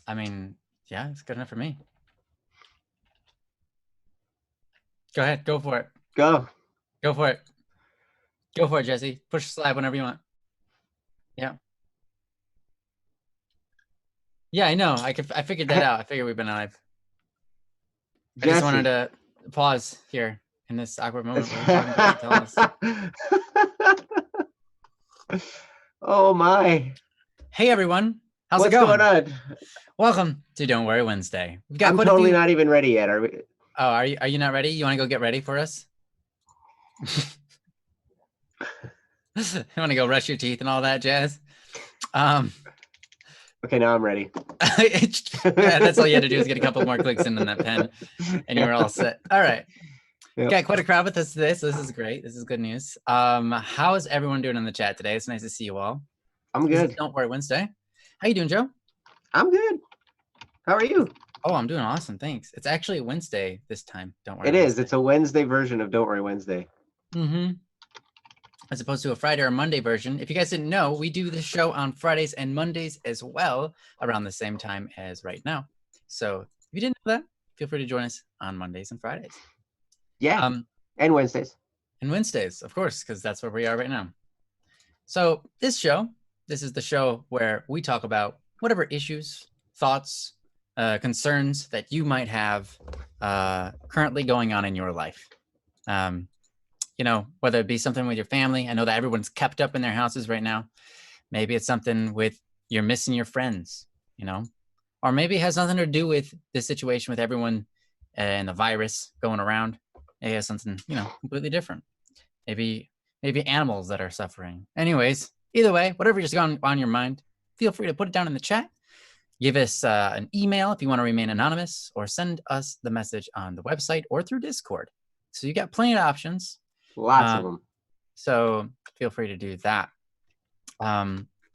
I mean, yeah, it's good enough for me. Go ahead. Go for it. Go. Go for it. Go for it, Jesse. Push slide whenever you want. Yeah. Yeah, I know. I figured that out. I figured we've been live. I just wanted to pause here in this awkward moment where we're talking about you telling us. Oh my. Hey everyone. How's it What's going? going on? Welcome to Don't Worry Wednesday. We've got I'm quite totally a few... not even ready yet. Are we? Oh, are you not ready? You want to go get ready for us? You want to go brush your teeth and all that jazz? Okay, now I'm ready. Yeah, that's all you had to do is get a couple more clicks in on that pen, and you were all set. All right. Yep. Got quite a crowd with us today, so this is great. This is good news. How is everyone doing in the chat today? It's nice to see you all. I'm good. Don't Worry Wednesday. How you doing, Joe? I'm good. How are you? Oh, I'm doing awesome. Thanks. It's actually Wednesday this time. Don't worry. It is. It's a Wednesday version of Don't Worry Wednesday. Mm-hmm. As opposed to a Friday or Monday version. If you guys didn't know, we do the show on Fridays and Mondays as well, around the same time as right now. So if you didn't know that, feel free to join us on Mondays and Fridays. Yeah. And Wednesdays. And Wednesdays, of course, because that's where we are right now. So this is the show where we talk about whatever issues, thoughts, concerns that you might have currently going on in your life. You know, whether it be something with your family. I know that everyone's kept up in their houses right now. Maybe it's something with you're missing your friends, you know, or maybe it has nothing to do with the situation with everyone and the virus going around. It has something, you know, completely different. Maybe animals that are suffering. Anyways, either way, whatever is on your mind, feel free to put it down in the chat. Give us an email if you want to remain anonymous, or send us the message on the website or through Discord. So you got plenty of options. Lots of them. So feel free to do that.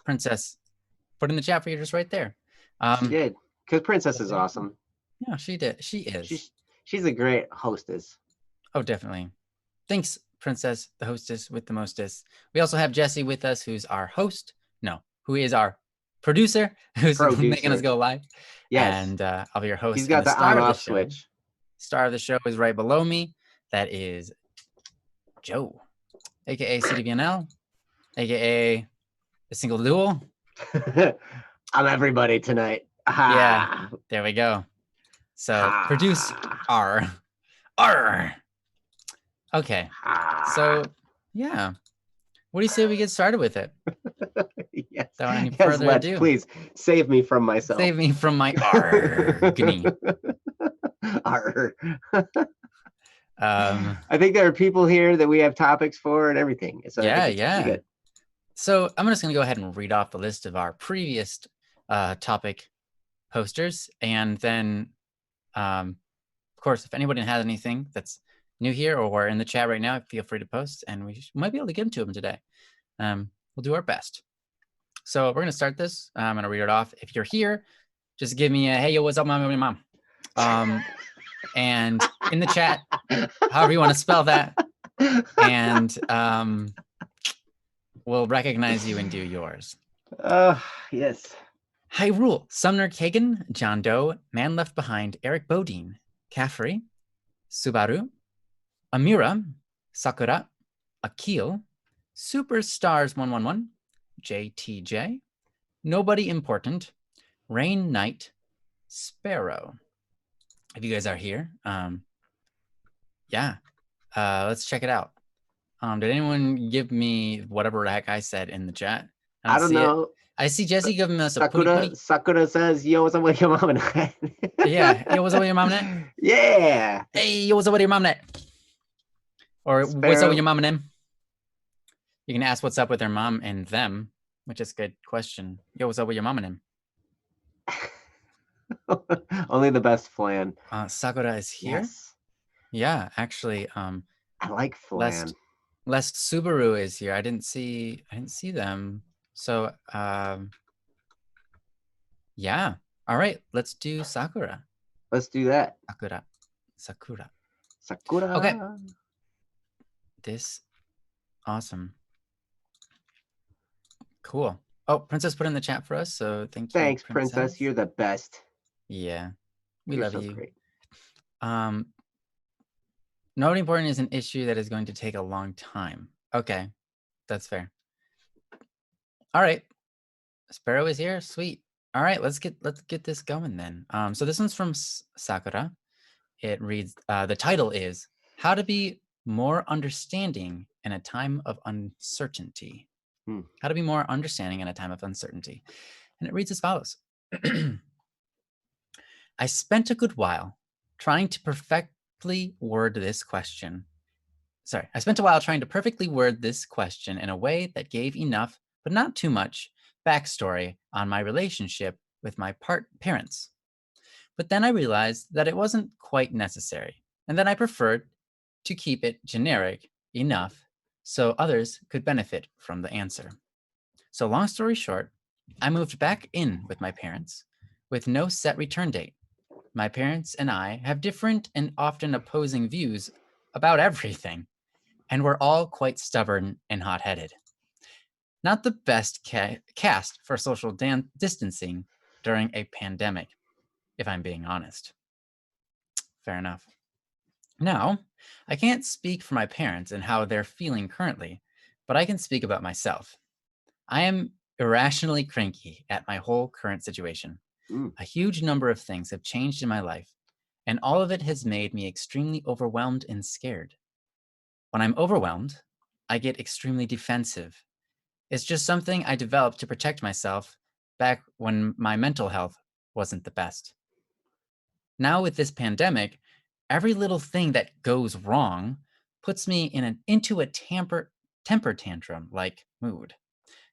Princess put in the chat for you just right there. She did, because Princess is awesome. Yeah, she did. She is. She's a great hostess. Oh, definitely. Thanks, Princess, the hostess with the mostess. We also have Jesse with us, who's our host. No, who is our producer, who's making us go live. Yes. And I'll be your host. He's got the on-off switch. Star of the show is right below me. That is Joe, aka CDVNL, aka the single duel. I'm everybody tonight. Yeah, there we go. So produce R. Okay. So yeah. What do you say we get started with it? Yes. Without any further ado. Please save me from myself. Save me from my agony. I think there are people here that we have topics for and everything. So yeah. So I'm just going to go ahead and read off the list of our previous topic posters, and then, of course, if anybody has anything that's new here or in the chat right now, feel free to post, and we might be able to get to them today. We'll do our best. So we're going to start this. I'm going to read it off. If you're here, just give me a, hey, yo, what's up, mom? And in the chat, however you want to spell that, and we'll recognize you and do yours. Yes. Hyrule, Sumner Kagan, John Doe, Man Left Behind, Eric Bodine, Caffrey, Subaru, Amira, Sakura, Akil, Superstars 111, JTJ, Nobody Important, Rain Knight, Sparrow. If you guys are here, yeah, let's check it out. Did anyone give me whatever the heck I said in the chat? I don't know. I see Jesse giving us a Sakura says, yo, what's up with your mom and I? Yeah, yo, what's up with your mom and I? Yeah. Hey, yo, what's up with your mom and I? Or Sparrow. What's up with your mom and them? You can ask what's up with their mom and them, which is a good question. Yo, what's up with your mom and him? Only the best flan. Sakura is here. Yes. Yeah, actually, I like flan. Lest Subaru is here. I didn't see them. So yeah. All right, let's do Sakura. Let's do that. Sakura. Okay. This awesome. Cool. Oh, Princess put in the chat for us, so thank you. Thanks, Princess. You're the best. Yeah, we You're love so you. great. Nobody important is an issue that is going to take a long time. Okay, that's fair. All right, Sparrow is here. Sweet. All right, let's get this going then. So this one's from Sakura. It reads, the title is How to Be More Understanding in a Time of Uncertainty. How to be more understanding in a time of uncertainty. And it reads as follows. I spent a good while trying to perfectly word this question. I spent a while trying to perfectly word this question in a way that gave enough, but not too much, backstory on my relationship with my parents. But then I realized that it wasn't quite necessary, and that I preferred to keep it generic enough so others could benefit from the answer. So, long story short, I moved back in with my parents with no set return date. My parents and I have different and often opposing views about everything, and we're all quite stubborn and hot headed. Not the best cast for social distancing during a pandemic, if I'm being honest. Fair enough. Now, I can't speak for my parents and how they're feeling currently, but I can speak about myself. I am irrationally cranky at my whole current situation. A huge number of things have changed in my life, and all of it has made me extremely overwhelmed and scared. When I'm overwhelmed, I get extremely defensive. It's just something I developed to protect myself back when my mental health wasn't the best. Now, with this pandemic, every little thing that goes wrong puts me into a temper tantrum like mood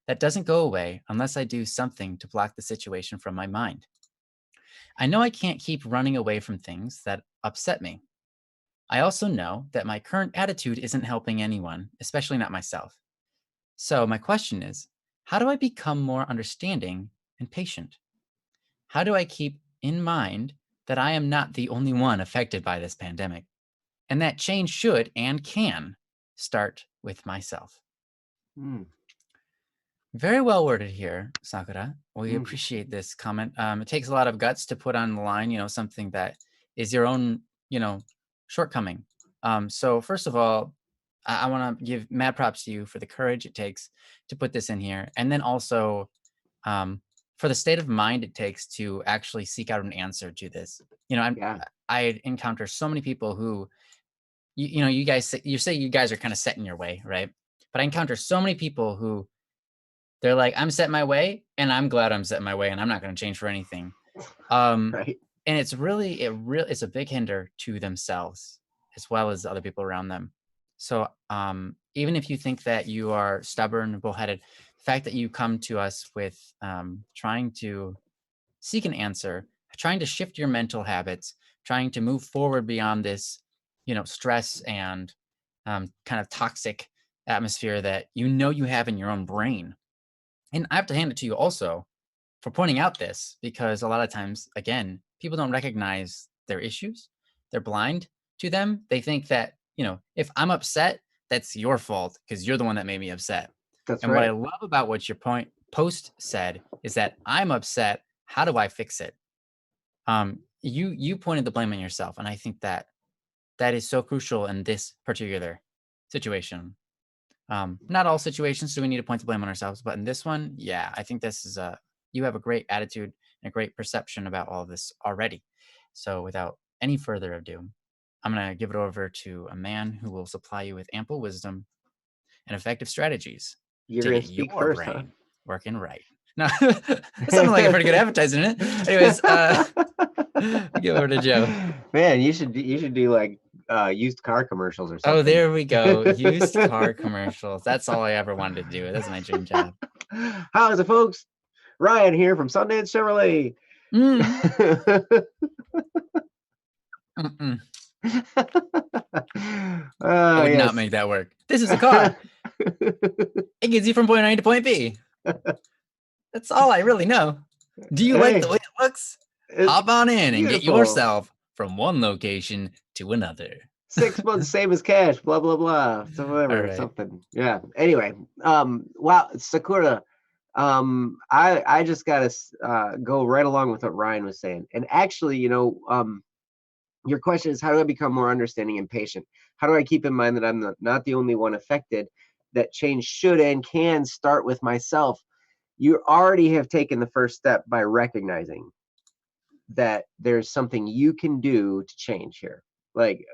that doesn't go away unless I do something to block the situation from my mind. I know I can't keep running away from things that upset me. I also know that my current attitude isn't helping anyone, especially not myself. So, my question is, how do I become more understanding and patient? How do I keep in mind that I am not the only one affected by this pandemic and that change should and can start with myself? Very well worded here, Sakura. We appreciate this comment. It takes a lot of guts to put on the line, something that is your own, shortcoming. So first of all, I want to give mad props to you for the courage it takes to put this in here, and then also for the state of mind it takes to actually seek out an answer to this. I encounter so many people who, you guys say you guys are kind of set in your way, right? But I encounter so many people who they're like, I'm set my way, and I'm glad I'm set in my way, and I'm not going to change for anything. Right. And it's it's a big hinder to themselves as well as other people around them. So even if you think that you are stubborn, bullheaded, the fact that you come to us with trying to seek an answer, trying to shift your mental habits, trying to move forward beyond this, stress and kind of toxic atmosphere that you have in your own brain. And I have to hand it to you also for pointing out this, because a lot of times, again, people don't recognize their issues. They're blind to them. They think that, if I'm upset, that's your fault because you're the one that made me upset. That's And what I right. love about what your post said is that I'm upset. How do I fix it? You pointed the blame on yourself, and I think that that is so crucial in this particular situation. Not all situations do we need to point the blame on ourselves, but in this one, yeah, I think this is you have a great attitude and a great perception about all of this already. So without any further ado, I'm going to give it over to a man who will supply you with ample wisdom and effective strategies You're to gonna get speak your first, huh? brain working right. No, it sounded like a pretty good advertisement. Anyways, give over to Joe. Man, you should do like used car commercials or something. Oh, there we go. Used car commercials. That's all I ever wanted to do. That's my dream job. How's it, folks? Ryan here from Sundance Chevrolet. I would not Yes. make that work. This is a car. It gets you from point A to point B. That's all I really know. Do you like the way it looks? Hop on in and get beautiful. yourself from one location to another. 6 months same as cash, blah blah blah. So whatever, All right. something. Yeah. Anyway, wow, Sakura, I just gotta go right along with what Ryan was saying. And actually, your question is, how do I become more understanding and patient? How do I keep in mind that I'm not the only one affected, that change should and can start with myself? You already have taken the first step by recognizing that there's something you can do to change here. Like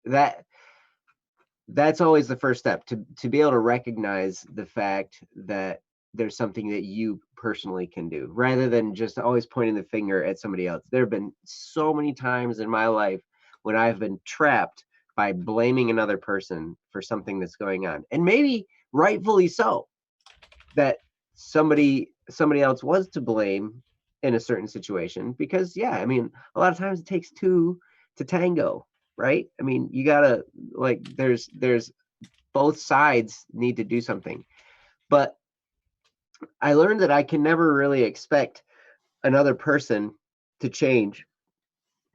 that's always the first step, to be able to recognize the fact that there's something that you personally can do, rather than just always pointing the finger at somebody else. There have been so many times in my life when I've been trapped by blaming another person for something that's going on, and maybe rightfully so, that somebody else was to blame in a certain situation. Because yeah, I mean, a lot of times it takes two to tango, right? I mean, you gotta, like, there's both sides need to do something. But I learned that I can never really expect another person to change,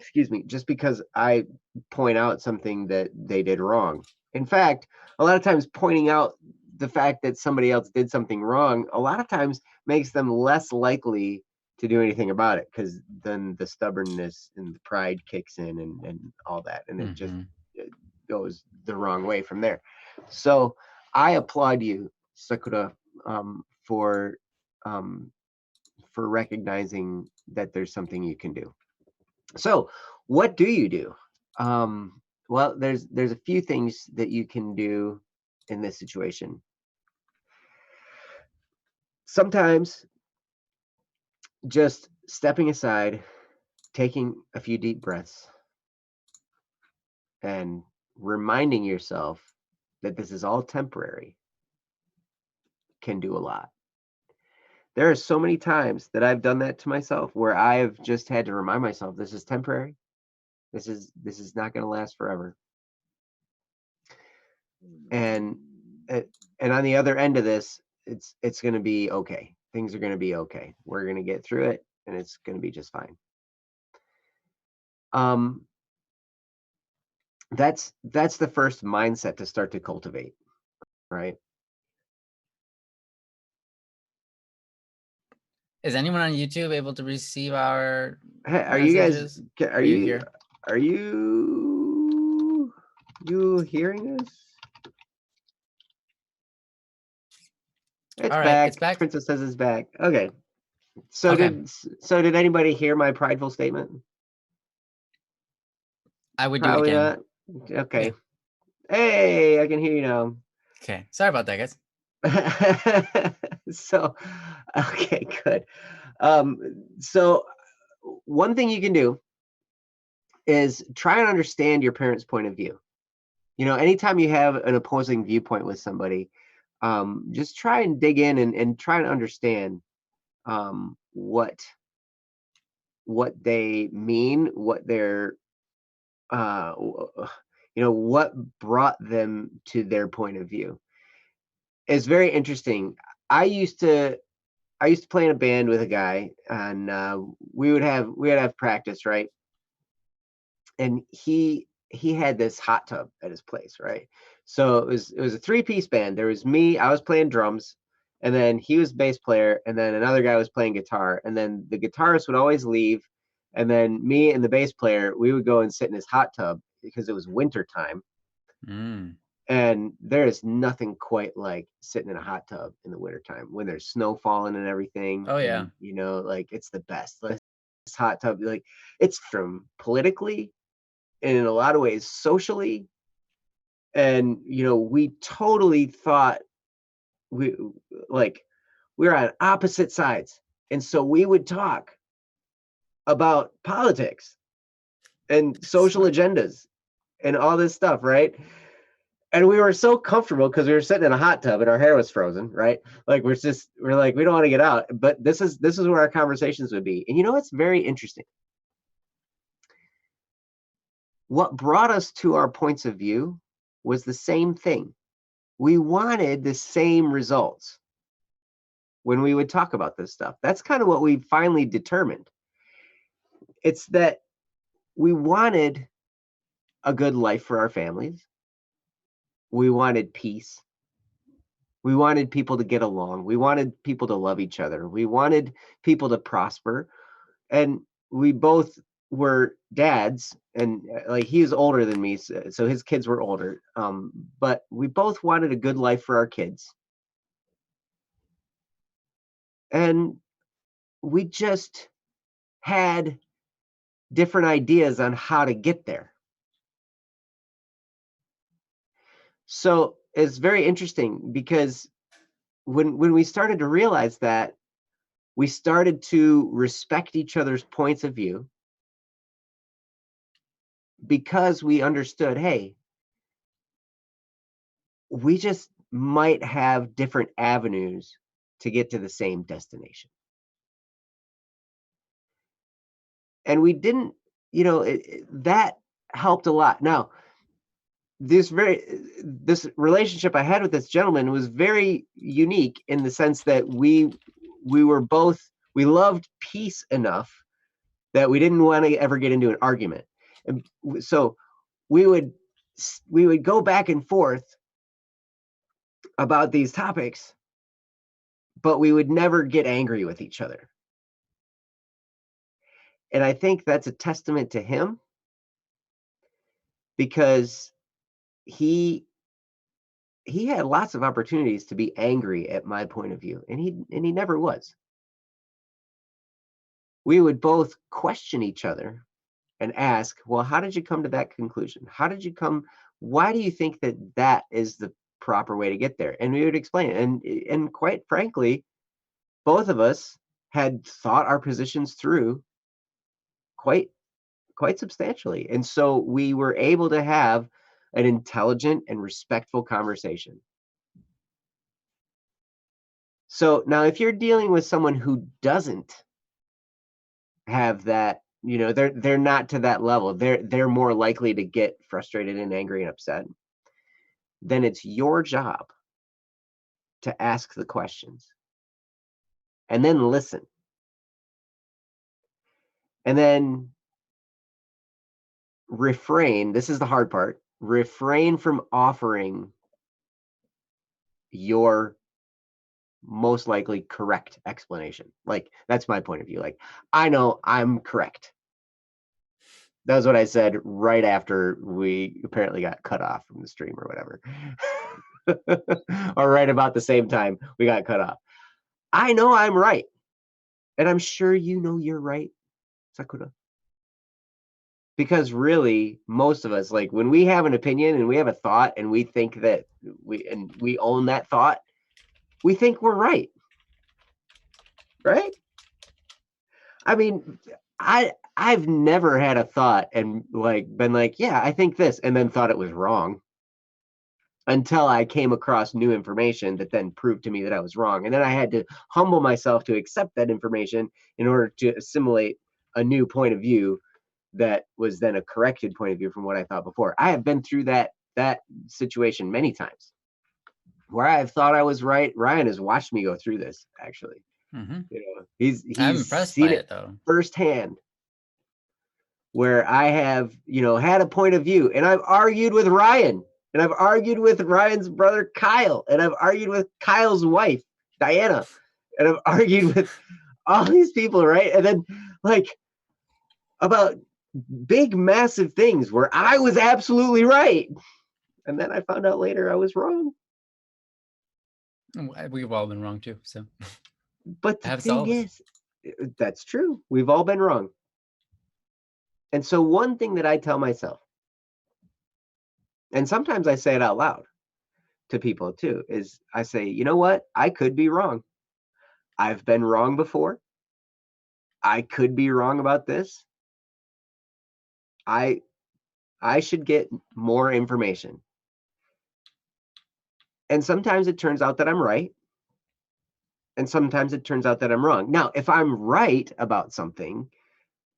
excuse me, just because I point out something that they did wrong. In fact, a lot of times pointing out the fact that somebody else did something wrong, a lot of times makes them less likely to do anything about it, because then the stubbornness and the pride kicks in, and all that, and it goes the wrong way from there. So I applaud you, Sakura, for um, recognizing that there's something you can do. So, what do you do? Well, there's a few things that you can do in this situation. Sometimes just stepping aside, taking a few deep breaths, and reminding yourself that this is all temporary can do a lot. There are so many times that I've done that to myself, where I've just had to remind myself this is temporary. This is not going to last forever. And and on the other end of this, it's going to be okay. Things are going to be okay. We're going to get through it, and it's going to be just fine. Um, that's the first mindset to start to cultivate, right? Is anyone on YouTube able to receive our Hey, are you guys? messages? Are you you here? are you hearing us? It's All right, back. it's back. Princess says it's back. Okay. So Okay. did anybody hear my prideful statement? I would do it Probably again. not. Okay. Hey, I can hear you now. Okay. Sorry about that, guys. So, okay, good. So one thing you can do is try and understand your parents' point of view. Anytime you have an opposing viewpoint with somebody, just try and dig in, and try and understand what they mean, what they're what brought them to their point of view. It's very interesting. I used to play in a band with a guy, and we would have practice, right? And he had this hot tub at his place, right? So it was a three-piece band. There was me, I was playing drums, and then he was bass player, and then another guy was playing guitar, and then the guitarist would always leave, and then me and the bass player, we would go and sit in his hot tub because it was winter time. Mm. And there is nothing quite like sitting in a hot tub in the wintertime when there's snow falling and everything. Oh yeah. And like, it's the best. Like, this hot tub, like, it's from politically and in a lot of ways socially. And we totally thought we we were on opposite sides. And so we would talk about politics and social Smart. agendas and all this stuff, right? And we were so comfortable because we were sitting in a hot tub and our hair was frozen, right? Like, we're like, we don't want to get out. But this is where our conversations would be. And it's very interesting. What brought us to our points of view was the same thing. We wanted the same results when we would talk about this stuff. That's kind of what we finally determined. It's that we wanted a good life for our families. We wanted peace. We wanted people to get along. We wanted people to love each other. We wanted people to prosper. And we both were dads, and like he is older than me, so his kids were older. But we both wanted a good life for our kids. And we just had different ideas on how to get there. So it's very interesting because when we started to realize that, we started to respect each other's points of view because we understood, hey, we just might have different avenues to get to the same destination. And we didn't, that helped a lot. Now, this relationship I had with this gentleman was very unique in the sense that we loved peace enough that we didn't want to ever get into an argument. And so we would go back and forth about these topics, but we would never get angry with each other. And I think that's a testament to him, because he had lots of opportunities to be angry at my point of view, and he never was. We would both question each other and ask, well, how did you come to that conclusion? Why do you think that is the proper way to get there? And we would explain it. And quite frankly, both of us had thought our positions through quite substantially. And so we were able to have an intelligent and respectful conversation. So now if you're dealing with someone who doesn't have that, they're not to that level, they're more likely to get frustrated and angry and upset, then it's your job to ask the questions and then listen. And then refrain, this is the hard part, refrain from offering your most likely correct explanation. Like, that's my point of view. Like, I know I'm correct. That was what I said right after we apparently got cut off from the stream or whatever. Or right about the same time we got cut off. I know I'm right. And I'm sure you know you're right, Sakura. Because really, most of us, like when we have an opinion and we have a thought and we think that we own that thought, we think we're right. Right? I mean, I've never had a thought and been like, yeah, I think this, and then thought it was wrong, until I came across new information that then proved to me that I was wrong. And then I had to humble myself to accept that information in order to assimilate a new point of view that was then a corrected point of view from what I thought before. I have been through that situation many times where I've thought I was right. Ryan has watched me go through this, actually. Mm-hmm. He's I'm impressed seen by it though. firsthand, where I have, had a point of view, and I've argued with Ryan, and I've argued with Ryan's brother, Kyle, and I've argued with Kyle's wife, Diana, and I've argued with all these people, right? And then about big, massive things where I was absolutely right. And then I found out later I was wrong. We've all been wrong too, so. But the thing is, that's true. We've all been wrong. And so one thing that I tell myself, and sometimes I say it out loud to people too, is I say, you know what? I could be wrong. I've been wrong before. I could be wrong about this. I should get more information. And sometimes it turns out that I'm right. And sometimes it turns out that I'm wrong. Now, if I'm right about something,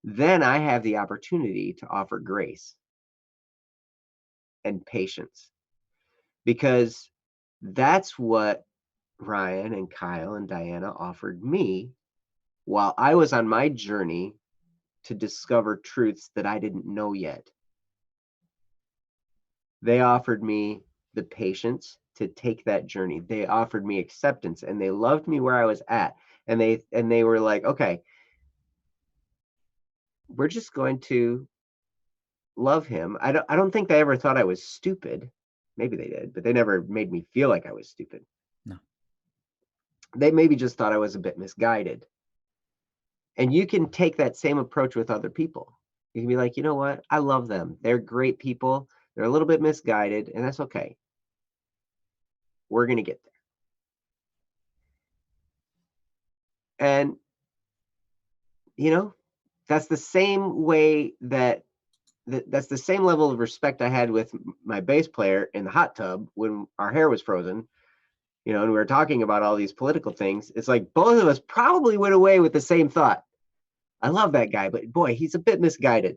then I have the opportunity to offer grace and patience, because that's what Ryan and Kyle and Diana offered me while I was on my journey to discover truths that I didn't know yet. They offered me the patience to take that journey. They offered me acceptance and they loved me where I was at. And they were like, okay, we're just going to love him. I don't think they ever thought I was stupid. Maybe they did, but they never made me feel like I was stupid. No. They maybe just thought I was a bit misguided. And you can take that same approach with other people. You can be like, you know what? I love them. They're great people. They're a little bit misguided, and that's okay. We're going to get there. And, you know, that's the same way that's the same level of respect I had with my bass player in the hot tub when our hair was frozen, you know, and we were talking about all these political things. It's like both of us probably went away with the same thought. I love that guy, but boy, he's a bit misguided.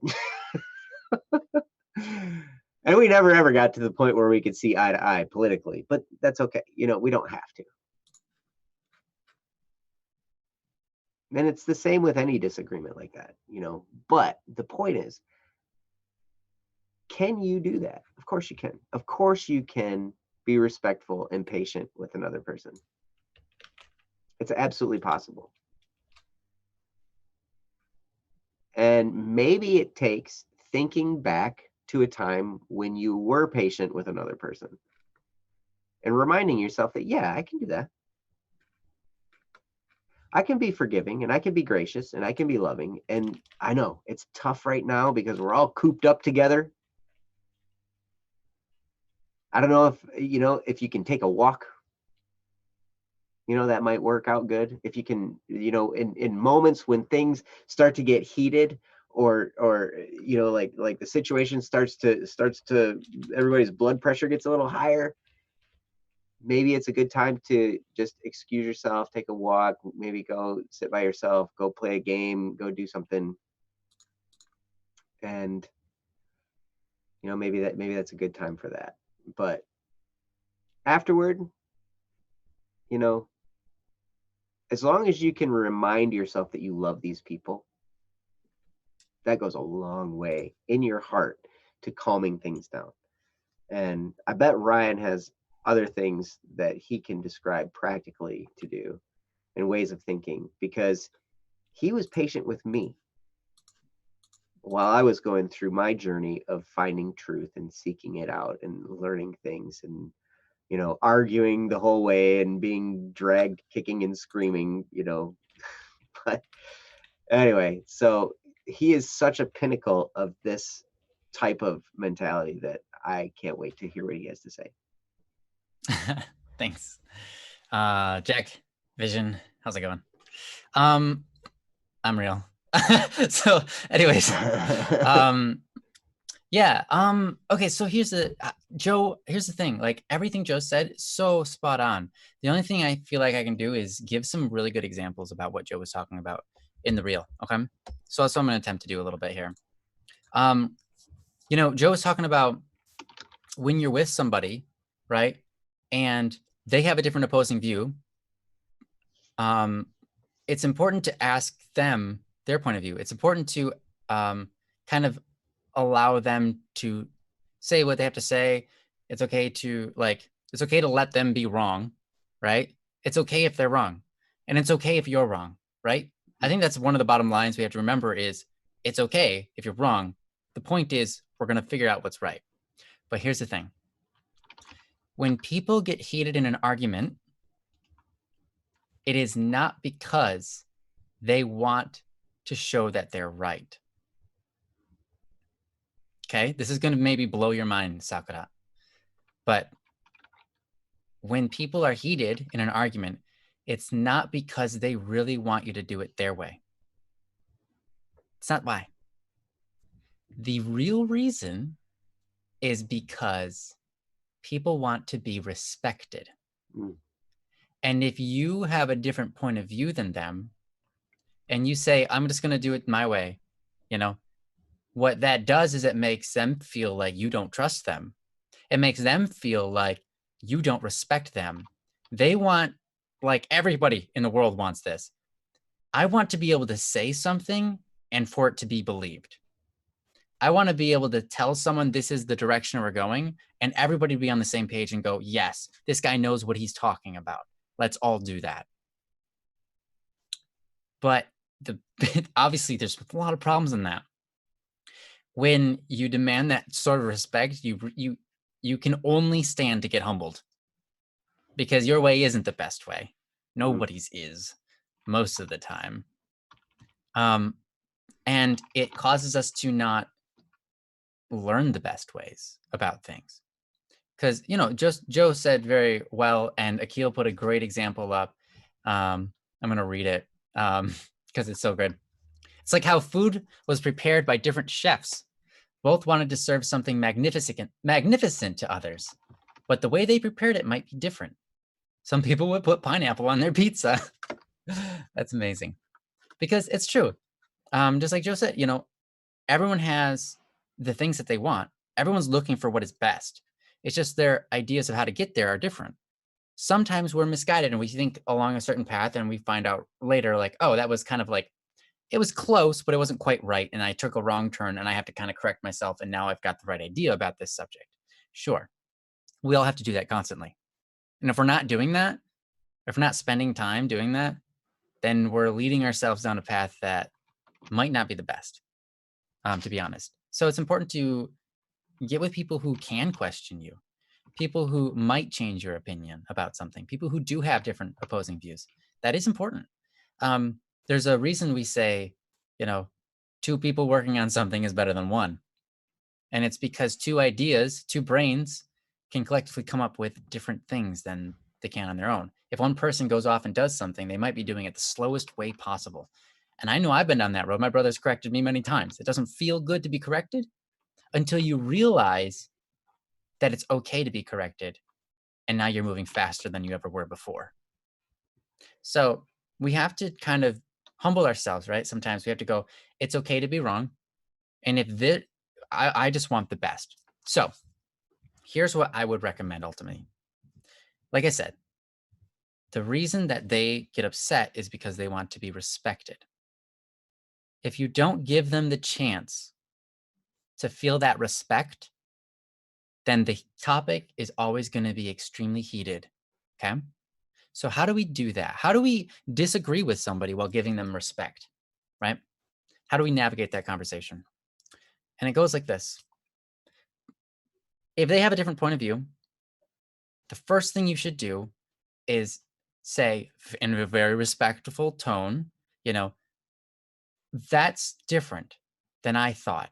And we never ever got to the point where we could see eye to eye politically, but that's okay. You know, we don't have to. And it's the same with any disagreement like that, you know. But the point is, can you do that? Of course you can. Of course you can be respectful and patient with another person. It's absolutely possible. And maybe it takes thinking back to a time when you were patient with another person and reminding yourself that, yeah, I can do that. I can be forgiving and I can be gracious and I can be loving. And I know it's tough right now because we're all cooped up together. I don't know if, you know, if you can take a walk, you know, that might work out good. If you can, you know, in moments when things start to get heated or, you know, like the situation starts to, everybody's blood pressure gets a little higher. Maybe it's a good time to just excuse yourself, take a walk, maybe go sit by yourself, go play a game, go do something. And, you know, maybe that's a good time for that. But afterward, you know, as long as you can remind yourself that you love these people, that goes a long way in your heart to calming things down. And I bet Ryan has other things that he can describe practically to do and ways of thinking, because he was patient with me while I was going through my journey of finding truth and seeking it out and learning things and, you know, arguing the whole way and being dragged kicking and screaming, you know. But anyway, so he is such a pinnacle of this type of mentality that I can't wait to hear what he has to say. Thanks. Jack, Vision, how's it going? I'm real. So anyways, yeah. Okay. So here's the thing, like everything Joe said, so spot on. The only thing I feel like I can do is give some really good examples about what Joe was talking about in the reel. Okay. So that's what I'm going to attempt to do a little bit here. You know, Joe was talking about when you're with somebody, right? And they have a different opposing view. It's important to ask them their point of view. It's important to kind of allow them to say what they have to say. It's okay to let them be wrong, right? It's okay if they're wrong, and it's okay if you're wrong, right? I think that's one of the bottom lines we have to remember is it's okay if you're wrong. The point is we're going to figure out what's right. But here's the thing. When people get heated in an argument, it is not because they want to show that they're right. Okay, this is going to maybe blow your mind, Sakura. But when people are heated in an argument, it's not because they really want you to do it their way. It's not why. The real reason is because people want to be respected. Mm. And if you have a different point of view than them, and you say, I'm just going to do it my way, you know, what that does is it makes them feel like you don't trust them. It makes them feel like you don't respect them. They want, like everybody in the world wants this. I want to be able to say something and for it to be believed. I want to be able to tell someone this is the direction we're going and everybody be on the same page and go, yes, this guy knows what he's talking about. Let's all do that. But obviously there's a lot of problems in that. When you demand that sort of respect, you can only stand to get humbled, because your way isn't the best way. Nobody's is most of the time. And it causes us to not learn the best ways about things. Because, just Joe said very well, and Akil put a great example up. I'm going to read it because it's so good. It's like how food was prepared by different chefs. Both wanted to serve something magnificent to others, but the way they prepared it might be different. Some people would put pineapple on their pizza. That's amazing. Because it's true. Just like Joe said, everyone has the things that they want. Everyone's looking for what is best. It's just their ideas of how to get there are different. Sometimes we're misguided and we think along a certain path and we find out later, like, oh, that was kind of like, it was close, but it wasn't quite right. And I took a wrong turn and I have to kind of correct myself. And now I've got the right idea about this subject. Sure. We all have to do that constantly. And if we're not doing that, if we're not spending time doing that, then we're leading ourselves down a path that might not be the best, to be honest. So it's important to get with people who can question you, people who might change your opinion about something, people who do have different opposing views. That is important. There's a reason we say, two people working on something is better than one. And it's because two ideas, two brains can collectively come up with different things than they can on their own. If one person goes off and does something, they might be doing it the slowest way possible. And I know I've been down that road. My brother's corrected me many times. It doesn't feel good to be corrected until you realize that it's okay to be corrected. And now you're moving faster than you ever were before. So we have to kind of humble ourselves, right? Sometimes we have to go, it's okay to be wrong. And if this, I just want the best. So here's what I would recommend ultimately. Like I said, the reason that they get upset is because they want to be respected. If you don't give them the chance to feel that respect, then the topic is always going to be extremely heated. Okay. So how do we do that? How do we disagree with somebody while giving them respect? Right? How do we navigate that conversation? And it goes like this. If they have a different point of view, the first thing you should do is say in a very respectful tone, that's different than I thought.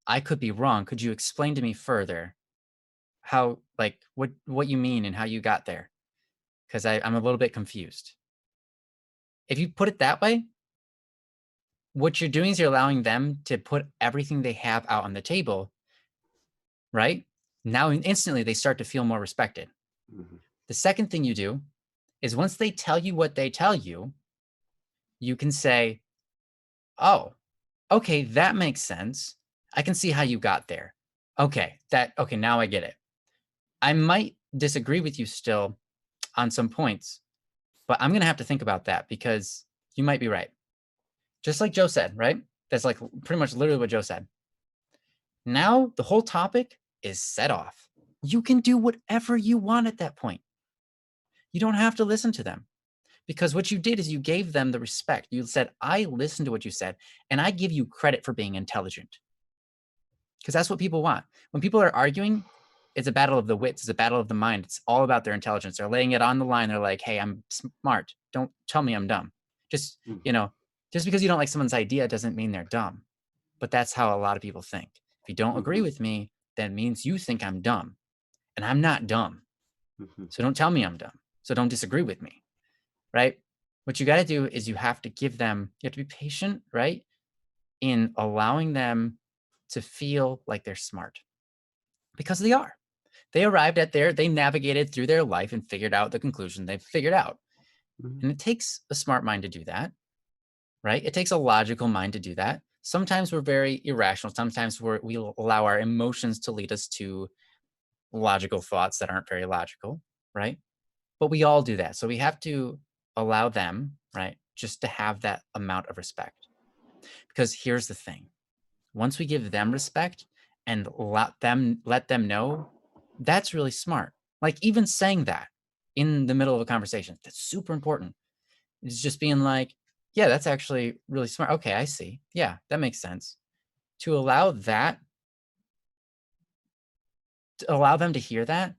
I could be wrong. Could you explain to me further how, like, what you mean and how you got there? Because I'm a little bit confused. If you put it that way, what you're doing is you're allowing them to put everything they have out on the table, right? Now, instantly, they start to feel more respected. Mm-hmm. The second thing you do is once they tell you what they tell you, you can say, oh, okay, that makes sense. I can see how you got there. Okay, now I get it. I might disagree with you still on some points, but I'm going to have to think about that because you might be right. Just like Joe said, right? That's like pretty much literally what Joe said. Now the whole topic is set off. You can do whatever you want at that point. You don't have to listen to them because what you did is you gave them the respect. You said, I listened to what you said and I give you credit for being intelligent. Because that's what people want. When people are arguing, it's a battle of the wits. It's a battle of the mind. It's all about their intelligence. They're laying it on the line. They're like, hey, I'm smart. Don't tell me I'm dumb. Just, just because you don't like someone's idea doesn't mean they're dumb. But that's how a lot of people think. If you don't agree with me, that means you think I'm dumb. And I'm not dumb. So don't tell me I'm dumb. So don't disagree with me, right? What you got to do is you have to be patient, right? In allowing them to feel like they're smart. Because they are. They arrived they navigated through their life and figured out the conclusion they've figured out. And it takes a smart mind to do that, right? It takes a logical mind to do that. Sometimes we're very irrational. Sometimes we allow our emotions to lead us to logical thoughts that aren't very logical, right? But we all do that. So we have to allow them, right, just to have that amount of respect. Because here's the thing. once we give them respect and let them know, that's really smart. Like even saying that in the middle of a conversation, that's super important. It's just being like, yeah, that's actually really smart. Okay, I see. Yeah, that makes sense. To allow that, to allow them to hear that,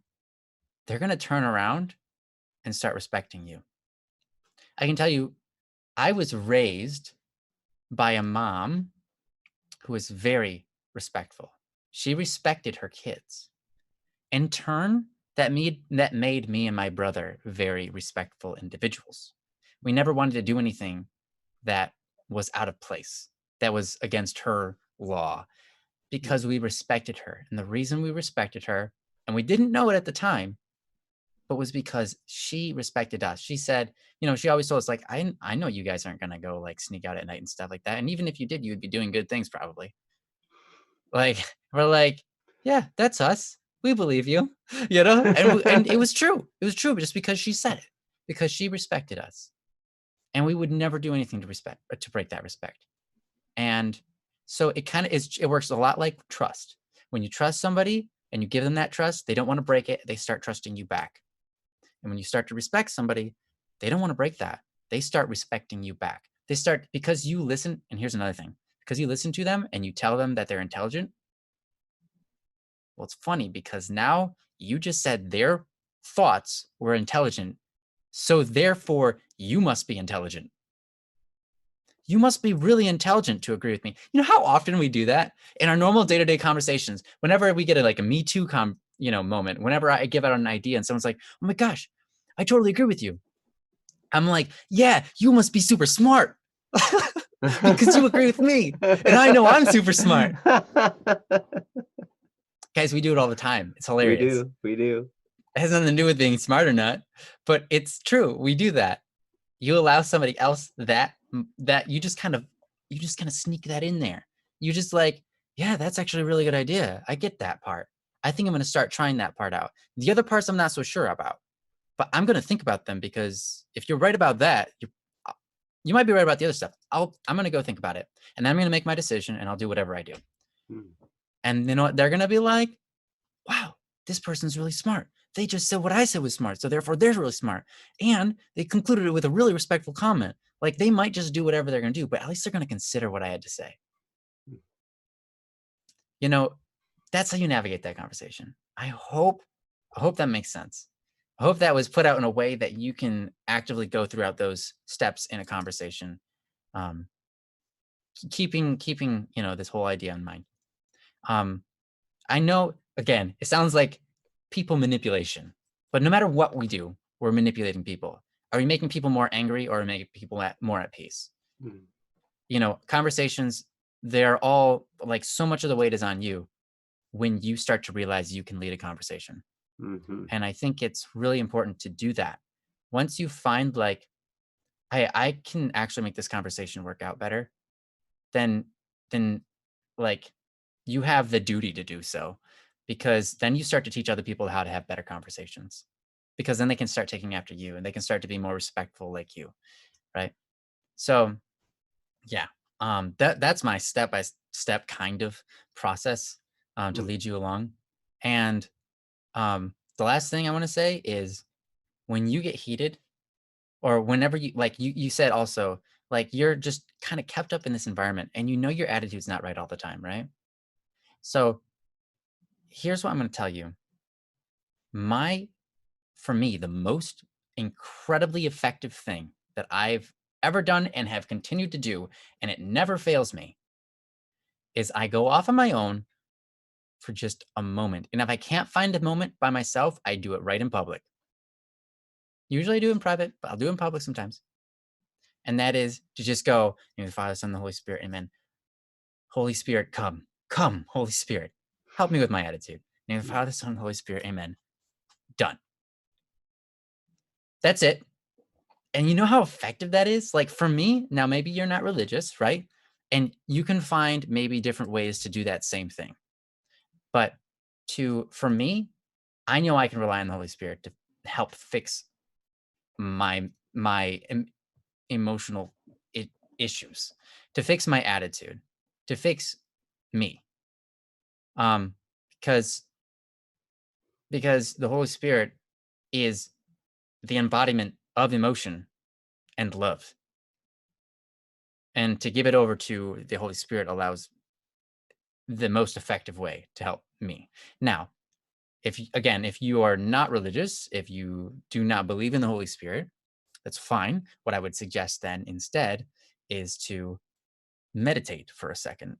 they're going to turn around and start respecting you. I can tell you, I was raised by a mom who was very respectful. She respected her kids. In turn, that made me and my brother very respectful individuals. We never wanted to do anything that was out of place, that was against her law, because we respected her. And the reason we respected her, and we didn't know it at the time, but was because she respected us. She said, she always told us, like, I know you guys aren't gonna go like sneak out at night and stuff like that. And even if you did, you would be doing good things probably. Like, we're like, yeah, that's us. We believe you, and it was true. It was true just because she said it, because she respected us. And we would never do anything to break that respect. And so it kind of is, it works a lot like trust. When you trust somebody and you give them that trust, they don't want to break it. They start trusting you back. And when you start to respect somebody, they don't want to break that. They start respecting you back. They start, because you listen. And here's another thing, because you listen to them and you tell them that they're intelligent. Well, it's funny because now you just said their thoughts were intelligent. So therefore, you must be intelligent. You must be really intelligent to agree with me. You know how often we do that in our normal day-to-day conversations? Whenever we get a Me Too moment, whenever I give out an idea and someone's like, "Oh my gosh, I totally agree with you." I'm like, "Yeah, you must be super smart because you agree with me, and I know I'm super smart." Guys, we do it all the time. It's hilarious. We do. It has nothing to do with being smart or not, but it's true. We do that. You allow somebody else that you just kind of sneak that in there. You just like, yeah, that's actually a really good idea. I get that part. I think I'm going to start trying that part out. The other parts I'm not so sure about, but I'm going to think about them, because if you're right about that, you might be right about the other stuff. I'm going to go think about it, and then I'm going to make my decision, and I'll do whatever I do. And you know what? They're going to be like, wow, this person's really smart. They just said what I said was smart, so therefore they're really smart. And they concluded it with a really respectful comment. Like, they might just do whatever they're going to do, but at least they're going to consider what I had to say. That's how you navigate that conversation. I hope that makes sense. I hope that was put out in a way that you can actively go throughout those steps in a conversation, um, keeping this whole idea in mind. I know, again, it sounds like people manipulation, but no matter what we do, we're manipulating people. Are we making people more angry, or making people more at peace? Conversations, they're all like, so much of the weight is on you when you start to realize you can lead a conversation. And I think it's really important to do that. Once you find like, I can actually make this conversation work out better, then like, you have the duty to do so, because then you start to teach other people how to have better conversations, because then they can start taking after you and they can start to be more respectful like you, right? So yeah, that's my step by step kind of process, to lead you along. And the last thing I want to say is, when you get heated, or whenever you, like, you said also, like, you're just kind of kept up in this environment, and your attitude's not right all the time, right? So here's what I'm going to tell you. For me, the most incredibly effective thing that I've ever done and have continued to do, and it never fails me, is I go off on my own for just a moment. And if I can't find a moment by myself, I do it right in public. Usually I do it in private, but I'll do it in public sometimes. And that is to just go, in the Father, Son, and the Holy Spirit, amen. Holy Spirit, come. Come, Holy Spirit. Help me with my attitude. In the Father, Son, and the Holy Spirit, amen. Done. That's it. And you know how effective that is? Like, for me, now maybe you're not religious, right? And you can find maybe different ways to do that same thing. But for me, I know I can rely on the Holy Spirit to help fix my emotional issues, to fix my attitude, to fix me. Um, because the Holy Spirit is the embodiment of emotion and love. And to give it over to the Holy Spirit allows the most effective way to help me. Now, if you are not religious, if you do not believe in the Holy Spirit, that's fine. What I would suggest then instead is to meditate for a second.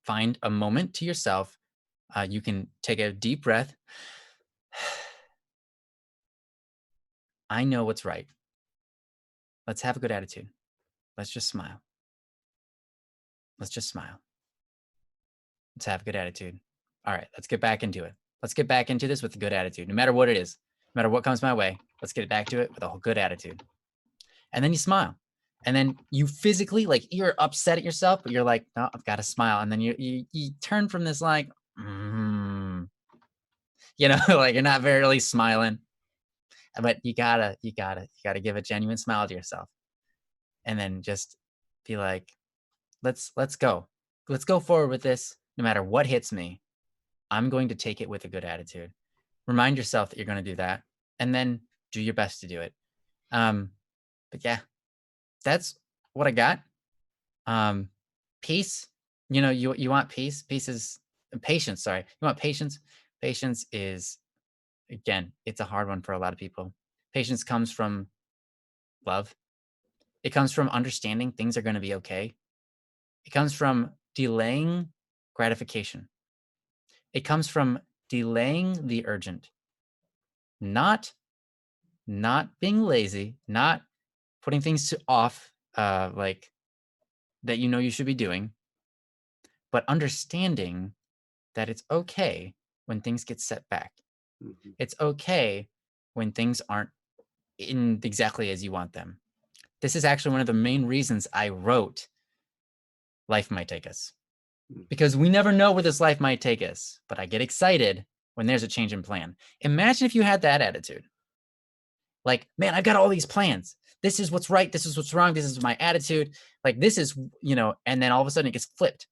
Find a moment to yourself. You can take a deep breath. I know what's right. Let's have a good attitude. Let's just smile. Let's just smile. Let's have a good attitude. All right, let's get back into it. Let's get back into this with a good attitude, no matter what it is, no matter what comes my way. Let's get back to it with a good attitude. And then you smile. And then you physically, like, you're upset at yourself, but you're like, no, I've got to smile. And then you turn from this like, like you're not really smiling, but you gotta give a genuine smile to yourself. And then just be like, let's go. Let's go forward with this. No matter what hits me, I'm going to take it with a good attitude. Remind yourself that you're going to do that, and then do your best to do it. But yeah, that's what I got. Peace. You want peace. Peace is patience. Sorry, you want patience. Patience is, again, it's a hard one for a lot of people. Patience comes from love. It comes from understanding things are going to be okay. It comes from delaying gratification. It comes from delaying the urgent, not being lazy, not putting things off, like that you should be doing, but understanding that it's okay when things get set back. Mhm. It's okay when things aren't in exactly as you want them. This is actually one of the main reasons I wrote Life Might Take Us, because we never know where this life might take us, but I get excited when there's a change in plan. Imagine if you had that attitude. Like, man, I've got all these plans. This is what's right. This is what's wrong. This is my attitude. Like, this is, and then all of a sudden it gets flipped.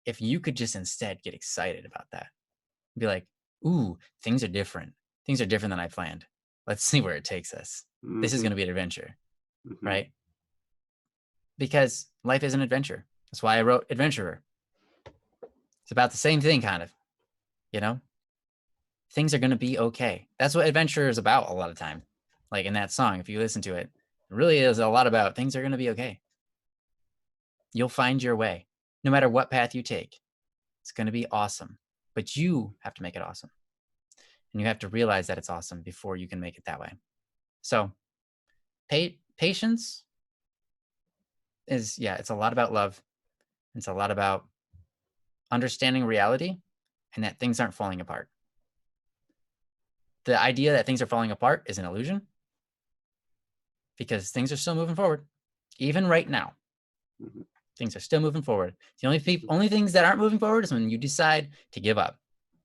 If you could just instead get excited about that, be like, ooh, things are different. Things are different than I planned. Let's see where it takes us. This is going to be an adventure, right? Because life is an adventure. That's why I wrote Adventurer. It's about the same thing, kind of, things are going to be okay. That's what Adventurer is about a lot of time. Like in that song, if you listen to it, it really is a lot about things are going to be okay. You'll find your way. No matter what path you take, it's going to be awesome. But you have to make it awesome. And you have to realize that it's awesome before you can make it that way. So patience is, it's a lot about love. It's a lot about understanding reality and that things aren't falling apart. The idea that things are falling apart is an illusion, because things are still moving forward. Even right now, things are still moving forward. The only things that aren't moving forward is when you decide to give up.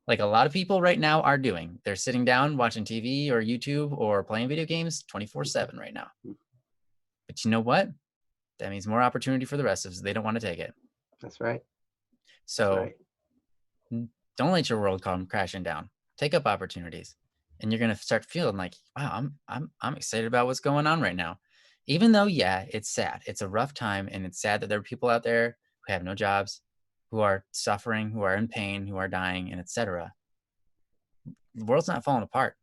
Like a lot of people right now are doing. They're sitting down watching TV or YouTube or playing video games 24/7 right now. But you know what? That means more opportunity for the rest of us. They don't want to take it. That's right. So don't let your world come crashing down. Take up opportunities, and you're gonna start feeling like, wow, I'm excited about what's going on right now. Even though, it's sad. It's a rough time, and it's sad that there are people out there who have no jobs, who are suffering, who are in pain, who are dying, and etc. The world's not falling apart.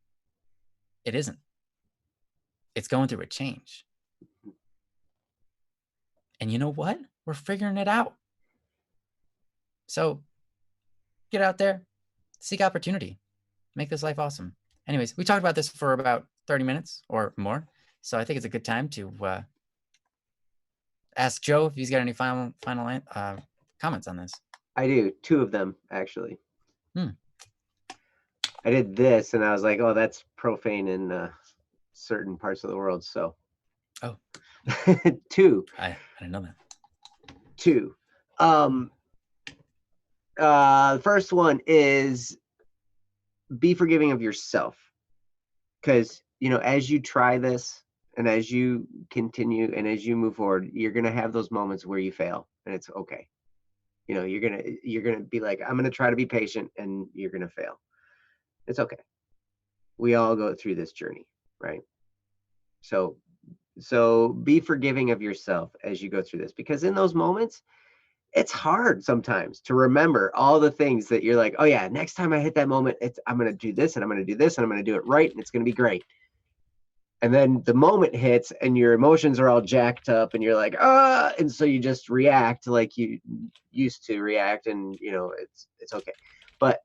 It isn't. It's going through a change. And you know what? We're figuring it out. So get out there, seek opportunity, make this life awesome. Anyways, we talked about this for about 30 minutes or more. So I think it's a good time to ask Joe if he's got any final comments on this. I do. 2 of them, actually. I did this, and I was like, oh, that's profane in certain parts of the world. So, 2. I didn't know that. 2. The first one is be forgiving of yourself, because as you try this, And as you continue and as you move forward, you're going to have those moments where you fail, and it's okay. You know, you're going to be like, I'm going to try to be patient, and you're going to fail. It's okay. We all go through this journey, right? So be forgiving of yourself as you go through this, because in those moments, it's hard sometimes to remember all the things that you're like, oh yeah, next time I hit that moment, I'm going to do this, and I'm going to do this, and I'm going to do it right, and it's going to be great. And then the moment hits and your emotions are all jacked up and you're like, ah, and so you just react like you used to react, and you know, it's okay. But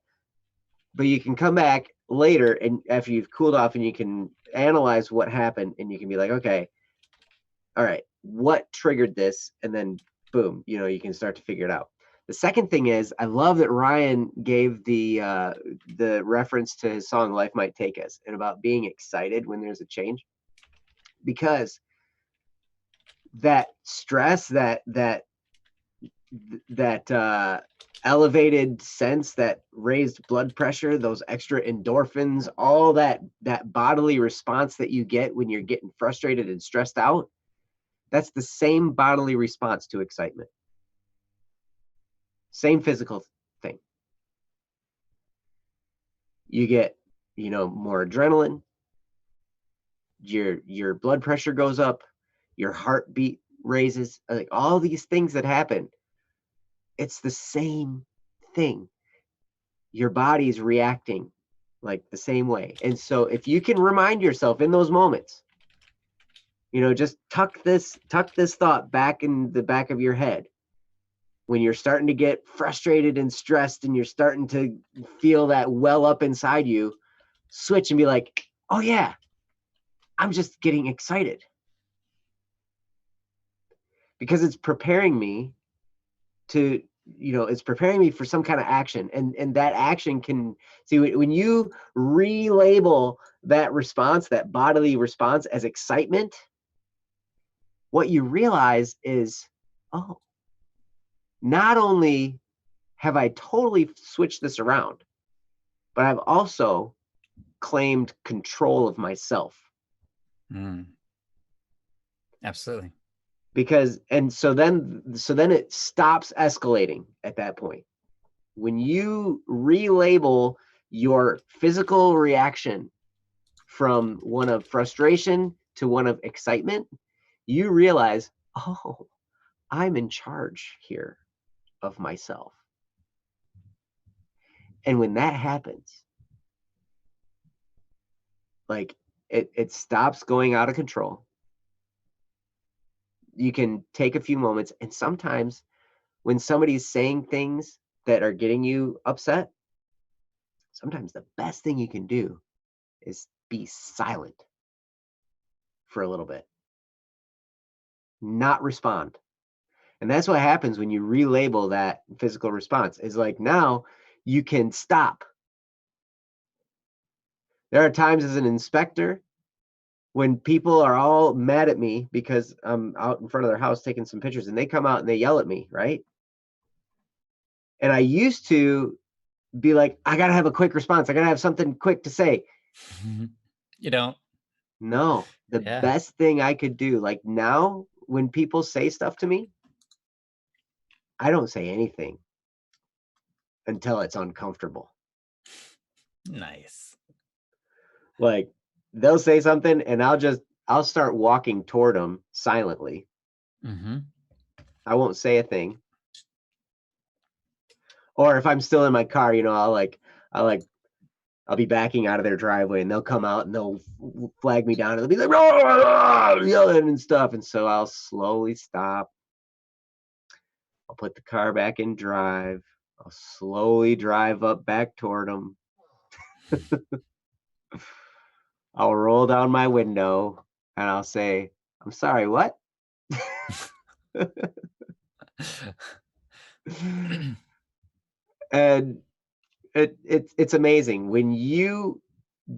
you can come back later, and after you've cooled off, and you can analyze what happened, and you can be like, okay, all right, what triggered this? And then boom, you know, you can start to figure it out. The second thing is, I love that Ryan gave the reference to his song "Life Might Take Us" and about being excited when there's a change, because that stress, that elevated sense, that raised blood pressure, those extra endorphins, all that bodily response that you get when you're getting frustrated and stressed out, that's the same bodily response to excitement. Same physical thing. You get, you know, more adrenaline, your blood pressure goes up, your heartbeat raises, like all these things that happen. It's the same thing. Your body's reacting like the same way. And so if you can remind yourself in those moments, you know, just tuck this thought back in the back of your head. When you're starting to get frustrated and stressed and you're starting to feel that well up inside you, switch and be like, oh yeah, I'm just getting excited. Because it's preparing me to, you know, it's preparing me for some kind of action. And that action can, see, when you relabel that response, that bodily response, as excitement, what you realize is, oh, not only have I totally switched this around, but I've also claimed control of myself. Absolutely. Because, and so then it stops escalating at that point. When you relabel your physical reaction from one of frustration to one of excitement, you realize, oh, I'm in charge here of myself. And when that happens, like it stops going out of control. You can take a few moments, and sometimes when somebody's saying things that are getting you upset, sometimes the best thing you can do is be silent for a little bit, not respond. And that's what happens when you relabel that physical response, is like, now you can stop. There are times as an inspector when people are all mad at me because I'm out in front of their house taking some pictures, and they come out and they yell at me, right? And I used to be like, I gotta have a quick response. I gotta have something quick to say. You don't? No, the best thing I could do, like now, when people say stuff to me, I don't say anything until it's uncomfortable. Nice. Like, they'll say something and I'll start walking toward them silently. I won't say a thing. Or if I'm still in my car, you know, I'll be backing out of their driveway, and they'll come out and they'll flag me down, and they'll be like, "Rah, rah, rah," yelling and stuff. And so I'll slowly stop. I'll put the car back in drive. I'll slowly drive up back toward them. I'll roll down my window and I'll say, "I'm sorry, what?" And it's amazing when you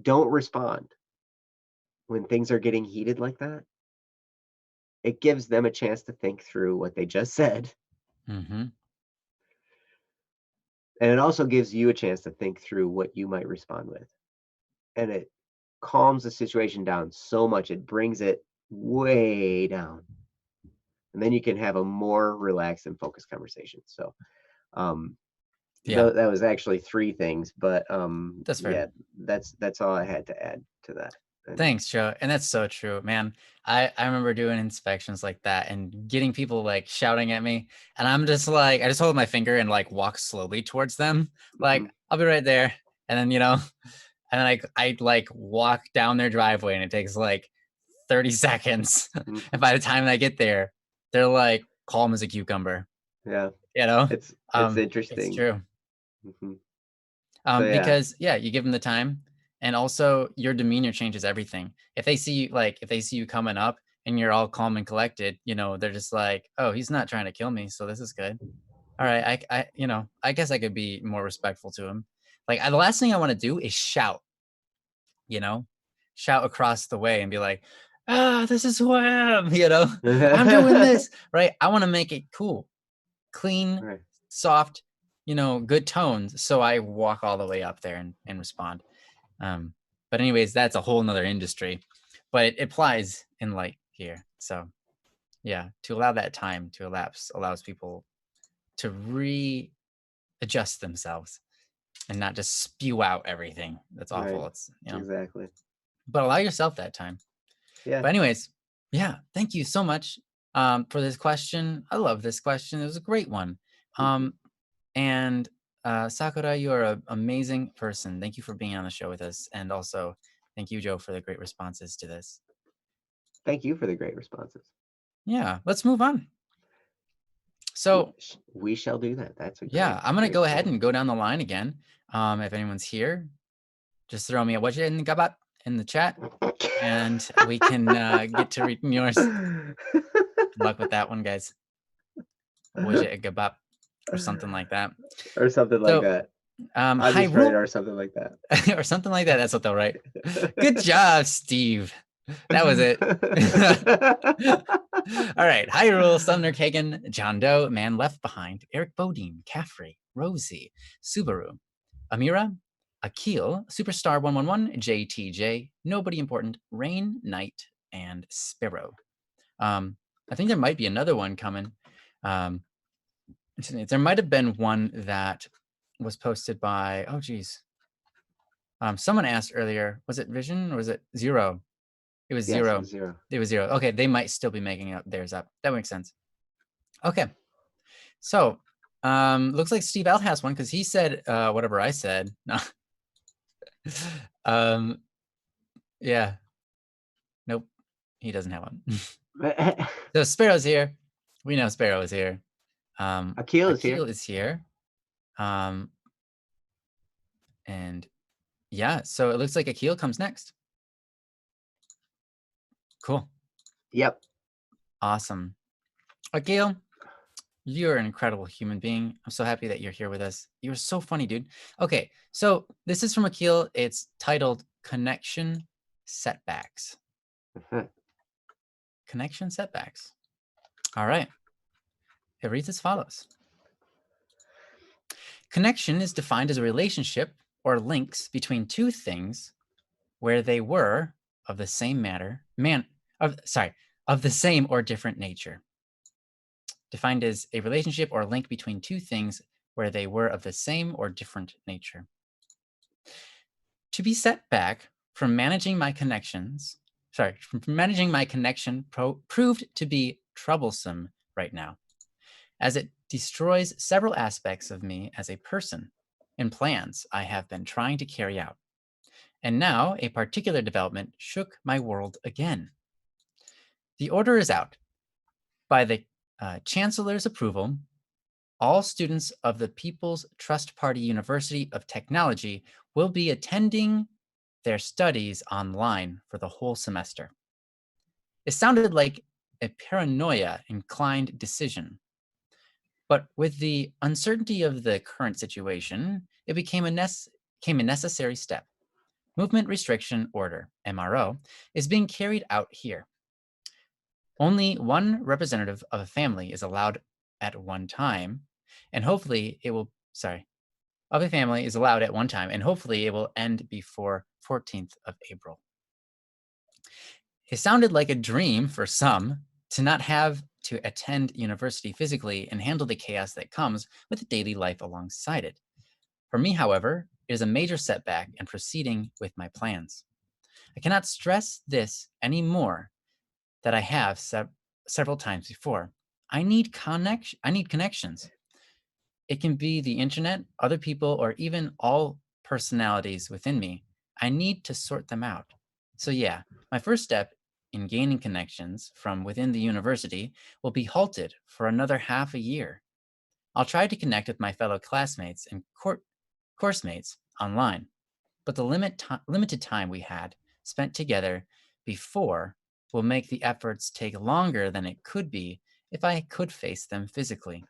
don't respond when things are getting heated like that. It gives them a chance to think through what they just said. And it also gives you a chance to think through what you might respond with. And it calms the situation down so much. It brings it way down, and then you can have a more relaxed and focused conversation. So, um, Yeah, that was actually 3 things, but, that's fair. yeah, that's all I had to add to that, and Thanks, Joe. And that's so true, man. I remember doing inspections like that and getting people like shouting at me. And I'm just like, I just hold my finger and like walk slowly towards them. Like, mhm, I'll be right there. And then, and then I like walk down their driveway and it takes like 30 seconds. mhm, And by the time I get there, they're like calm as a cucumber, yeah, you know? it's It's interesting. true. Mhm. So, yeah, Because yeah, you give them the time, and also your demeanor changes everything. If they see you, like if they see you coming up and you're all calm and collected, they're just like, oh, he's not trying to kill me, so this is good. All right, I guess I could be more respectful to him. Like the last thing I want to do is shout, you know, shout across the way and be like, this is who I am, I'm doing this, right? I want to make it cool, clean, right, soft, good tones. So I walk all the way up there and respond. Um, but anyways, that's a whole nother industry, but it applies in light here. So yeah, to allow that time to elapse allows people to readjust themselves and not just spew out everything that's right, awful. It's exactly. but allow yourself that time. Yeah, But anyways, yeah, thank you so much for this question. I love this question. It was a great one. mhm. Um, and Sakura, you're an amazing person. Thank you for being on the show with us. And also, thank you, Joe, for the great responses to this. Thank you for the great responses. Yeah, let's move on. So, We shall do that. That's a yeah, great I'm going to great go ahead plan. and go down the line again. If anyone's here, just throw me a what you in the gabat in the chat and we can get to reading yours. Good luck with that one, guys. Wajit Gabap or something like that. Or something like So, that. I'll just write it Hyrule or something like that. or something like that. That's what they'll write. Good job, Steve. That was it. All right. Hyrule, Sumner Kagan, John Doe, Man Left Behind, Eric Bodine, Caffrey, Rosie, Subaru, Amira, Akil, Superstar 111, JTJ, Nobody Important, Rain, Knight, and Sparrow. I think there might be another one coming. Um, there might have been one that was posted by, oh, geez. Someone asked earlier, was it Vision or was it Zero? It was Yes, it Zero. was 0. It was Zero. Okay, they might still be making theirs up. That makes sense. Okay, so looks like Steve L has one because he said whatever I said. um, yeah, nope, he doesn't have one. So Sparrow's here. We know Sparrow is here. Akil is Akil here. is here. Um, and yeah, so it looks like Akil comes next. Cool. Yep. Awesome. Akil, you're an incredible human being. I'm so happy that you're here with us. You're so funny, dude. Okay, so this is from Akil. It's titled Connection Setbacks. Connection Setbacks. All right. It reads as follows. Connection is defined as a relationship or links between two things where they were of the same of the same or different nature. Defined as a relationship or link between two things where they were of the same or different nature. To be set back from managing my connections, from managing my connection proved to be troublesome right now, as it destroys several aspects of me as a person and plans I have been trying to carry out. And now a particular development shook my world again. The order is out. By the Chancellor's approval, all students of the People's Trust Party University of Technology will be attending their studies online for the whole semester. It sounded like a paranoia inclined decision, but with the uncertainty of the current situation, it became a necessary step. Movement Restriction Order, MRO, is being carried out here. Only one representative of a family is allowed at one time, and hopefully it will, of a family is allowed at one time, and hopefully it will end before 14th of April. It sounded like a dream for some to not have to attend university physically and handle the chaos that comes with daily life alongside it. For me, however, it is a major setback in proceeding with my plans. I cannot stress this any more that I have several times before. I need connections. It can be the internet, other people, or even all personalities within me. I need to sort them out. So, yeah, my first step in gaining connections from within the university will be halted for another half a year. I'll try to connect with my fellow classmates and course mates online, but the limited time we had spent together before will make the efforts take longer than it could be if I could face them physically.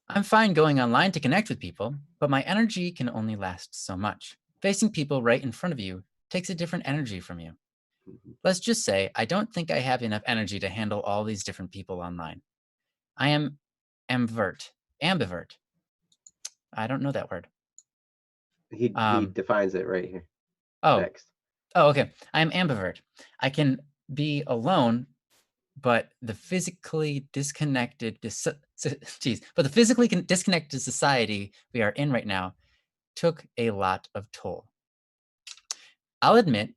I'm fine going online to connect with people, but my energy can only last so much. Facing people right in front of you takes a different energy from you. Mhm. Let's just say I don't think I have enough energy to handle all these different people online. I am ambivert. Ambivert. I don't know that word. He Um, defines it right here oh, next. okay. I am ambivert. I can be alone, but the physically disconnected, but the physically disconnected society we are in right now took a lot of toll. I'll admit,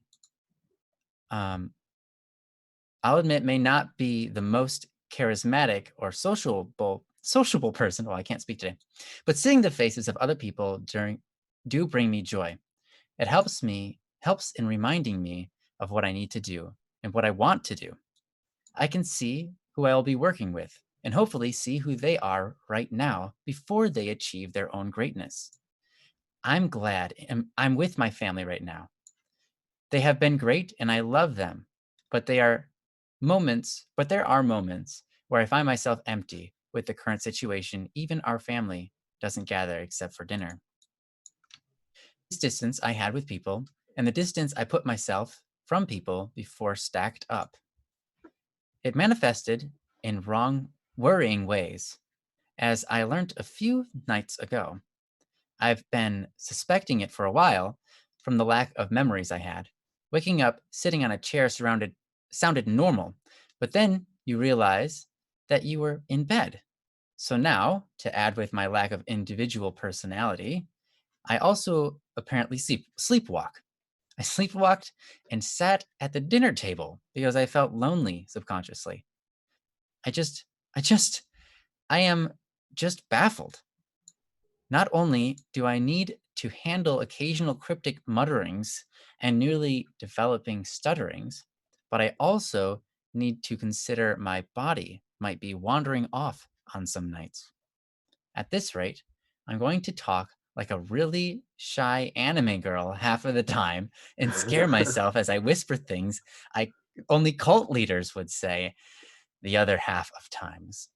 um, I'll admit, may not be the most charismatic or sociable person. Well, I can't speak today, but seeing the faces of other people during do bring me joy. It helps in reminding me of what I need to do and what I want to do. I can see who I'll be working with and hopefully see who they are right now before they achieve their own greatness. I'm glad I'm with my family right now. They have been great and I love them, but there are moments where I find myself empty with the current situation. Even our family doesn't gather except for dinner. This distance I had with people and the distance I put myself from people before stacked up. It manifested in wrong, worrying ways, as I learned a few nights ago. I've been suspecting it for a while from the lack of memories I had. Waking up, sitting on a chair surrounded sounded normal, but then you realize that you were in bed. So now, to add with my lack of individual personality, I also apparently sleepwalk. I sleepwalked and sat at the dinner table because I felt lonely subconsciously. I just, I just, I am just baffled. Not only do I need to handle occasional cryptic mutterings and nearly developing stutterings, but I also need to consider my body might be wandering off on some nights. At this rate, I'm going to talk like a really shy anime girl half of the time and scare myself as I whisper things I only cult leaders would say the other half of times.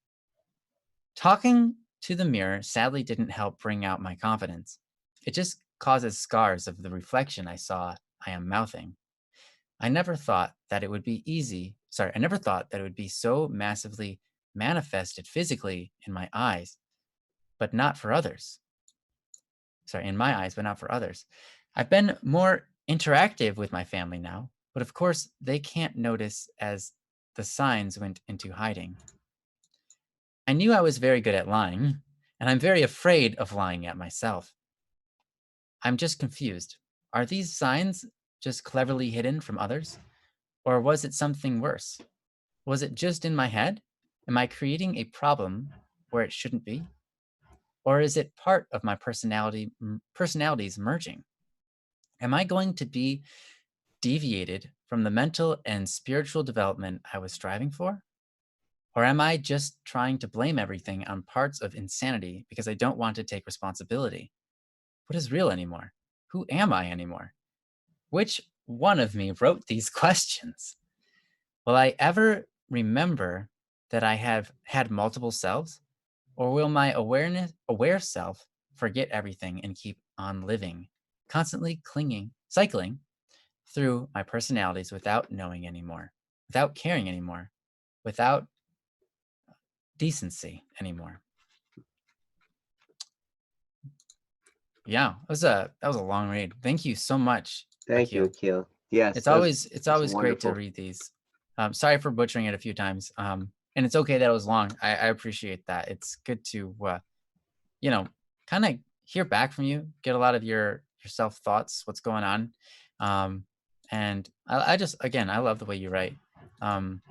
Talking to the mirror sadly didn't help bring out my confidence. It just causes scars of the reflection I saw I am mouthing. I never thought that it would be easy. Sorry, I never thought that it would be so massively manifested physically in my eyes, but not for others. Sorry, in my eyes, but not for others. I've been more interactive with my family now, but of course, they can't notice as the signs went into hiding. I knew I was very good at lying, and I'm very afraid of lying at myself. I'm just confused. Are these signs just cleverly hidden from others? Or was it something worse? Was it just in my head? Am I creating a problem where it shouldn't be? Or is it part of my personalities merging? Am I going to be deviated from the mental and spiritual development I was striving for? Or am I just trying to blame everything on parts of insanity because I don't want to take responsibility? What is real anymore? Who am I anymore? Which one of me wrote these questions? Will I ever remember that I have had multiple selves? Or will my aware self forget everything and keep on living, constantly cycling through my personalities without knowing anymore, without caring anymore, without decency anymore? Yeah, that was a long read. Thank you so much, Thank you, Akil. Akil. Yes, It's always that's great to wonderful. read these. Sorry for butchering it a few times. And it's okay that it was long. I appreciate that. It's good to you know, kind of hear back from you, get a lot of your self thoughts, what's going on. And I just again I love the way you write. Um,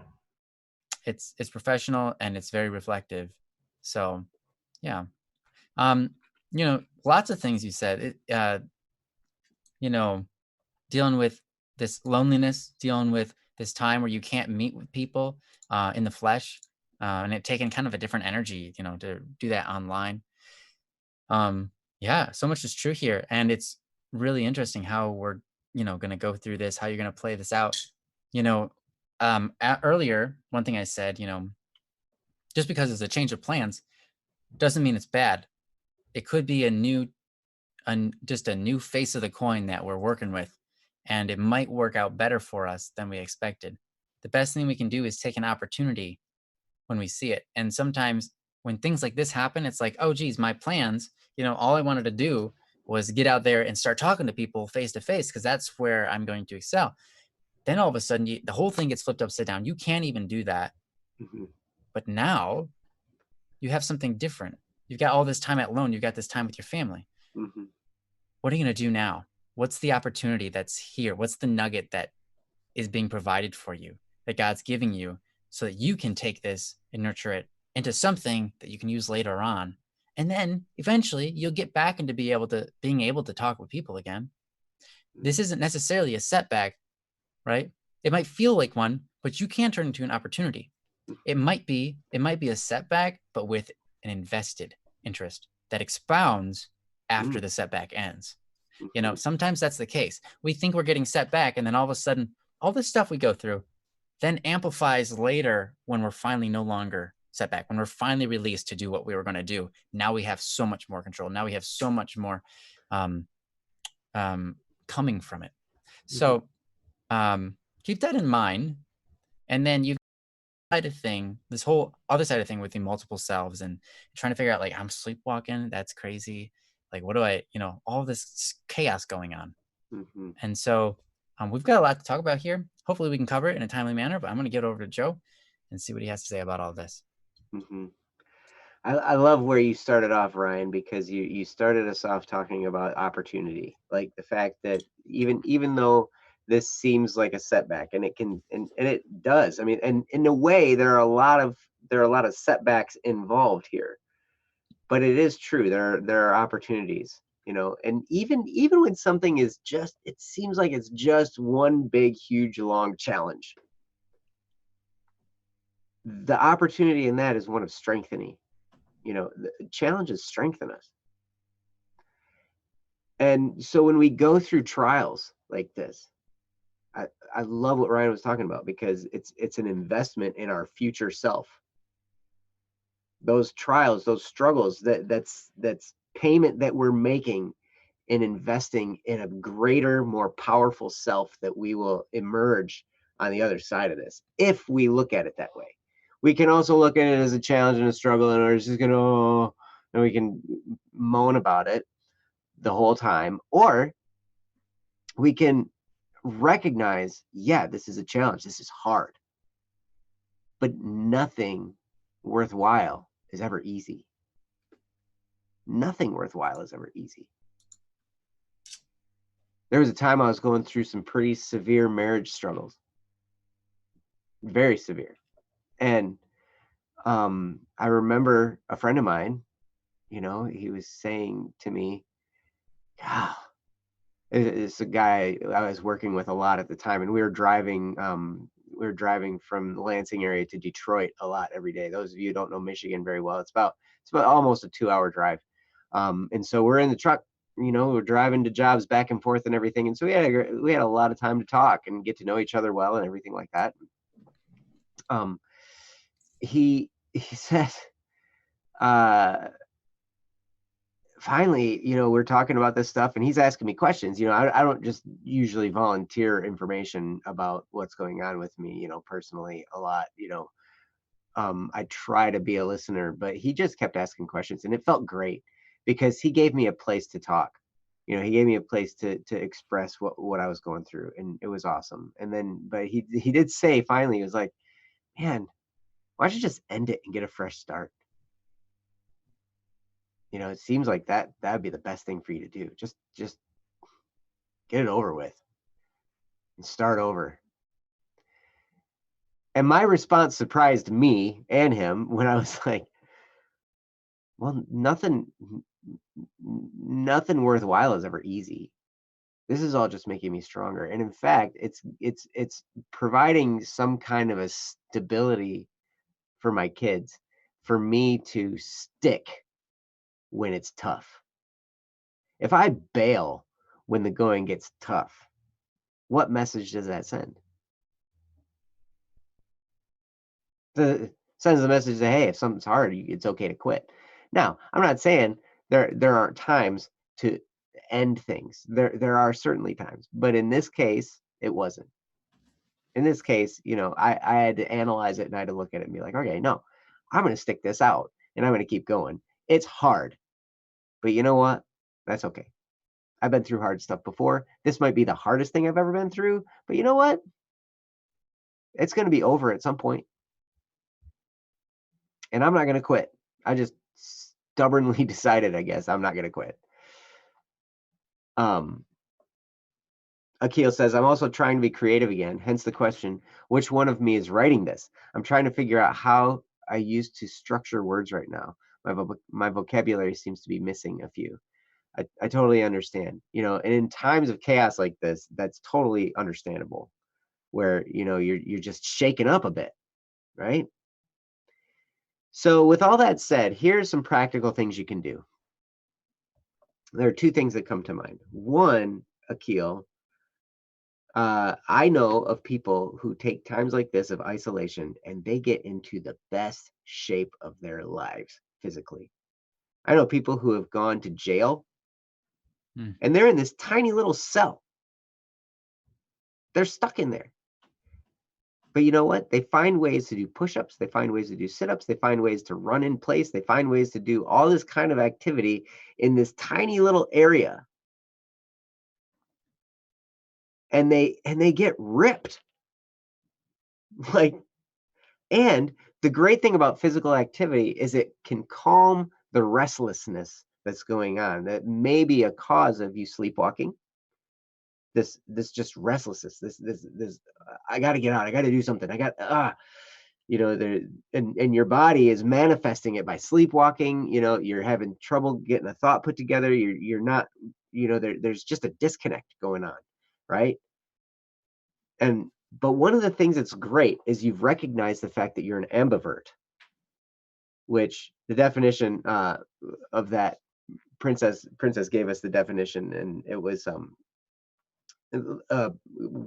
it's professional and it's very reflective. So yeah. Um, lots of things you said. You know, dealing with this loneliness, dealing with this time where you can't meet with people in the flesh, and it taking kind of a different energy, to do that online. Yeah, so much is true here, and it's really interesting how we're, going to go through this, how you're going to play this out. You know, earlier, one thing I said, just because it's a change of plans doesn't mean it's bad. It could be just a new face of the coin that we're working with, and it might work out better for us than we expected. The best thing we can do is take an opportunity when we see it. And sometimes when things like this happen, it's like, oh, geez, my plans, all I wanted to do was get out there and start talking to people face to face because that's where I'm going to excel. Then all of a sudden, the whole thing gets flipped upside down. You can't even do that. Mhm, But now you have something different. You've got all this time at loan. You've got this time with your family. mhm, What are you going to do now? What's the opportunity that's here? What's the nugget that is being provided for you, that God's giving you, so that you can take this and nurture it into something that you can use later on? And then eventually you'll get back into being able to talk with people again. This isn't necessarily a setback, right? It might feel like one, but you can turn into an opportunity. mhm, It might be a setback, but with an invested interest that expounds after mm, the setback ends. mhm, Sometimes that's the case. We think we're getting set back, and then all of a sudden, all this stuff we go through then amplifies later when we're finally no longer set back, when we're finally released to do what we were going to do. Now we have so much more control. Now we have so much more um, um, coming from it. mhm, So keep that in mind. And then you side of thing, this whole other side of thing with the multiple selves and trying to figure out like I'm sleepwalking. That's crazy. Like, what do all this chaos going on. mhm, And so we've got a lot to talk about here. Hopefully we can cover it in a timely manner, but I'm going to get over to Joe and see what he has to say about all this. mhm. I love where you started off, Ryan, because you started us off talking about opportunity, like the fact that even though this seems like a setback, and it can and it does. I mean, and in a way, there are a lot of setbacks involved here, but it is true. There are opportunities, and even when something is just, it seems like it's just one big, huge, long challenge. The opportunity in that is one of strengthening. The challenges strengthen us. And so when we go through trials like this, I, I love what Ryan was talking about because it's an investment in our future self. Those trials, those struggles, that's payment that we're making in investing in a greater, more powerful self that we will emerge on the other side of this, if we look at it that way. We can also look at it as a challenge and a struggle, and we're just gonna, and we can moan about it the whole time, or we can recognize, yeah, this is a challenge, this is hard, but nothing worthwhile is ever easy. Nothing worthwhile is ever easy. There was a time I was going through some pretty severe marriage struggles, very severe. And I remember a friend of mine, he was saying to me, "Ah," it's a guy I was working with a lot at the time, and we were driving from the Lansing area to Detroit a lot every day. Those of you who don't know Michigan very well, it's about almost a 2-hour drive. And so we're in the truck, we're driving to jobs back and forth and everything. And so we had a lot of time to talk and get to know each other well and everything like that. Um, he said, uh, finally, we're talking about this stuff and he's asking me questions. I don't just usually volunteer information about what's going on with me, personally a lot. I try to be a listener, but he just kept asking questions and it felt great because he gave me a place to talk. You know, he gave me a place to express what I was going through, and it was awesome. And then, but he did say finally, he was like, "Man, why don't you just end it and get a fresh start? You know, it seems like that'd be the best thing for you to do. Just get it over with and start over." And my response surprised me and him when I was like, "Well, nothing worthwhile is ever easy. This is all just making me stronger." And in fact, it's providing some kind of a stability for my kids, for me to stick when it's tough. If I bail when the going gets tough, what message does that send? The Sends the message that, hey, if something's hard, it's okay to quit. Now, I'm not saying there aren't times to end things. There are certainly times, but in this case, it wasn't. In this case, you know, I had to analyze it and I had to look at it and be like, okay, no, I'm going to stick this out and I'm going to keep going. It's hard, but you know what? That's okay. I've been through hard stuff before. This might be the hardest thing I've ever been through, but you know what? It's going to be over at some point, and I'm not going to quit. I just stubbornly decided, I guess, I'm not going to quit. Akil says, I'm also trying to be creative again, hence the question, which one of me is writing this? I'm trying to figure out how I used to structure words right now. My vocabulary seems to be missing a few. I totally understand, you know, and in times of chaos like this, that's totally understandable, where, you know, you're just shaken up a bit, right? So with all that said, here's some practical things you can do. There are two things that come to mind. One, Akil, I know of people who take times like this of isolation and they get into the best shape of their lives physically. I know people who have gone to jail Mm. and they're in this tiny little cell. They're stuck in there. But you know what? They find ways to do push-ups, they find ways to do sit-ups, they find ways to run in place, they find ways to do all this kind of activity in this tiny little area. And they get ripped. Like, and the great thing about physical activity is it can calm the restlessness that's going on that may be a cause of you sleepwalking. This just restlessness. This I got to get out. I got to do something. I got you know, there, and your body is manifesting it by sleepwalking. You know, you're having trouble getting a thought put together. You're not, you know, there's just a disconnect going on, right? And but one of the things that's great is you've recognized the fact that you're an ambivert, which the definition of that, princess gave us the definition, and it was a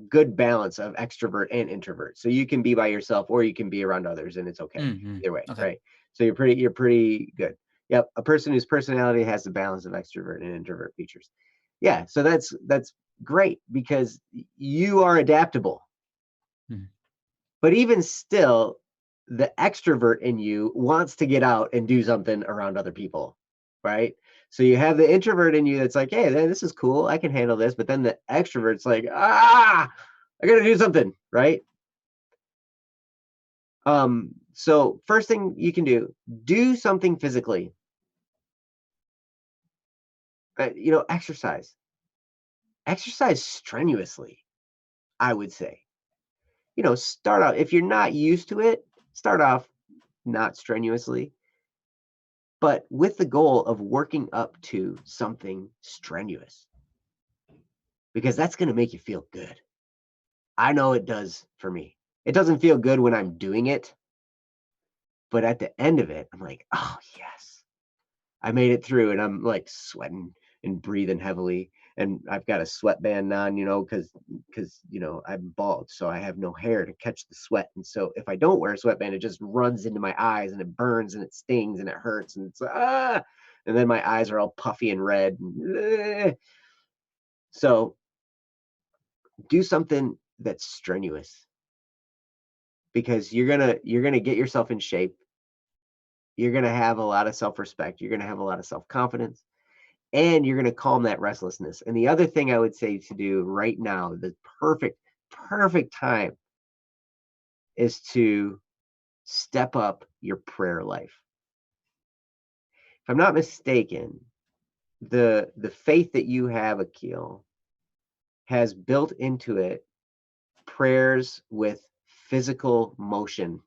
good balance of extrovert and introvert. So you can be by yourself or you can be around others, and it's okay Mm-hmm. either way, Okay. right? So you're pretty good. Yep, a person whose personality has the balance of extrovert and introvert features. Yeah, so that's great because you are adaptable. Mm-hmm. But even still, the extrovert in you wants to get out and do something around other people, right? So you have the introvert in you that's like, hey, this is cool. I can handle this. But then the extrovert's like, I got to do something, right? So first thing you can do something physically. You know, exercise strenuously, I would say. You know, start out, if you're not used to it, start off not strenuously, but with the goal of working up to something strenuous, because that's going to make you feel good. I know it does for me. It doesn't feel good when I'm doing it, but at the end of it, I'm like, oh, yes, I made it through. And I'm like sweating and breathing heavily. And I've got a sweatband on, you know, because you know, I'm bald, so I have no hair to catch the sweat. And so if I don't wear a sweatband, it just runs into my eyes and it burns and it stings and it hurts and it's and then my eyes are all puffy and red. So do something that's strenuous, because you're gonna get yourself in shape. You're gonna have a lot of self-respect. You're gonna have a lot of self-confidence, and you're going to calm that restlessness. And the other thing I would say to do right now, the perfect time, is to step up your prayer life. If I'm not mistaken, the faith that you have, Akil, has built into it prayers with physical motion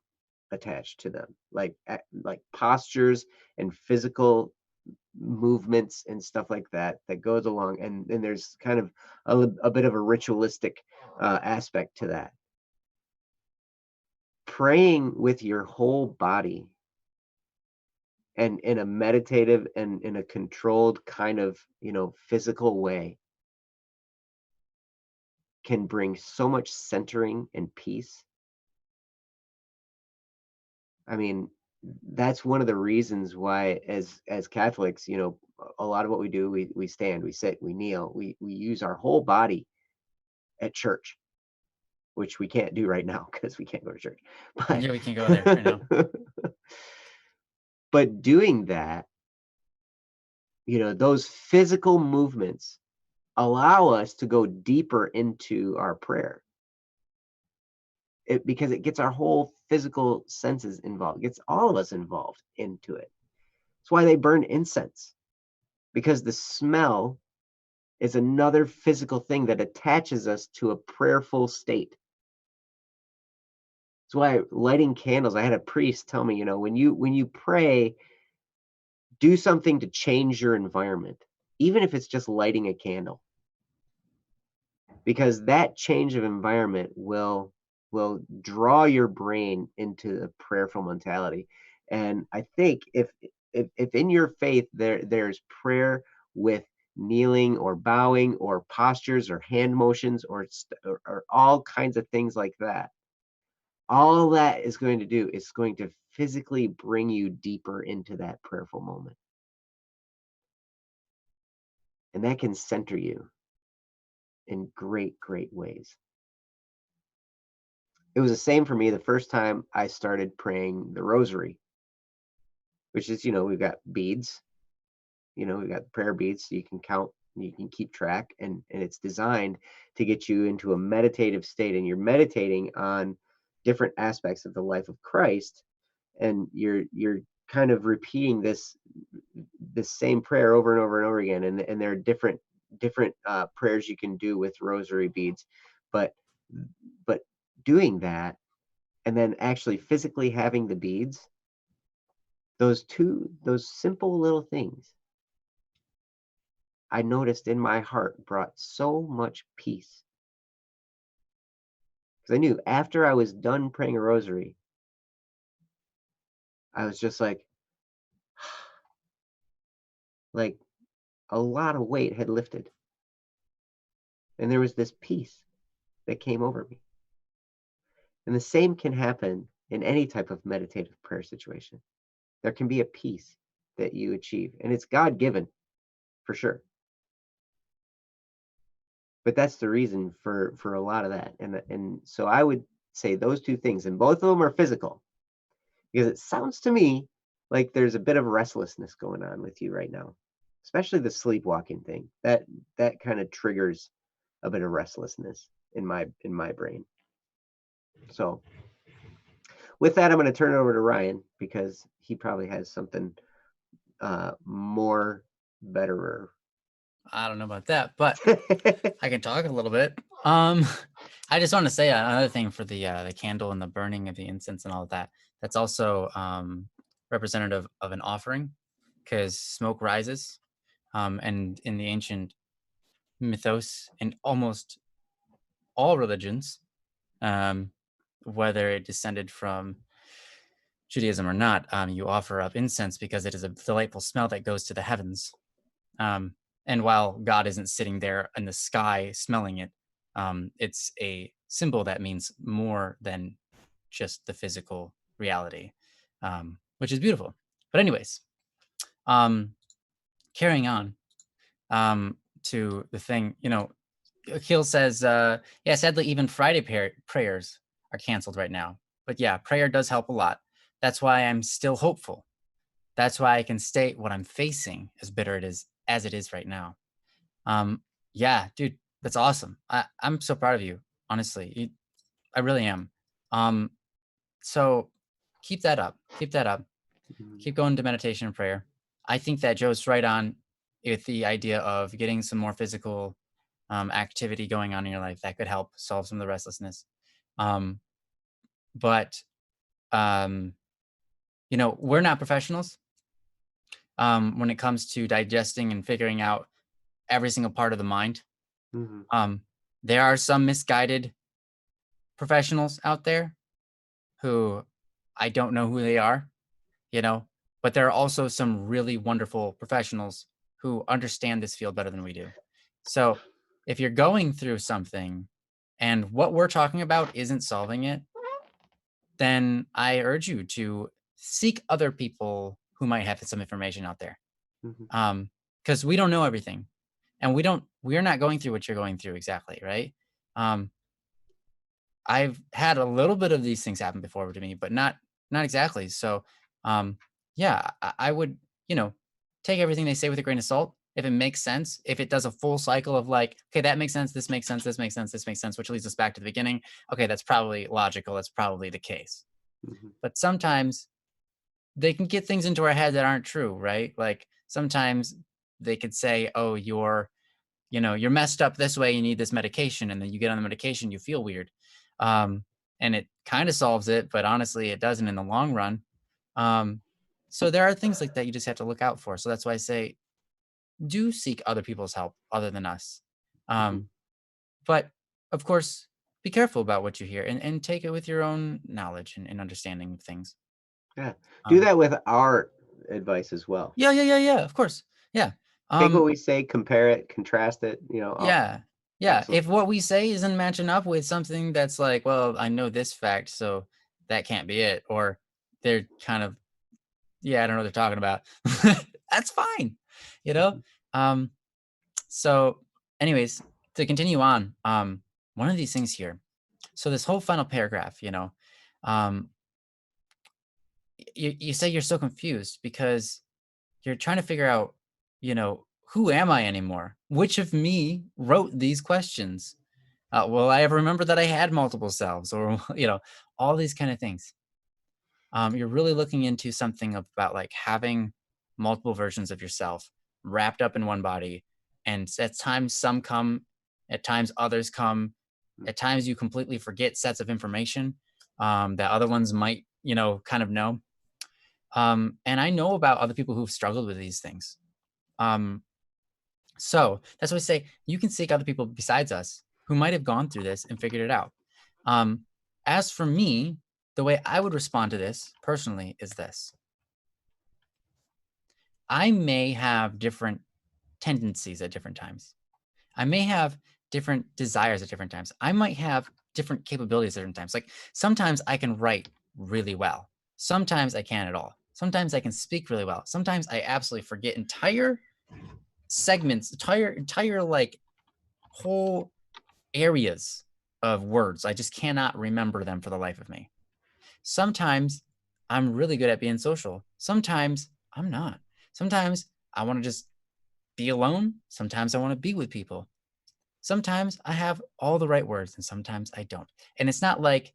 attached to them, like postures and physical movements and stuff like that goes along, and there's kind of a bit of a ritualistic aspect to that. Praying with your whole body and in a meditative and in a controlled kind of physical way can bring so much centering and peace. I mean, that's one of the reasons why as Catholics, a lot of what we do, we stand, we sit, we kneel, we use our whole body at church, which we can't do right now because we can't go to church. But Yeah, we can go there right now. But doing that, those physical movements allow us to go deeper into our prayer. Because it gets our whole physical senses involved, it gets all of us involved into it. That's why they burn incense, because the smell is another physical thing that attaches us to a prayerful state. That's why lighting candles, I had a priest tell me, when you pray, do something to change your environment, even if it's just lighting a candle, because that change of environment will draw your brain into a prayerful mentality. And I think if in your faith there's prayer with kneeling or bowing or postures or hand motions or all kinds of things like that, all that is going to do is going to physically bring you deeper into that prayerful moment. And that can center you in great ways. It was the same for me the first time I started praying the rosary, which is, we've got beads, we've got prayer beads, so you can count, you can keep track, and it's designed to get you into a meditative state, and you're meditating on different aspects of the life of Christ, and you're kind of repeating this same prayer over and over and over again, and there are different prayers you can do with rosary beads, but doing that and then actually physically having the beads, those simple little things, I noticed in my heart brought so much peace. Because I knew after I was done praying a rosary, I was just like a lot of weight had lifted. And there was this peace that came over me. And the same can happen in any type of meditative prayer situation. There can be a peace that you achieve, and it's God-given for sure. But that's the reason for a lot of that. And so I would say those two things, and both of them are physical, because it sounds to me like there's a bit of restlessness going on with you right now, especially the sleepwalking thing. That kind of triggers a bit of restlessness in my brain. So with that, I'm going to turn it over to Ryan, because he probably has something more betterer. I don't know about that, but I can talk a little bit. I just want to say another thing for the candle and the burning of the incense and all of that. That's also representative of an offering, because smoke rises, and in the ancient mythos, in almost all religions, whether it descended from Judaism or not, you offer up incense because it is a delightful smell that goes to the heavens. And while God isn't sitting there in the sky smelling it, it's a symbol that means more than just the physical reality, which is beautiful. But anyways, carrying on to the thing, Akil says, yeah, sadly, even Friday prayers are canceled right now. But yeah, prayer does help a lot. That's why I'm still hopeful. That's why I can state what I'm facing, as bitter as it is right now. Um, yeah, dude, that's awesome. I'm so proud of you, honestly. I really am. Um, so keep that up. Keep that up. Mhm. Keep going to meditation and prayer. I think that Joe's right on with the idea of getting some more physical activity going on in your life that could help solve some of the restlessness. Um, but um, we're not professionals when it comes to digesting and figuring out every single part of the mind. Mhm. Um, there are some misguided professionals out there who I don't know who they are, you know, but there are also some really wonderful professionals who understand this field better than we do. So if you're going through something and what we're talking about isn't solving it, then I urge you to seek other people who might have some information out there. Mhm. Because we don't know everything and we're not going through what you're going through exactly, right? Um, I've had a little bit of these things happen before to me, but not exactly. So, um, yeah, I would, you know, take everything they say with a grain of salt. If it makes sense, if it does a full cycle of like, okay, that makes sense, this makes sense, this makes sense, this makes sense, which leads us back to the beginning. Okay, that's probably logical. That's probably the case. Mhm. But sometimes they can get things into our head that aren't true, right? Like sometimes they could say, oh, you're messed up this way, you need this medication, and then you get on the medication, you feel weird. um, and it kind of solves it, but honestly it doesn't in the long run. um, so there are things like that you just have to look out for. So that's why I say do seek other people's help other than us. Mhm. um, but of course be careful about what you hear, and take it with your own knowledge and understanding of things. Yeah. Do um, that with our advice as well. yeah, of course. Yeah. Take what um, we say, compare it, contrast it, Yeah. Yeah. If absolutely. what we say isn't matching up with something that's like, well, I know this fact, so that can't be it. Or they're kind of, yeah, I don't know what they're talking about. That's fine. You know? Mhm. Um, so anyways, to continue on, one of these things here. So this whole final paragraph, um, you say you're so confused because you're trying to figure out, who am I anymore? Which of me wrote these questions? Will I ever remember that I had multiple selves, or all these kind of things? You're really looking into something about like having multiple versions of yourself wrapped up in one body, and at times some come, at times others come, at times you completely forget sets of information that other ones might, kind of know. And I know about other people who've struggled with these things. Um, so that's why I say you can seek other people besides us who might have gone through this and figured it out. Um, as for me, the way I would respond to this personally is this: I may have different tendencies at different times. I may have different desires at different times. I might have different capabilities at different times. Like sometimes I can write really well. Sometimes I can't at all. Sometimes I can speak really well. Sometimes I absolutely forget entire segments, entire like whole areas of words. I just cannot remember them for the life of me. Sometimes I'm really good at being social. Sometimes I'm not. Sometimes I want to just be alone. Sometimes I want to be with people. Sometimes I have all the right words and sometimes I don't. And it's not like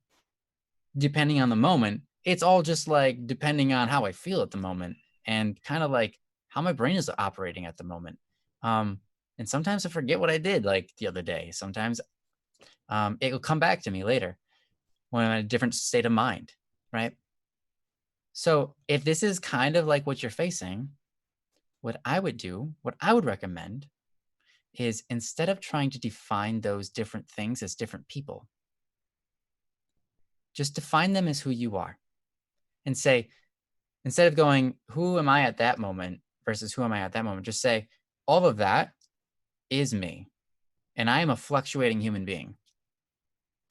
depending on the moment, it's all just like depending on how I feel at the moment and kind of like how my brain is operating at the moment. Um, and sometimes I forget what I did like the other day. Sometimes it will come back to me later when I'm in a different state of mind, right? So if this is kind of like what you're facing, what I would do, what I would recommend is instead of trying to define those different things as different people, just define them as who you are and say, instead of going, who am I at that moment versus who am I at that moment, just say, all of that is me. And I am a fluctuating human being,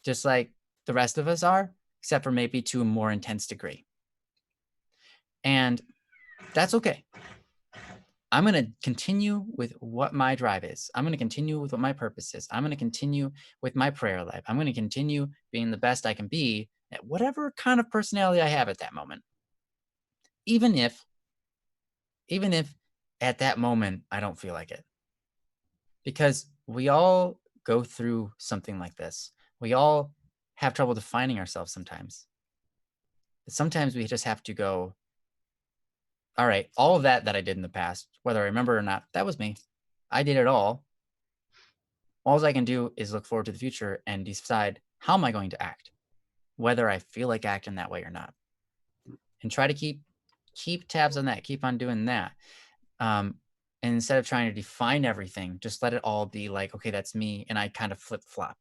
just like the rest of us are, except for maybe to a more intense degree. And that's okay. I'm going to continue with what my drive is. I'm going to continue with what my purpose is. I'm going to continue with my prayer life. I'm going to continue being the best I can be at whatever kind of personality I have at that moment. Even if at that moment, I don't feel like it because we all go through something like this. We all have trouble defining ourselves sometimes. Sometimes we just have to go, all right, all of that I did in the past, whether I remember or not, that was me. I did it all. All I can do is look forward to the future and decide how am I going to act, whether I feel like acting that way or not, and try to keep tabs on that, keep on doing that. And instead of trying to define everything, just let it all be like, okay, that's me, and I kind of flip flop,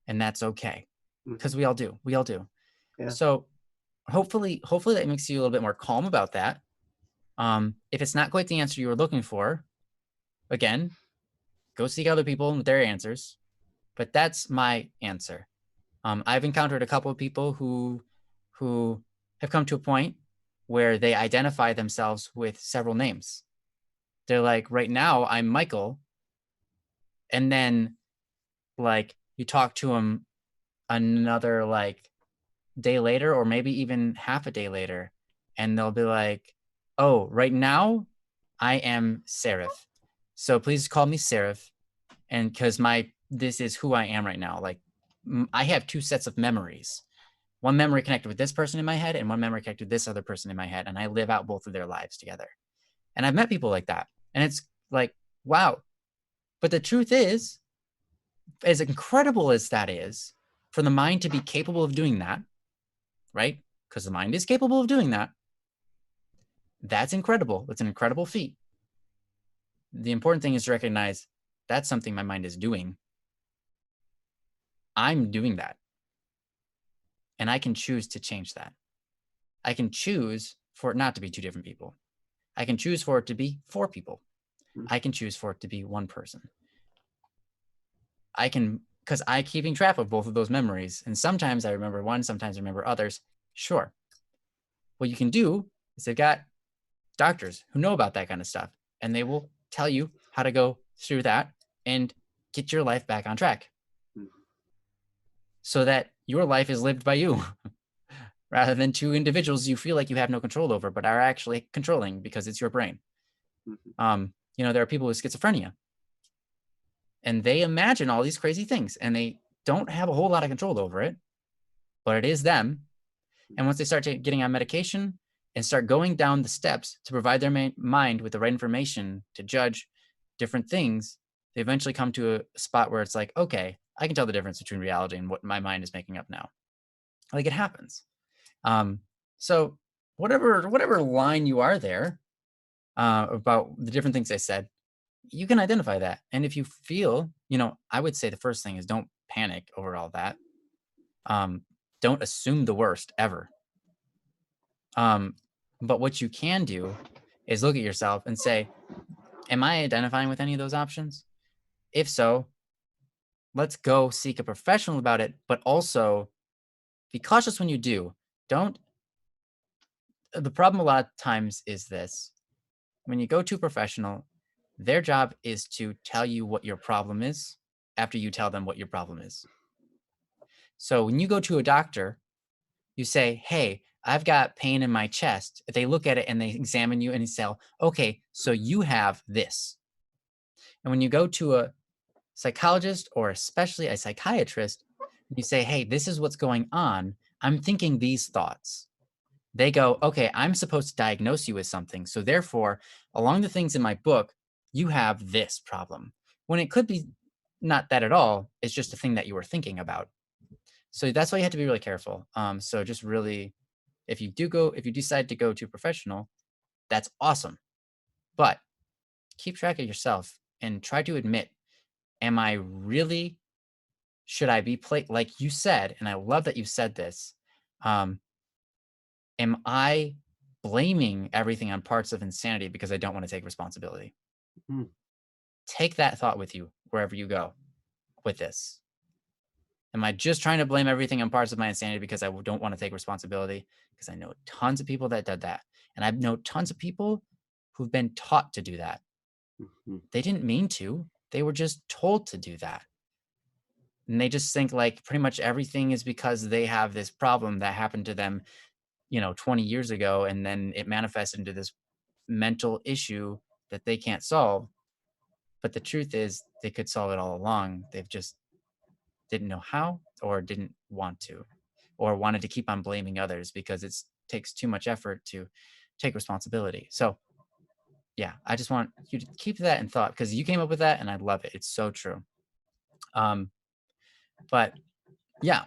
and that's okay Mhm. because we all do, we all do. Yeah. So hopefully that makes you a little bit more calm about that. If it's not quite the answer you were looking for, again, go seek other people with their answers. But that's my answer. I've encountered a couple of people who have come to a point where they identify themselves with several names. They're like, right now I'm Michael, and then like you talk to them another like day later, or maybe even half a day later, and they'll be like, "Oh, right now I am Seraph, so please call me Seraph," and because my this is who I am right now. Like I have two sets of memories. One memory connected with this person in my head, and one memory connected with this other person in my head, and I live out both of their lives together. And I've met people like that, and it's like, wow. But the truth is, as incredible as that is, for the mind to be capable of doing that, right? Because the mind is capable of doing that. That's incredible. That's an incredible feat. The important thing is to recognize that's something my mind is doing. I'm doing that. And I can choose to change that. I can choose for it not to be two different people. I can choose for it to be four people. Mm. I can choose for it to be one person. I can, because I keeping track of both of those memories. And sometimes I remember one, sometimes I remember others. Sure. What you can do is they've got doctors who know about that kind of stuff, and they will tell you how to go through that and get your life back on track Mm. so that your life is lived by you rather than two individuals you feel like you have no control over, but are actually controlling because it's your brain. Mhm. There are people with schizophrenia and they imagine all these crazy things and they don't have a whole lot of control over it, but it is them. And once they start getting on medication and start going down the steps to provide their mind with the right information to judge different things, they eventually come to a spot where it's like, okay, I can tell the difference between reality and what my mind is making up now. Like it happens. Um, so whatever line you are there about the different things I said, you can identify that. And if you feel, I would say the first thing is don't panic over all that. Um, don't assume the worst ever. Um, but what you can do is look at yourself and say, am I identifying with any of those options? If so, let's go seek a professional about it, but also be cautious when you do. Don't, the problem a lot of times is this: when you go to a professional, their job is to tell you what your problem is after you tell them what your problem is. So when you go to a doctor, you say, hey, I've got pain in my chest. They look at it and they examine you and they say, okay, so you have this. And when you go to a psychologist or especially a psychiatrist, you say, hey, this is what's going on. I'm thinking these thoughts. They go, okay, I'm supposed to diagnose you with something. So therefore, along the things in my book, you have this problem. When it could be not that at all. It's just a thing that you were thinking about. So that's why you have to be really careful. So just really, if you decide to go to a professional, that's awesome. But keep track of yourself and try to admit, am I really, should I be like you said, and I love that you said this. Um, am I blaming everything on parts of insanity because I don't want to take responsibility? Mm. Take that thought with you wherever you go with this. Am I just trying to blame everything on parts of my insanity because I don't want to take responsibility? Because I know tons of people that did that. And I know tons of people who've been taught to do that. Mhm. They didn't mean to, they were just told to do that. And they just think like pretty much everything is because they have this problem that happened to them, 20 years ago. And then it manifested into this mental issue that they can't solve. But the truth is, they could solve it all along. They've just didn't know how, or didn't want to, or wanted to keep on blaming others because it takes too much effort to take responsibility. So, yeah, I just want you to keep that in thought because you came up with that and I love it. It's so true. Um, but yeah.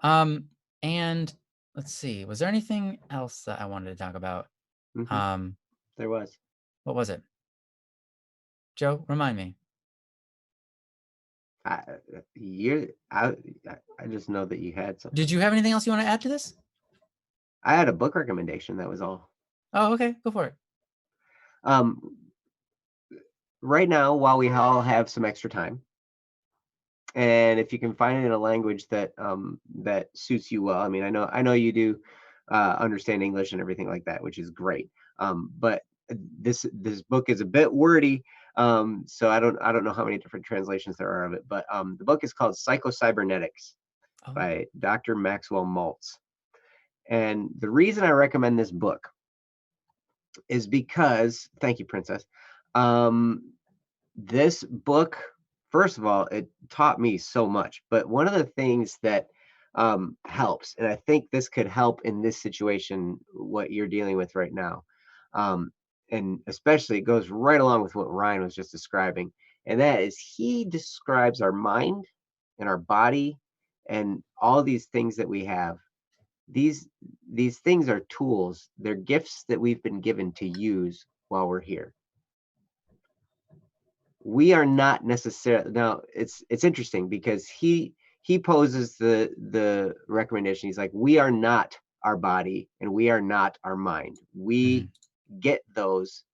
Um, and let's see, was there anything else that I wanted to talk about? Hmm. Um, There was. what was it? Joe, remind me. I, you, I just know that you had Did something. you have anything else you want to add to this? I had a book recommendation. That was all. Oh, okay, go for it. Um, right now, while we all have some extra time, and if you can find it in a language that that suits you well, I mean, I know you do understand English and everything like that, which is great. But this book is a bit wordy, so I don't know how many different translations there are of it. But the book is called Psychocybernetics Oh, by Dr. Maxwell Maltz. And the reason I recommend this book is because, thank you, Princess. Um, this book, first of all, it taught me so much. But one of the things that helps, and I think this could help in this situation, what you're dealing with right now, um, and especially it goes right along with what Ryan was just describing, and that is he describes our mind and our body and all these things that we have. These things are tools. They're gifts that we've been given to use while we're here. We are not necessarily, now it's interesting because he poses the recommendation. He's like, we are not our body and we are not our mind. mhm, We get those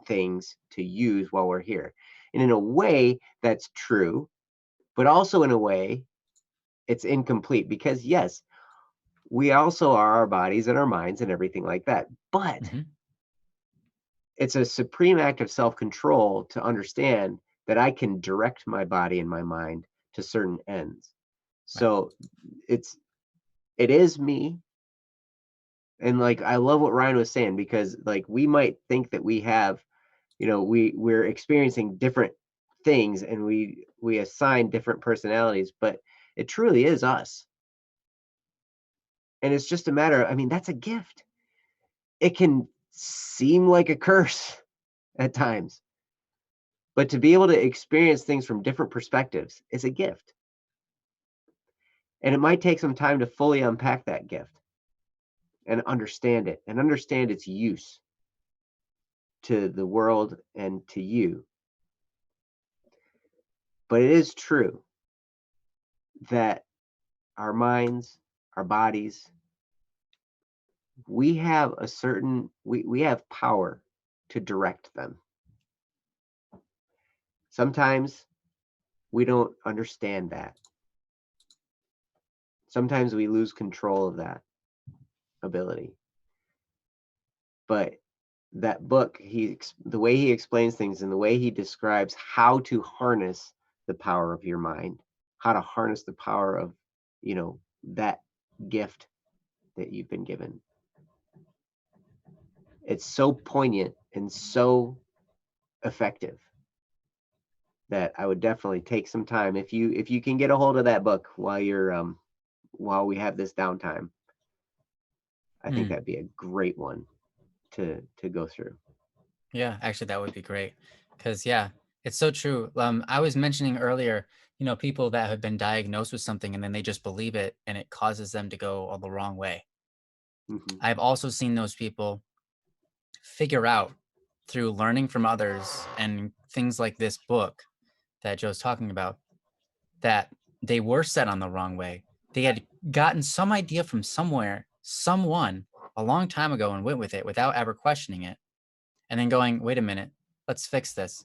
things to use while we're here. And in a way that's true, but also in a way it's incomplete because yes, we also are our bodies and our minds and everything like that. But mhm, it's a supreme act of self-control to understand that I can direct my body and my mind to certain ends. right. So it is me. And like I love what Ryan was saying because like we might think that we have, we're experiencing different things and we assign different personalities, but it truly is us. And it's just a matter of, I mean, that's a gift. It can seem like a curse at times, but to be able to experience things from different perspectives is a gift. And it might take some time to fully unpack that gift and understand it and understand its use to the world and to you. But it is true that our minds, our bodies, we have power to direct them. Sometimes we don't understand that. Sometimes we lose control of that ability. But that book, the way he explains things and the way he describes how to harness the power of your mind, how to harness the power of, that gift that you've been given. It's so poignant and so effective that I would definitely take some time if you can get a hold of that book while we have this downtime. I think Mm, that'd be a great one to go through. yeah, actually, that would be great. Because, yeah, it's so true. I was mentioning earlier, people that have been diagnosed with something and then they just believe it and it causes them to go all the wrong way. Hmm. I've also seen those people figure out through learning from others and things like this book that Joe's talking about that they were set on the wrong way. They had gotten some idea from somewhere, someone a long time ago and went with it without ever questioning it. And then going, wait a minute, let's fix this.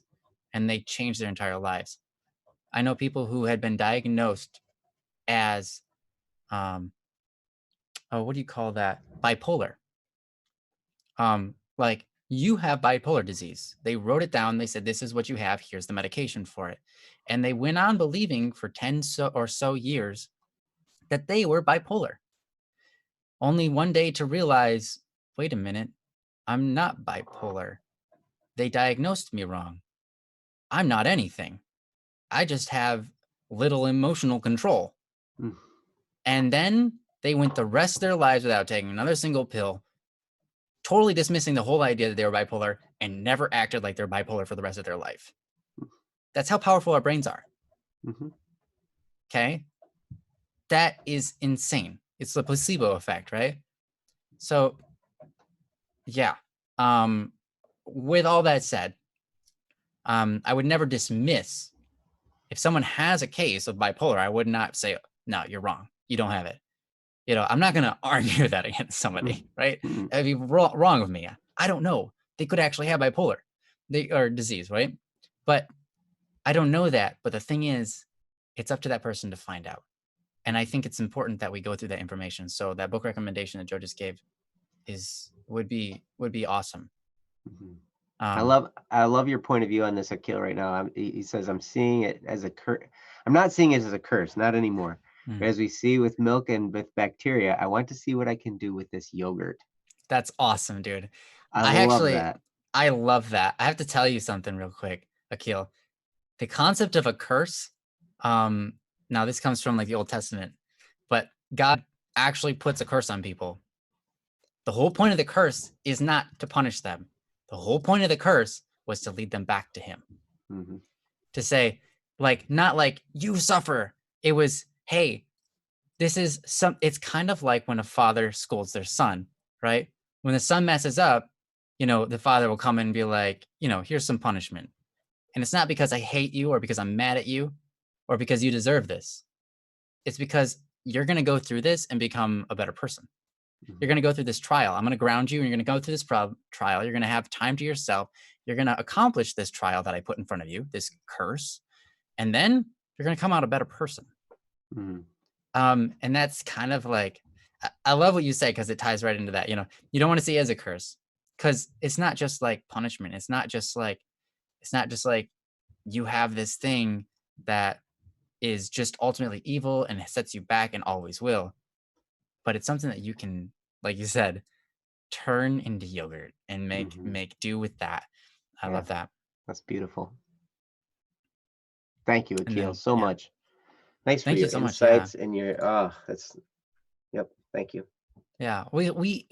And they changed their entire lives. I know people who had been diagnosed as, um, oh, what do you call that? Bipolar. Like you have bipolar disease. They wrote it down. They said, this is what you have. Here's the medication for it. And they went on believing for 10 or so years that they were bipolar. Only one day to realize, wait a minute, I'm not bipolar. they diagnosed me wrong. I'm not anything. I just have little emotional control. Mm. And then they went the rest of their lives without taking another single pill, totally dismissing the whole idea that they were bipolar and never acted like they're bipolar for the rest of their life. That's how powerful our brains are. Mm-hmm. Okay. That is insane. It's the placebo effect, right? So, yeah. With all that said, I would never dismiss if someone has a case of bipolar. I would not say, no, you're wrong. You don't have it. I'm not going to argue that against somebody, right? Mm-hmm. It'd be wrong of me. I don't know. They could actually have bipolar or disease, right? But I don't know that. But the thing is, it's up to that person to find out. And I think it's important that we go through that information. So that book recommendation that Joe just gave would be awesome. Mm-hmm. Um, I love your point of view on this, Akil. Right now, he says, I'm seeing it as a curse. I'm not seeing it as a curse, not anymore. But as we see with milk and with bacteria, I want to see what I can do with this yogurt. That's awesome, dude. I love that. I love that. I have to tell you something real quick, Akil. The concept of a curse, now this comes from like the Old Testament, but God actually puts a curse on people. The whole point of the curse is not to punish them. The whole point of the curse was to lead them back to him. Mm-hmm. To say, like, not like you suffer. It was, hey, it's kind of like when a father scolds their son, right? When the son messes up, the father will come in and be like, here's some punishment. And it's not because I hate you or because I'm mad at you or because you deserve this. It's because you're going to go through this and become a better person. Mm-hmm. You're going to go through this trial. I'm going to ground you and you're going to go through this trial. You're going to have time to yourself. You're going to accomplish this trial that I put in front of you, this curse. And then you're going to come out a better person. Mm-hmm. And that's kind of like, I love what you say because it ties right into that. You don't want to see it as a curse because it's not just like punishment. It's not just like you have this thing that is just ultimately evil and sets you back and always will. But it's something that you can, like you said, turn into yogurt and make do with that. I love that. That's beautiful. Thank you, Akil, so yeah. much. Thanks for Thank your you so insights much, and your yep. Thank you. Yeah, we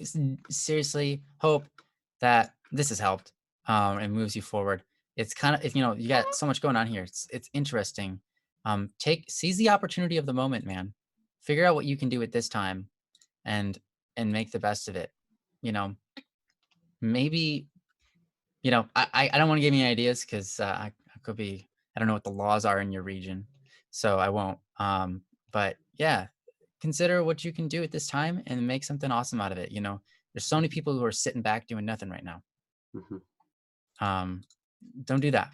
seriously hope that this has helped and moves you forward. It's kind of, if you got so much going on here. It's interesting. Seize the opportunity of the moment, man. Figure out what you can do at this time, and make the best of it. Maybe I don't want to give you any ideas because I could be, I don't know what the laws are in your region, so I won't. But yeah, consider what you can do at this time and make something awesome out of it. There's so many people who are sitting back doing nothing right now. Mm-hmm. Don't do that.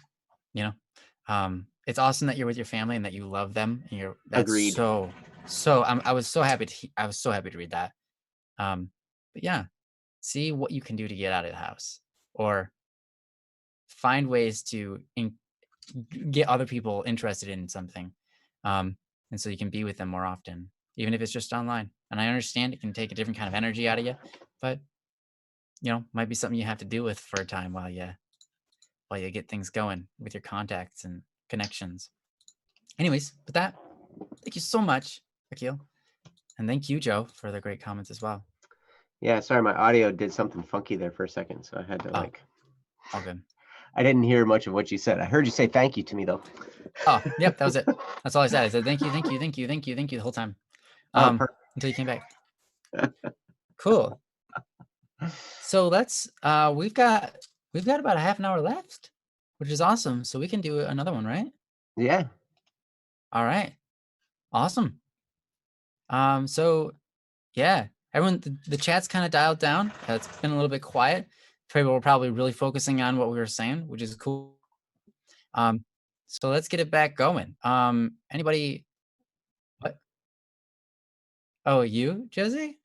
It's awesome that you're with your family and that you love them. And that's Agreed. So I was so happy to read that. But yeah, see what you can do to get out of the house, or find ways to get other people interested in something, and so you can be with them more often, even if it's just online. And I understand it can take a different kind of energy out of you, but might be something you have to deal with for a time while you get things going with your contacts and connections. Anyways, with that, thank you so much, Akil, and thank you, Joe, for the great comments as well. Yeah, sorry, my audio did something funky there for a second, so I had to all good. I didn't hear much of what you said. I heard you say thank you to me though. Oh, yep, that was it. That's all I said. I said thank you the whole time. Until you came back. Cool. So let's we've got about a half an hour left, which is awesome. So we can do another one, right? Yeah. All right. Awesome. So yeah, everyone, the chat's kind of dialed down. It's been a little bit quiet. People were probably really focusing on what we were saying, which is cool. So let's get it back going. Anybody? What? Oh, you, Josie?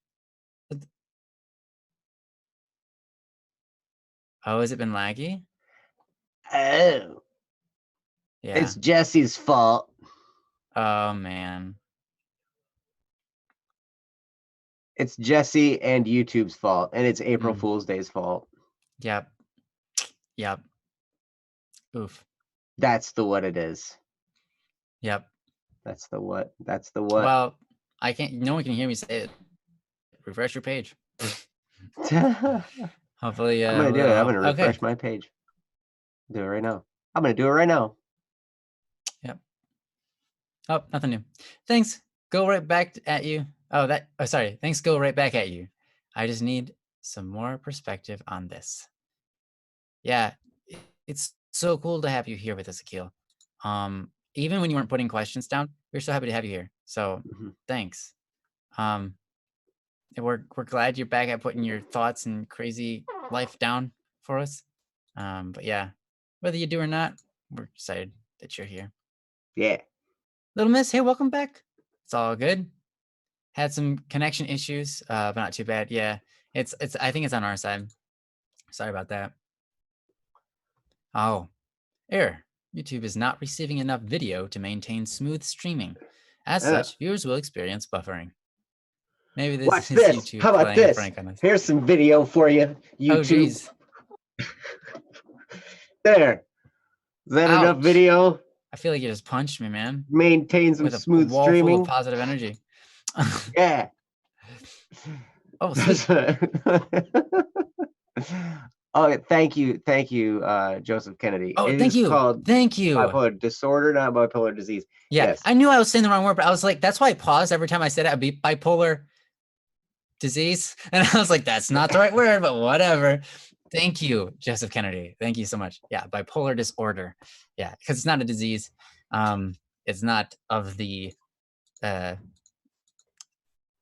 Oh, has it been laggy? Oh. Yeah. It's Jesse's fault. Oh man. It's Jesse and YouTube's fault, and it's April Fool's Day's fault. Yep. Oof. That's the what it is. Yep. That's the what. That's the what. Well, I can't. No one can hear me say it. Refresh your page. Hopefully, I'm gonna do it. that'll I'm help. gonna Okay. refresh my page. Do it right now. I'm gonna do it right now. Yep. Oh, nothing new. Thanks. Go right back at you. Oh, sorry. Thanks. Go right back at you. I just need some more perspective on this. Yeah, it's so cool to have you here with us, Akil. Even when you weren't putting questions down, we're so happy to have you here. So thanks. And we're glad you're back at putting your thoughts and crazy life down for us. But yeah, whether you do or not, we're excited that you're here. Yeah. Little Miss, hey, welcome back. It's all good. Had some connection issues, but not too bad. Yeah, it's. I think it's on our side. Sorry about that. Oh, error. YouTube is not receiving enough video to maintain smooth streaming. As such, viewers will experience buffering. Maybe this Watch is this. YouTube How about playing a this? prank on us. Here's some video for you, YouTube. Oh, geez. There. Is that enough Ouch. video? I feel like you just punched me, man. Maintain some With a smooth wall streaming. full of positive energy. Yeah. Oh, sweet. Oh, thank you, Joseph Kennedy. Oh, It thank is you. called Thank you. bipolar disorder, not bipolar disease. Yeah, Yes. I knew I was saying the wrong word, but I was like, that's why I paused every time I said it. I'd be bipolar disease. And I was like, that's not the right word, but whatever. Thank you, Joseph Kennedy. Thank you so much. Yeah, bipolar disorder. Yeah, because it's not a disease. It's not of the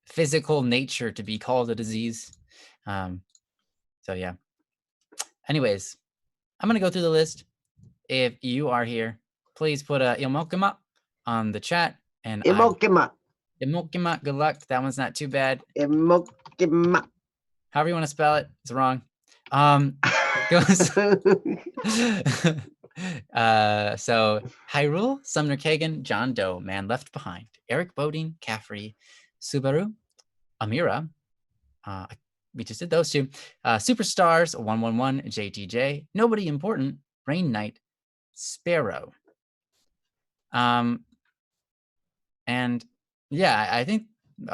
physical nature to be called a disease. So yeah. Anyways, I'm gonna go through the list. If you are here, please put a Imokima on the chat. And Imokima. Imokima, good luck. That one's not too bad. Imokima. However you want to spell it, it's wrong. So Hyrule, Sumner Kagan, John Doe, Man Left Behind, Eric Bodine, Caffrey, Subaru, Amira. We just did those two. Superstars, 111, JTJ, Nobody Important, Rain Knight, Sparrow. And yeah, I think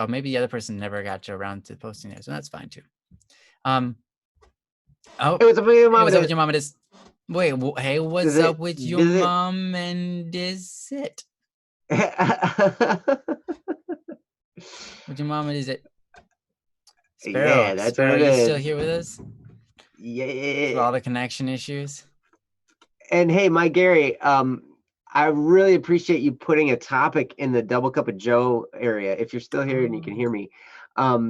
maybe the other person never got around to posting it, so that's fine too. Oh, Hey, what's up with your mom? What's up with your mom? Wait, hey, what's up with your mom? And is it? With your mom, and is it? Sparrow, yeah, that's Sparrow, what it is. You still here with us? Yeah. With all the connection issues. And hey, Mike Gary, I really appreciate you putting a topic in the Double Cup of Joe area. If you're still here and you can hear me,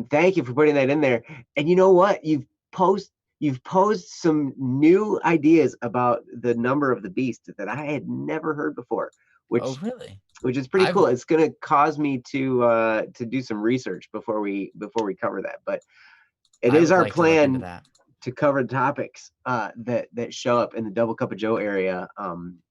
thank you for putting that in there. And you know what? You've posed some new ideas about the number of the beast that I had never heard before. Oh, really? Which is pretty cool. It's going to cause me to do some research before we cover that. But it is our plan to cover topics that show up in the Double Cup of Joe area.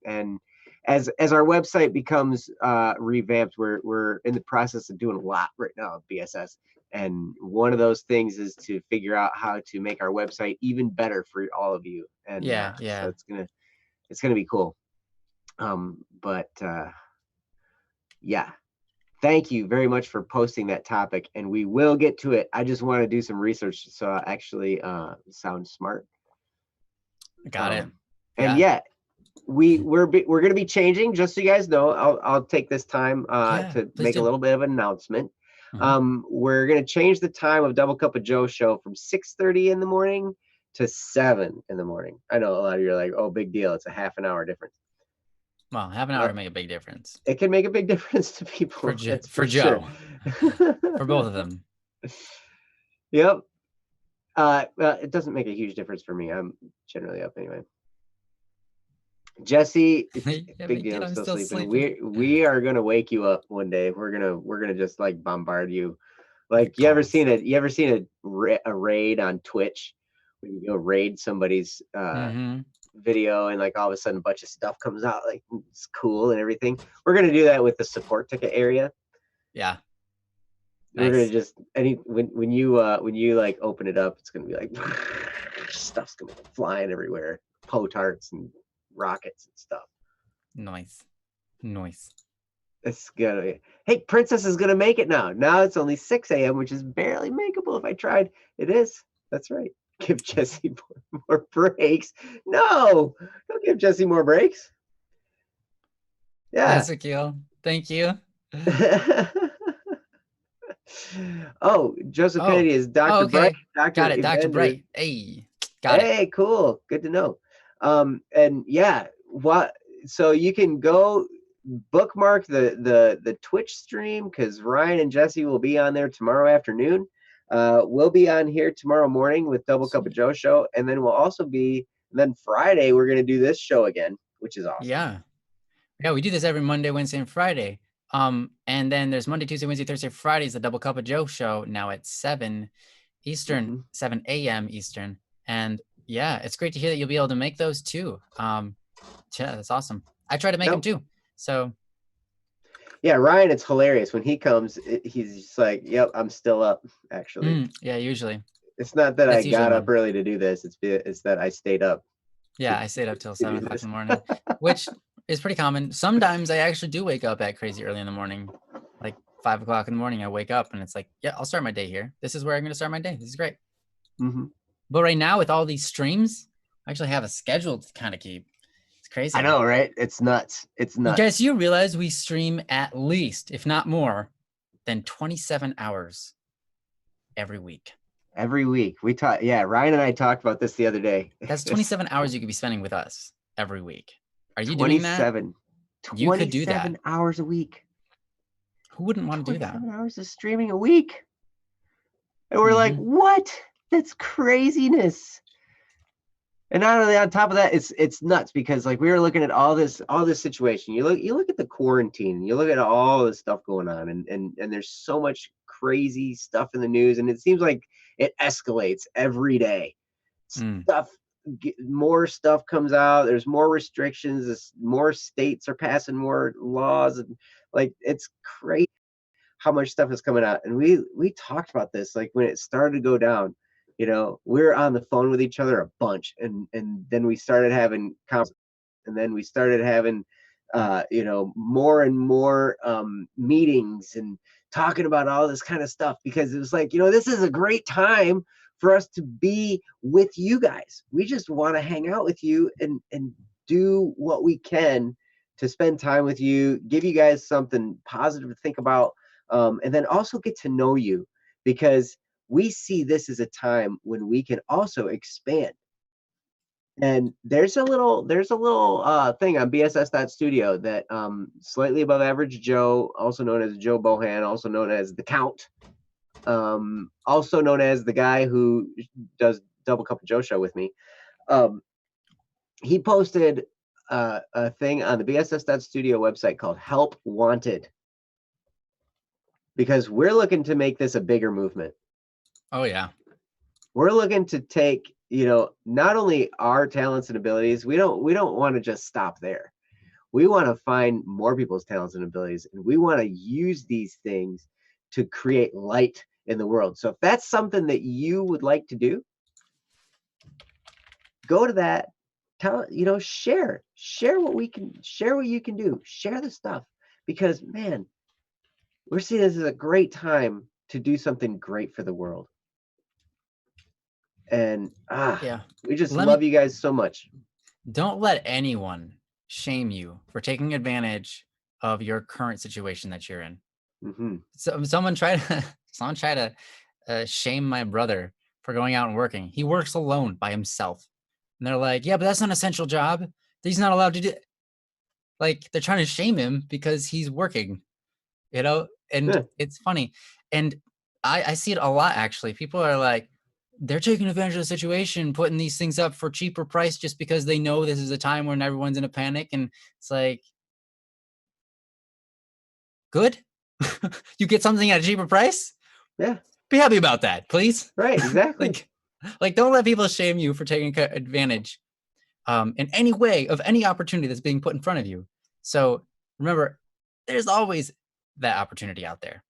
And as our website becomes revamped, we're in the process of doing a lot right now at BSS. And one of those things is to figure out how to make our website even better for all of you. And so it's gonna be cool. Yeah. Thank you very much for posting that topic, and we will get to it. I just want to do some research so I actually sound smart. Got it. And yeah, we're going to be changing. Just so you guys know, I'll take this time to make a little bit of an announcement. We're going to change the time of Double Cup of Joe show from 6:30 in the morning to 7 in the morning. I know a lot of you are like, "Oh, big deal! It's a half an hour difference." Well, half an hour make a big difference. It can make a big difference to people. For Joe. Sure. For both of them. Yep. Well, it doesn't make a huge difference for me. I'm generally up anyway. Jesse, big deal. I'm still sleeping. We are gonna wake you up one day. We're gonna just like bombard you. Like you ever seen a raid on Twitch when you go raid somebody's video and like all of a sudden a bunch of stuff comes out, like it's cool and everything. We're gonna do that with the support ticket area. Yeah. We're gonna just when you like open it up, it's gonna be like stuff's gonna be flying everywhere, potards and rockets and stuff. Nice. It's gonna be, hey, Princess is gonna make it now. Now it's only 6 a.m., which is barely makeable if I tried. It is. That's right. Give Jesse more breaks. No, don't give Jesse more breaks. Yeah. That's Akil. Thank you. Oh, Joseph Kennedy is Dr. okay. Bright. Dr. Got it. Dr. Evander. Bright. Hey, got it. Hey, cool. Good to know. And yeah, so you can go bookmark the Twitch stream, because Ryan and Jesse will be on there tomorrow afternoon. We'll be on here tomorrow morning with Double Cup of Joe show, and then we'll also be, then Friday we're gonna do this show again, which is awesome. Yeah, we do this every Monday, Wednesday, and Friday. And then there's Monday, Tuesday, Wednesday, Thursday, Fridays, the Double Cup of Joe show, now at 7 Eastern, 7 a.m. Eastern. And yeah, it's great to hear that you'll be able to make those too. Yeah, that's awesome. I try to make them too. So yeah, Ryan, it's hilarious when he comes. He's just like, "Yep, I'm still up." Actually, yeah, usually it's not that I got up early to do this. It's that I stayed up. Yeah, I stayed up till 7 o'clock in the morning, which is pretty common. Sometimes I actually do wake up at crazy early in the morning, like 5 o'clock in the morning. I wake up and it's like, yeah, I'll start my day here. This is where I'm going to start my day. This is great. But right now with all these streams, I actually have a schedule to kind of keep. It's crazy. I know, right? It's nuts. It's nuts. Guys, you realize we stream at least, if not more, than 27 hours every week. Every week. We talked, yeah, Ryan and I talked about this the other day. That's 27 hours you could be spending with us every week. Are you doing that? 27 You could do that. 27 hours a week. Who wouldn't want to do that? 27 hours of streaming a week. And we're like, what? That's craziness. And not only on top of that, it's nuts, because like we were looking at all this situation. You look at the quarantine, you look at all this stuff going on, and there's so much crazy stuff in the news, and it seems like it escalates every day. More stuff comes out. There's more restrictions. More states are passing more laws, and like it's crazy how much stuff is coming out. And we talked about this like when it started to go down. You know, we're on the phone with each other a bunch, and then we started having and then we started having you know, more and more meetings and talking about all this kind of stuff, because it was like, you know, this is a great time for us to be with you guys. We just want to hang out with you and do what we can to spend time with you, give you guys something positive to think about, and then also get to know you, because we see this as a time when we can also expand. And there's a little thing on bss.studio that Slightly Above Average Joe, also known as Joe Bohan, also known as the Count, also known as the guy who does Double Cup of Joe show with me, he posted a thing on the bss.studio website called Help Wanted, because we're looking to make this a bigger movement. Oh yeah, we're looking to take, you know, not only our talents and abilities. We don't want to just stop there. We want to find more people's talents and abilities, and we want to use these things to create light in the world. So if that's something that you would like to do, go to that, share what we can, share what you can do, share the stuff, because man, we're seeing this as a great time to do something great for the world. And yeah, we just love you guys so much. Don't let anyone shame you for taking advantage of your current situation that you're in. So someone tried to shame my brother for going out and working. He works alone by himself, and they're like, yeah, but that's not an essential job. He's not allowed to do. Like, they're trying to shame him because he's working, you know. And it's funny, and I see it a lot actually. People are like, they're taking advantage of the situation, putting these things up for cheaper price just because they know this is a time when everyone's in a panic. And it's like, good. You get something at a cheaper price. Yeah. Be happy about that, please. Right. Exactly. like don't let people shame you for taking advantage in any way of any opportunity that's being put in front of you. So remember, there's always that opportunity out there.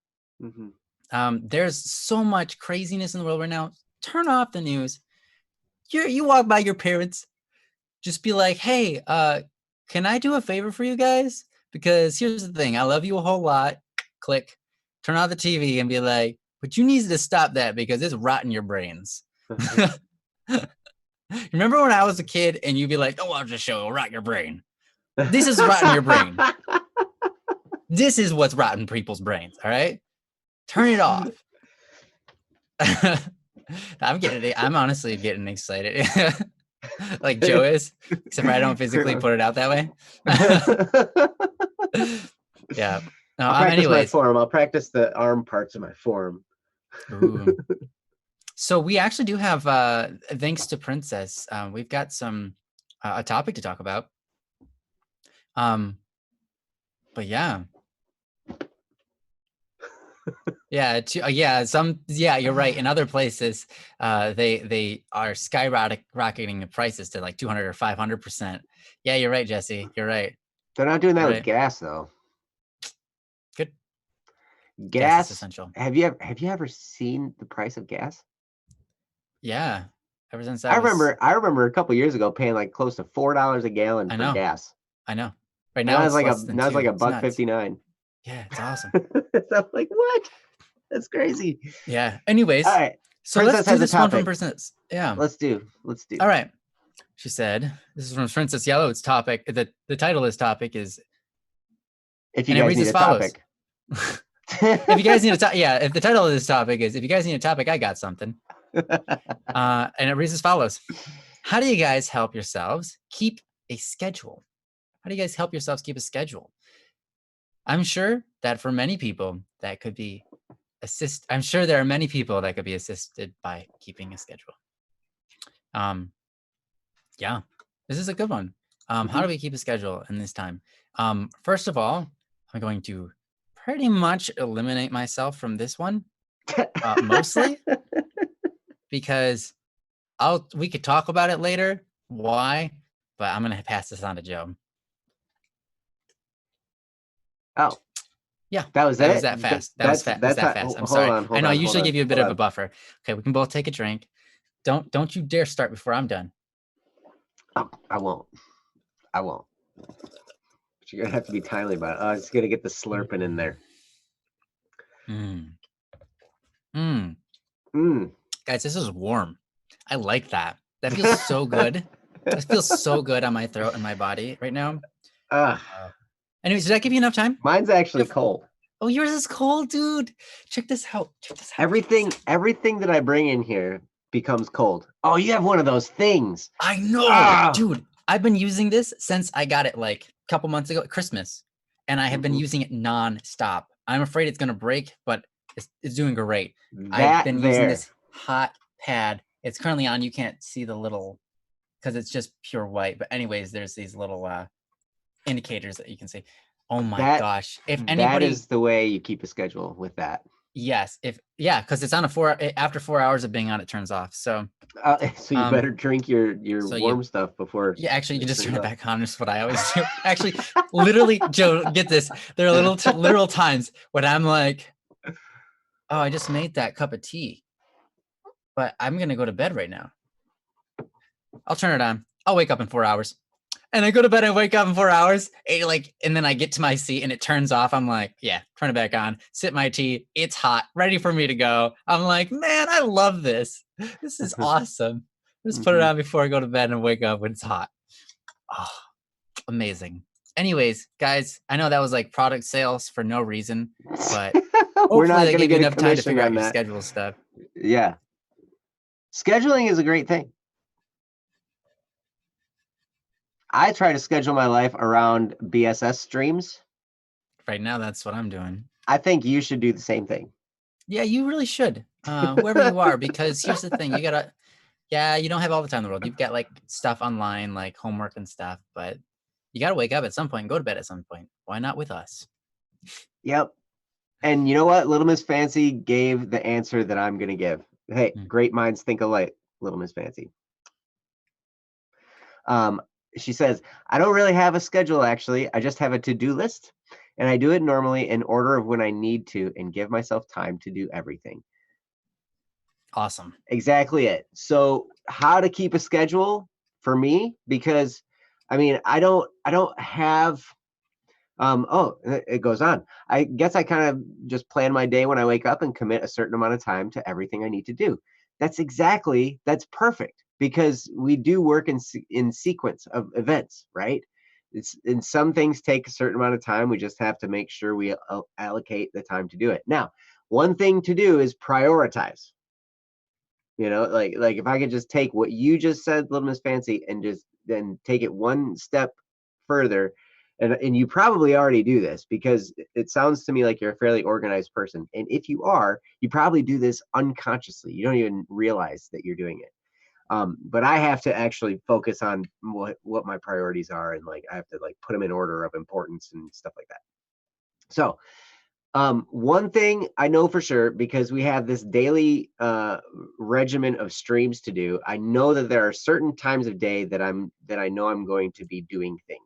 There's so much craziness in the world right now. Turn off the news. You walk by your parents, just be like, hey, can I do a favor for you guys? Because here's the thing, I love you a whole lot. Click, turn on the TV and be like, but you need to stop that because it's rotting your brains. Remember when I was a kid and you'd be like, don't watch the show, it'll rot your brain. This is rotting your brain. This is what's rotting people's brains, all right? Turn it off. I'm honestly getting excited. Like Joe is, except for I don't physically put it out that way. Yeah. No, I'll practice my anyways. form. I'll practice the arm parts of my form. Ooh. So we actually do have, thanks to Princess, we've got some a topic to talk about. But yeah. Yeah, you're right. In other places, they are skyrocketing the prices to like 200 or 500%. Yeah, you're right, Jesse. You're right. They're not doing that You're with right. gas though. Good. Gas is essential. Have you ever seen the price of gas? Yeah. Ever since I remember a couple years ago paying like close to $4 a gallon for gas. I know. Right Now now it's it's like less than $2. like It's nuts. $1.59. Yeah, it's awesome. So I'm like, what? That's crazy. Yeah. Anyways, all right. So Princess let's do has a this one topic. from Princess. Yeah. Let's do. All right. She said, this is from Princess Yellow. Its topic, the title of this topic is, if you guys need a topic. If you guys need a topic, if the title of this topic is, if you guys need a topic, I got something. And it reads as follows. How do you guys help yourselves keep a schedule? How do you guys help yourselves keep a schedule? I'm sure that for many people that could be I'm sure there are many people that could be assisted by keeping a schedule. Yeah, this is a good one. How do we keep a schedule in this time? First of all, I'm going to pretty much eliminate myself from this one, mostly because we could talk about it later. Why? But I'm gonna pass this on to Joe. Oh, yeah, that was that fast. That was that fast. I'm sorry. I know I usually give you a bit of a buffer. Okay, we can both take a drink. Don't you dare start before I'm done. Oh, I won't. But you're gonna have to be timely about it. Oh, it's gonna get the slurping in there. Guys, this is warm. I like that. That feels so good. It feels so good on my throat and my body right now. Anyways, did that give you enough time? Mine's actually cold. Oh, yours is cold, dude. Check this out. Everything that I bring in here becomes cold. Oh, you have one of those things. I know, dude. I've been using this since I got it like a couple months ago at Christmas, and I have been using it non-stop. I'm afraid it's gonna break, but it's doing great. I've been using this hot pad. It's currently on. You can't see the little, because it's just pure white. But anyways, there's these little indicators that you can see. Oh my gosh! If anybody, that is the way you keep a schedule with that. Yes, because it's on after 4 hours of being on, it turns off. So you better drink your warm stuff before. Yeah, actually, you can just turn it back on. Is what I always do. Actually, literally, Joe, get this. There are literal times when I'm like, oh, I just made that cup of tea, but I'm gonna go to bed right now. I'll turn it on. I'll wake up in 4 hours. And I go to bed and wake up in 4 hours, and then I get to my seat and it turns off. I'm like, yeah, turn it back on, sip my tea. It's hot, ready for me to go. I'm like, man, I love this. This is awesome. Just put it on before I go to bed and wake up when it's hot. Oh, amazing. Anyways, guys, I know that was like product sales for no reason, but we're not going to get enough time to figure out your schedule stuff. Yeah. Scheduling is a great thing. I try to schedule my life around BSS streams. Right now, that's what I'm doing. I think you should do the same thing. Yeah, you really should, whoever you are, because here's the thing. You don't have all the time in the world. You've got like stuff online, like homework and stuff, but you got to wake up at some point and go to bed at some point. Why not with us? Yep. And you know what? Little Miss Fancy gave the answer that I'm going to give. Hey, great minds think alike, Little Miss Fancy. She says, I don't really have a schedule, actually. I just have a to-do list, and I do it normally in order of when I need to and give myself time to do everything. Awesome. Exactly it. So how to keep a schedule for me, because I mean, I don't have it goes on. I guess I kind of just plan my day when I wake up and commit a certain amount of time to everything I need to do. That's perfect, because we do work in sequence of events, right? And some things take a certain amount of time. We just have to make sure we allocate the time to do it. Now, one thing to do is prioritize. You know, like if I could just take what you just said, Little Miss Fancy, and just then take it one step further, and you probably already do this, because it sounds to me like you're a fairly organized person. And if you are, you probably do this unconsciously. You don't even realize that you're doing it. But I have to actually focus on what my priorities are, and like I have to like put them in order of importance and stuff like that. So one thing I know for sure, because we have this daily regimen of streams to do, I know that there are certain times of day that I know I'm going to be doing things.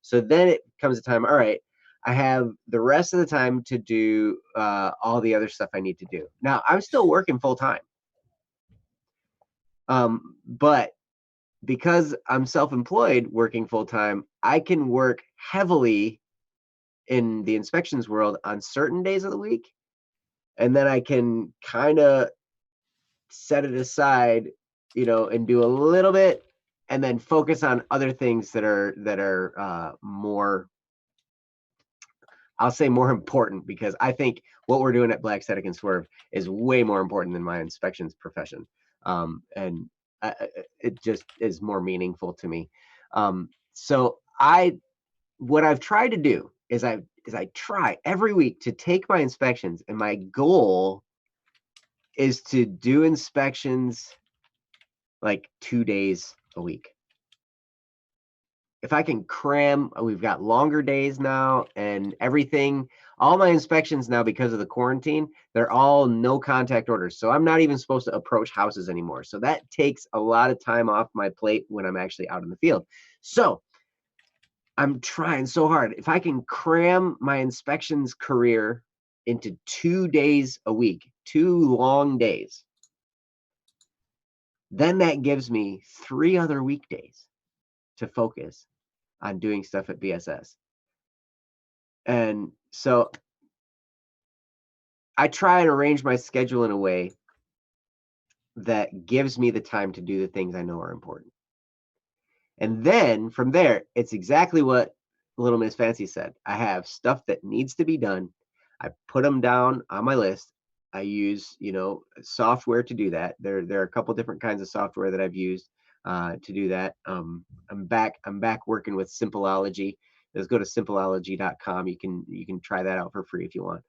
So then it comes a time, all right, I have the rest of the time to do all the other stuff I need to do. Now, I'm still working full time. But because I'm self-employed working full time, I can work heavily in the inspections world on certain days of the week. And then I can kind of set it aside, you know, and do a little bit, and then focus on other things that are more, I'll say more important, because I think what we're doing at Black Static and Swerve is way more important than my inspections profession. And it just is more meaningful to me. So what I've tried to do is I try every week to take my inspections, and my goal is to do inspections like 2 days a week. If I can cram, we've got longer days now, and everything, all my inspections now, because of the quarantine, they're all no contact orders. So I'm not even supposed to approach houses anymore. So that takes a lot of time off my plate when I'm actually out in the field. So I'm trying so hard. If I can cram my inspections career into 2 days a week, 2 long days, then that gives me 3 other weekdays to focus on doing stuff at BSS. And so I try and arrange my schedule in a way that gives me the time to do the things I know are important. And then from there, it's exactly what Little Miss Fancy said. I have stuff that needs to be done. I put them down on my list. I use, you know, software to do that. There are a couple different kinds of software that I've used to do that. I'm back working with Simpleology. Let's go to simpleology.com. You can try that out for free if you want.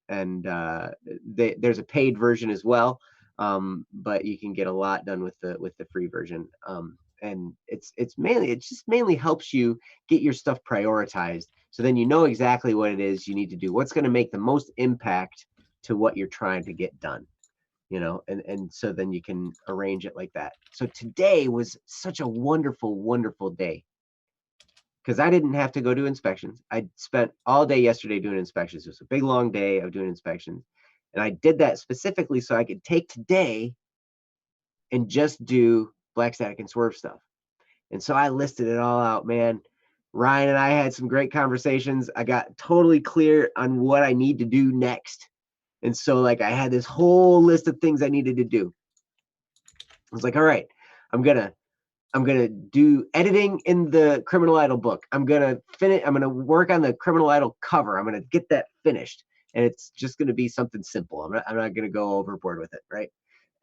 There's a paid version as well, but you can get a lot done with the free version. And it just mainly helps you get your stuff prioritized, so then you know exactly what it is you need to do, what's going to make the most impact to what you're trying to get done, you know, and so then you can arrange it like that. So today was such a wonderful day, because I didn't have to go do inspections. I spent all day yesterday doing inspections. It was a big long day of doing inspections, and I did that specifically so I could take today and just do Black Static and Swerve stuff. And so I listed it all out, man. Ryan and I had some great conversations. I got totally clear on what I need to do next. And so like I had this whole list of things I needed to do. I was like, all right, I'm gonna do editing in the Criminal Idol book. I'm gonna work on the Criminal Idol cover. I'm gonna get that finished. And it's just gonna be something simple. I'm not gonna go overboard with it, right?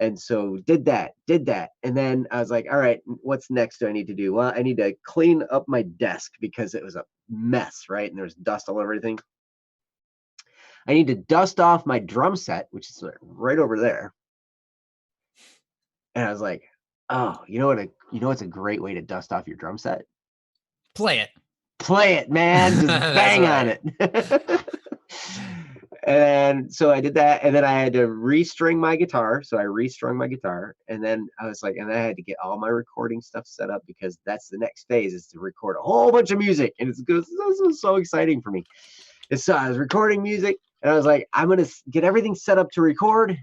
And so did that. And then I was like, all right, what's next do I need to do? Well, I need to clean up my desk because it was a mess, right? And there's dust all over everything. I need to dust off my drum set, which is right over there. And I was like, oh, you know what's a great way to dust off your drum set? Play it, man. Just bang on it. And so I did that, and then I had to restring my guitar. So I restrung my guitar, and then I was like, and I had to get all my recording stuff set up, because that's the next phase, is to record a whole bunch of music, and this was so exciting for me. And so I was recording music, and I was like, I'm gonna get everything set up to record,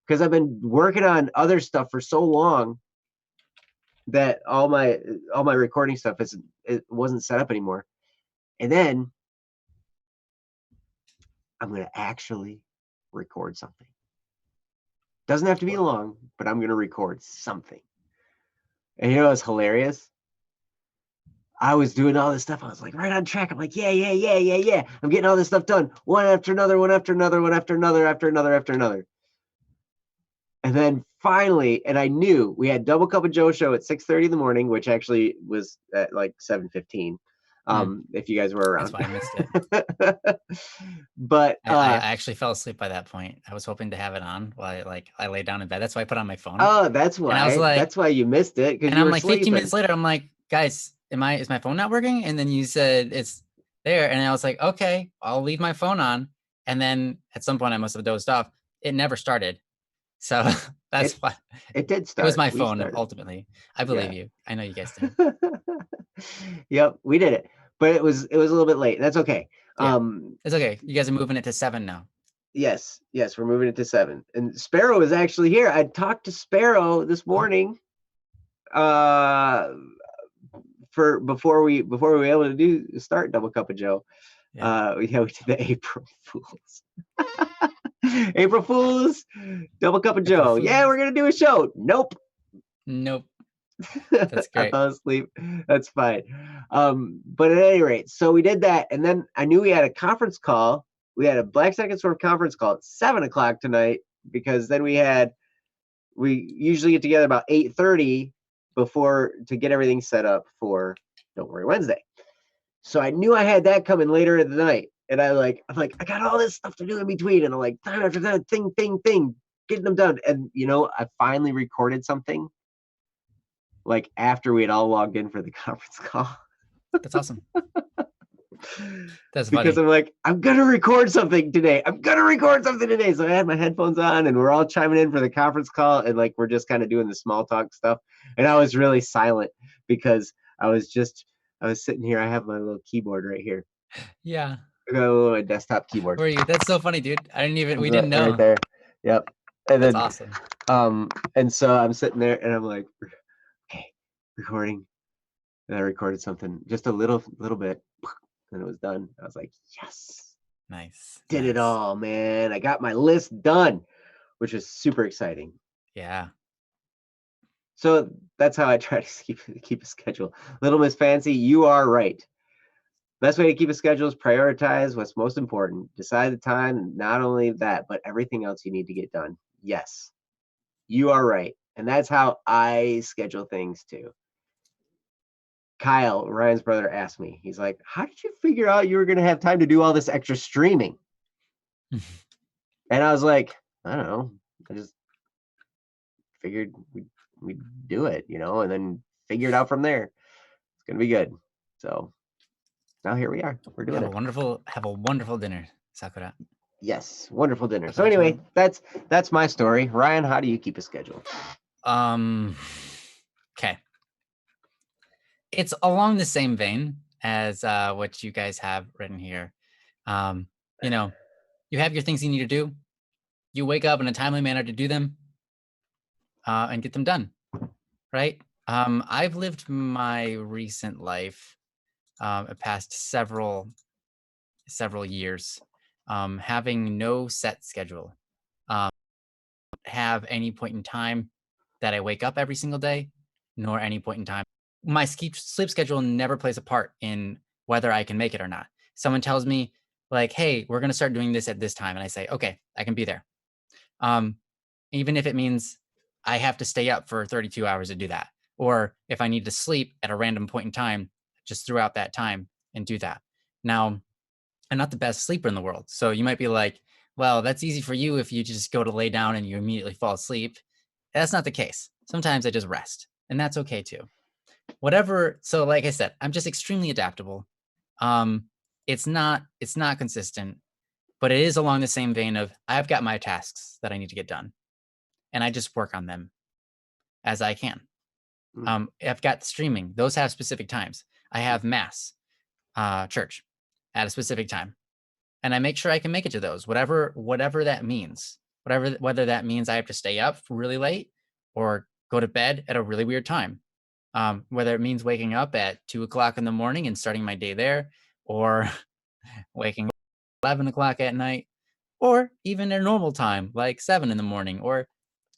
because I've been working on other stuff for so long that all my recording stuff it wasn't set up anymore. And then I'm gonna actually record something. Doesn't have to be long, but I'm gonna record something. And you know what's hilarious? I was doing all this stuff. I was like right on track. I'm like, yeah. I'm getting all this stuff done, one after another, one after another, one after another, after another, after another. And then finally, and I knew we had Double Cup of Joe show at 6:30 in the morning, which actually was at like 7:15. If you guys were around. That's why I missed it. But I actually fell asleep by that point. I was hoping to have it on while I laid down in bed. That's why I put on my phone. Oh, that's why. And I was like, that's why you missed it, because and you I'm were like sleeping. 15 minutes later, I'm like, guys, is my phone not working? And then you said it's there, and I was like, okay, I'll leave my phone on. And then at some point I must have dozed off. It never started. So that's why it did start. It was my phone ultimately. I believe you. I know you guys did. Yep, we did it, but it was a little bit late. That's okay. Yeah, it's okay. You guys are moving it to 7 now. Yes, we're moving it to 7. And Sparrow is actually here. I talked to Sparrow this morning. For before we were able to start Double Cup of Joe. Yeah, we did the April Fools. April Fools, Double Cup of Joe. Yeah, we're gonna do a show. Nope. That's great. I fell asleep. That's fine. But at any rate, so we did that, and then I knew we had a conference call. We had a Black Second Sword conference call at 7:00 tonight, because then we usually get together about 8:30 to get everything set up for Don't Worry Wednesday. So I knew I had that coming later in the night. And I'm like, I got all this stuff to do in between. And I'm like, time after that, thing, getting them done. And, I finally recorded something like after we had all logged in for the conference call. That's awesome. That's funny. Because I'm like, I'm going to record something today. So I had my headphones on, and we're all chiming in for the conference call. And like, we're just kind of doing the small talk stuff. And I was really silent because I was sitting here. I have my little keyboard right here. Yeah. I got a little desktop keyboard. Where are you? That's so funny, dude. We didn't know. Right there. Yep. And that's awesome. And so I'm sitting there and I'm like, okay, recording. And I recorded something, just a little bit, and it was done. I was like, yes. Nice. Did it all, man. I got my list done, which is super exciting. Yeah. So that's how I try to keep a schedule. Little Miss Fancy, you are right. Best way to keep a schedule is prioritize what's most important. Decide the time, not only that, but everything else you need to get done. Yes, you are right. And that's how I schedule things too. Kyle, Ryan's brother, asked me, he's like, how did you figure out you were going to have time to do all this extra streaming? And I was like, I don't know. I just figured we'd do it, and then figure it out from there. It's going to be good. So now here we are. We're doing it. Have a wonderful dinner, Sakura. Yes, wonderful dinner. So anyway, that's my story. Ryan, how do you keep a schedule? Okay. It's along the same vein as what you guys have written here. You have your things you need to do. You wake up in a timely manner to do them and get them done, right? I've lived my recent life past several years having no set schedule. Have any point in time that I wake up every single day, nor any point in time. My sleep schedule never plays a part in whether I can make it or not. Someone tells me like, hey, we're going to start doing this at this time. And I say, okay, I can be there. Even if it means I have to stay up for 32 hours to do that. Or if I need to sleep at a random point in time, just throughout that time and do that. Now, I'm not the best sleeper in the world. So you might be like, well, that's easy for you if you just go to lay down and you immediately fall asleep. That's not the case. Sometimes I just rest, and that's okay too. Whatever. So like I said, I'm just extremely adaptable. It's not consistent, but it is along the same vein of I've got my tasks that I need to get done, and I just work on them as I can. I've got streaming. Those have specific times. I have mass, church at a specific time. And I make sure I can make it to those, whatever that means, whether that means I have to stay up really late or go to bed at a really weird time. whether it means waking up at 2 o'clock in the morning and starting my day there, or waking up at 11 o'clock at night, or even a normal time like 7 in the morning or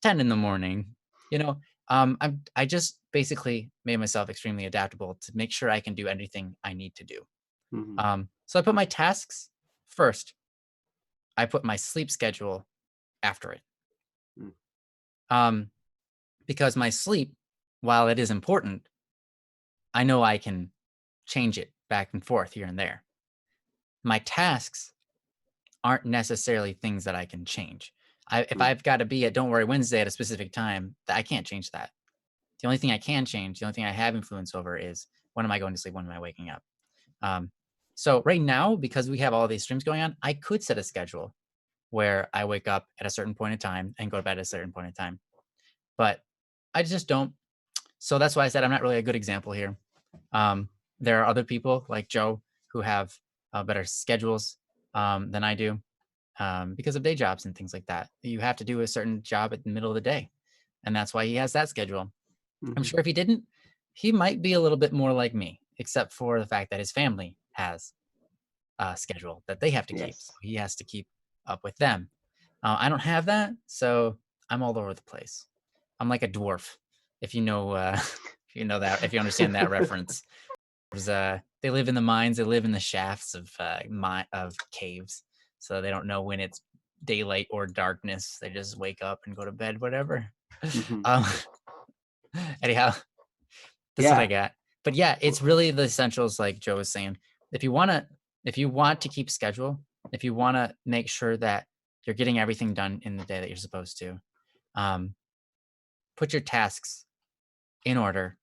10 in the morning. You know, I just basically made myself extremely adaptable to make sure I can do anything I need to do. Mhm. So I put my tasks first. I put my sleep schedule after it. Mm. Um, because my sleep, while it is important, I know I can change it back and forth here and there. My tasks aren't necessarily things that I can change. If Mm. I've got to be at Don't Worry Wednesday at a specific time, I can't change that. The only thing I can change, the only thing I have influence over is when am I going to sleep? When am I waking up? Um, so right now, because we have all these streams going on, I could set a schedule where I wake up at a certain point in time and go to bed at a certain point in time. But I just don't. So that's why I said I'm not really a good example here. Um, there are other people like Joe who have better schedules than I do because of day jobs and things like that. You have to do a certain job at the middle of the day, and that's why he has that schedule. I'm Mhm. sure if he didn't, he might be a little bit more like me, except for the fact that his family has a schedule that they have to keep. So Yes. he has to keep up with them. I don't have that, so I'm all over the place. I'm like a dwarf, if you know, if you know that, if you understand that reference. They live in the mines, they live in the shafts of of caves, so they don't know when it's daylight or darkness. They just wake up and go to bed, whatever. Mhm. um, anyhow, that's what I Yeah. got. But yeah, it's really the essentials, like Joe was saying. If you wanna, if you want to keep schedule, if you wanna make sure that you're getting everything done in the day that you're supposed to, um, put your tasks in order,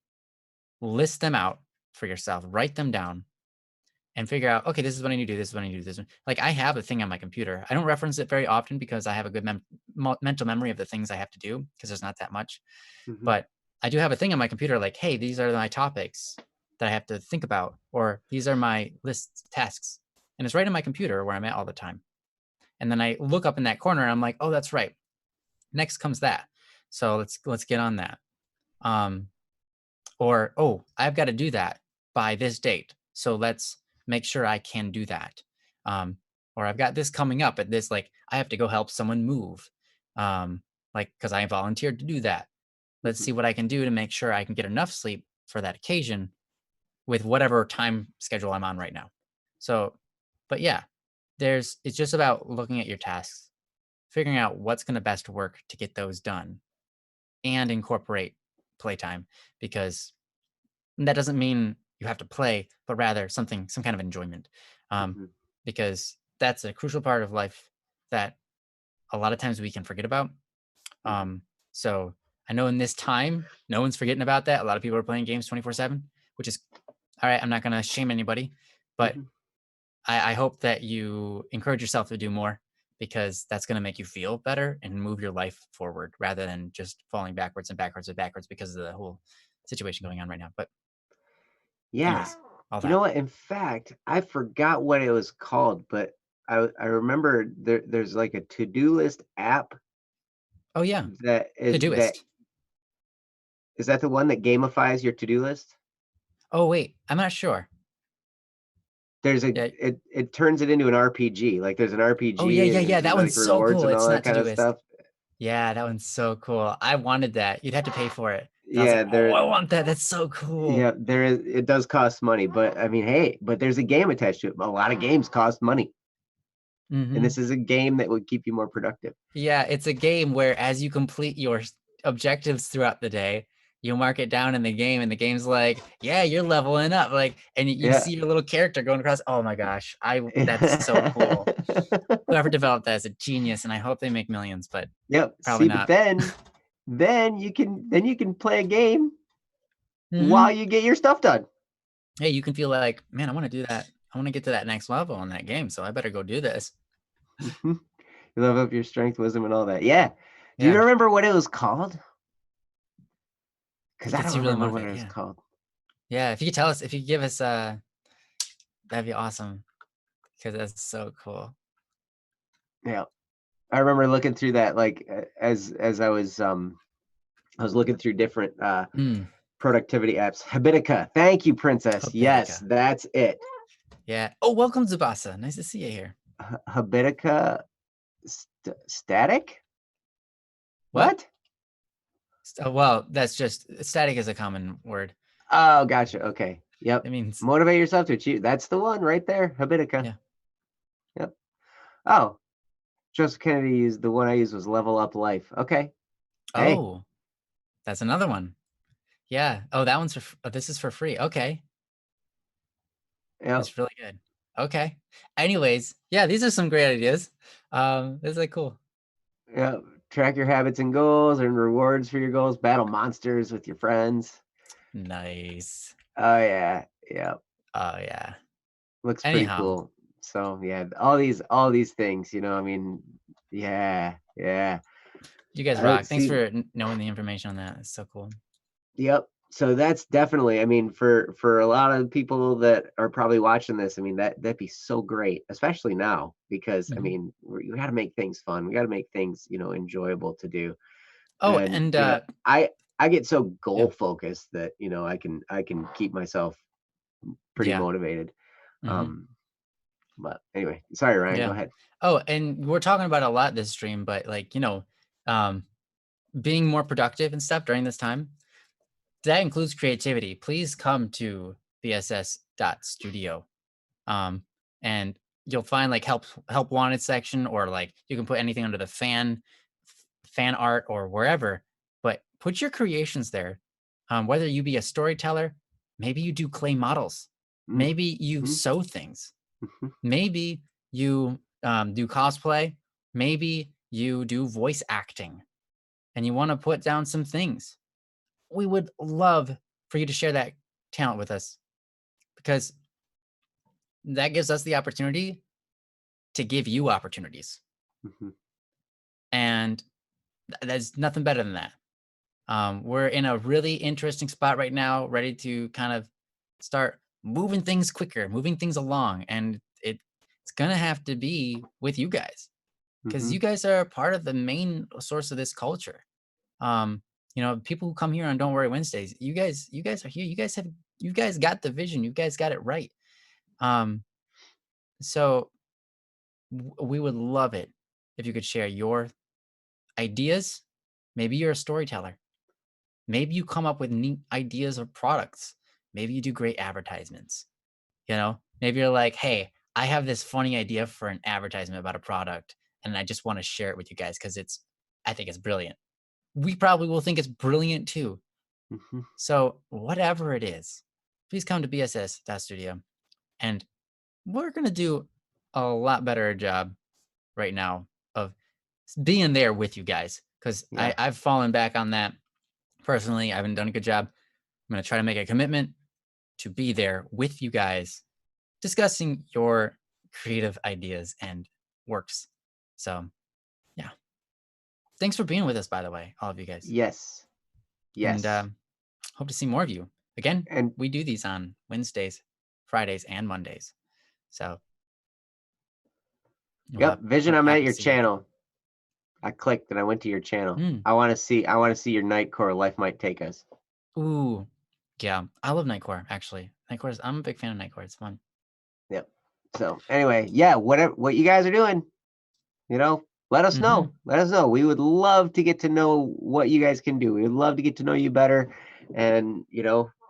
list them out for yourself, write them down, and figure out, okay, this is what I need to do. This is what I need to do. This one. Like I have a thing on my computer. I don't reference it very often because I have a good mental memory of the things I have to do because there's not that much. Mhm. But I do have a thing on my computer like, hey, these are my topics that I have to think about, or these are my lists, tasks. And it's right on my computer where I'm at all the time. And then I look up in that corner and I'm like, oh, that's right. Next comes that. So let's get on that. Um, or oh, I've got to do that by this date. So let's make sure I can do that. Um, or I've got this coming up at this, like I have to go help someone move. Like because I volunteered to do that. Let's Mhm. see what I can do to make sure I can get enough sleep for that occasion with whatever time schedule I'm on right now. So, but yeah, it's just about looking at your tasks, figuring out what's going to best work to get those done and incorporate playtime because that doesn't mean you have to play, but rather some kind of enjoyment. Um, Mhm. because that's a crucial part of life that a lot of times we can forget about. Mhm. So I know in this time, no one's forgetting about that. A lot of people are playing games 24/7, which is all right. I'm not going to shame anybody, but Mhm. I hope that you encourage yourself to do more because that's going to make you feel better and move your life forward rather than just falling backwards and backwards and backwards because of the whole situation going on right now. But, Yeah. anyways, all You know that. what? In fact, I forgot what it was called, but I remember there's like a to-do list app Oh, yeah. that Todoist. is that the one that gamifies your to-do list? Oh, wait. I'm not sure. There's a Yeah. it turns it into an RPG. Like there's an Oh, yeah, RPG yeah, and yeah. there's That like one's so rewards cool. and It's all that not kind of Todoist. stuff. Yeah, that one's so cool. I wanted that. You'd have to pay for it. And I was like, Yeah, oh, there I want that. That's so cool. yeah, there is it does cost money, but I mean, hey, but there's a game attached to it. A lot of games cost money. And Hmm. this is a game that would keep you more productive. Yeah, it's a game where as you complete your objectives throughout the day, you mark it down in the game, and the game's like, yeah, you're leveling up. Like, and you Yeah. see your little character going across. Oh my gosh, that's so cool. Whoever developed that is a genius, and I hope they make millions, but Yep. probably See, but not. then you can play a game while Hmm. you get your stuff done. Hey, you can feel like, man, I want to do that. I want to get to that next level in that game, so I better go do this. Mhm. You level up your strength, wisdom, and all that. Yeah. Do you Yeah, remember what it was called? Because it I gets don't you really remember what it motivated. was Yeah, called. yeah. If you could tell us, if you could give us, that'd be awesome because that's so cool. Yeah. I remember looking through that like as I was looking through different Mm. productivity apps. Habitica. Thank you, Princess. Yes, Habitica. that's it. Yeah. Oh, welcome, Zubasa. Nice to see you here. Habitica static? What? What? Well, that's just static is a common word. Oh, gotcha. Okay. Yep. It means Motivate yourself to achieve. That's the one right there. Habitica. yeah. Yep. Oh, Joseph Kennedy used the one I used was Level Up Life. Okay. Hey. Oh, that's another one. Yeah. Oh, that one's for. Oh, this is for free. Okay. Yep. It's really good. Okay. Anyways, yeah, these are some great ideas. This is like cool. Yep. Track your habits and goals and rewards for your goals. Battle monsters with your friends. Nice. Oh yeah. Yep. Oh yeah. Looks pretty Anyhow, cool. So yeah, all these things, I mean, yeah, yeah. you guys I don't rock. Thanks see. for knowing the information on that. It's so cool. Yep. So that's definitely, I mean, for a lot of people that are probably watching this, I mean, that'd be so great, especially now, because I Mhm. mean, we got to make things fun. We got to make things, enjoyable to do. Oh, And and I get so yeah, goal focused that I can keep myself pretty yeah, motivated. hmm Um, but anyway, sorry, Ryan, yeah. go ahead. Oh, and we're talking about a lot this stream, but like um, being more productive and stuff during this time. That includes creativity. Please come to bss.studio. And you'll find like help wanted section, or like you can put anything under the fan art or wherever, but put your creations there. Whether you be a storyteller, maybe you do clay models, maybe you Mm-hmm. sew things, maybe you do cosplay, maybe you do voice acting, and you want to put down some things. We would love for you to share that talent with us, because that gives us the opportunity to give you opportunities. Mm-hmm. And there's nothing better than that. We're in a really interesting spot right now, ready to kind of start moving things quicker, moving things along. And it's going to have to be with you guys, because Mm-hmm. you guys are part of the main source of this culture. Um, people who come here on Don't Worry Wednesdays, you guys are here. You guys got the vision. You guys got it right. Um, so we would love it if you could share your ideas. Maybe you're a storyteller. Maybe you come up with neat ideas of products. Maybe you do great advertisements. Maybe you're like, hey, I have this funny idea for an advertisement about a product, and I just want to share it with you guys because I think it's brilliant. We probably will think it's brilliant too. Mm-hmm. So whatever it is, please come to bss.studio, and we're gonna do a lot better job right now of being there with you guys, because Yeah. I've fallen back on that personally. I haven't done a good job. I'm going to try to make a commitment to be there with you guys, discussing your creative ideas and works. So, yeah. Thanks for being with us, by the way, all of you guys. Yes. And Yes. hope to see more of you. Again, And we do these on Wednesdays, Fridays, and Mondays. So, yep, Vision, we'll be I'm at happy to your see you. channel. I clicked and I went to your channel. Mm. I want to see your Nightcore Life Might Take Us. Ooh. Yeah. I love Nightcore, actually. I'm a big fan of Nightcore. It's fun. Yep. So anyway, yeah, what you guys are doing, let us Mm-hmm. know. Let us know. We would love to get to know what you guys can do. We would love to get to know you better. And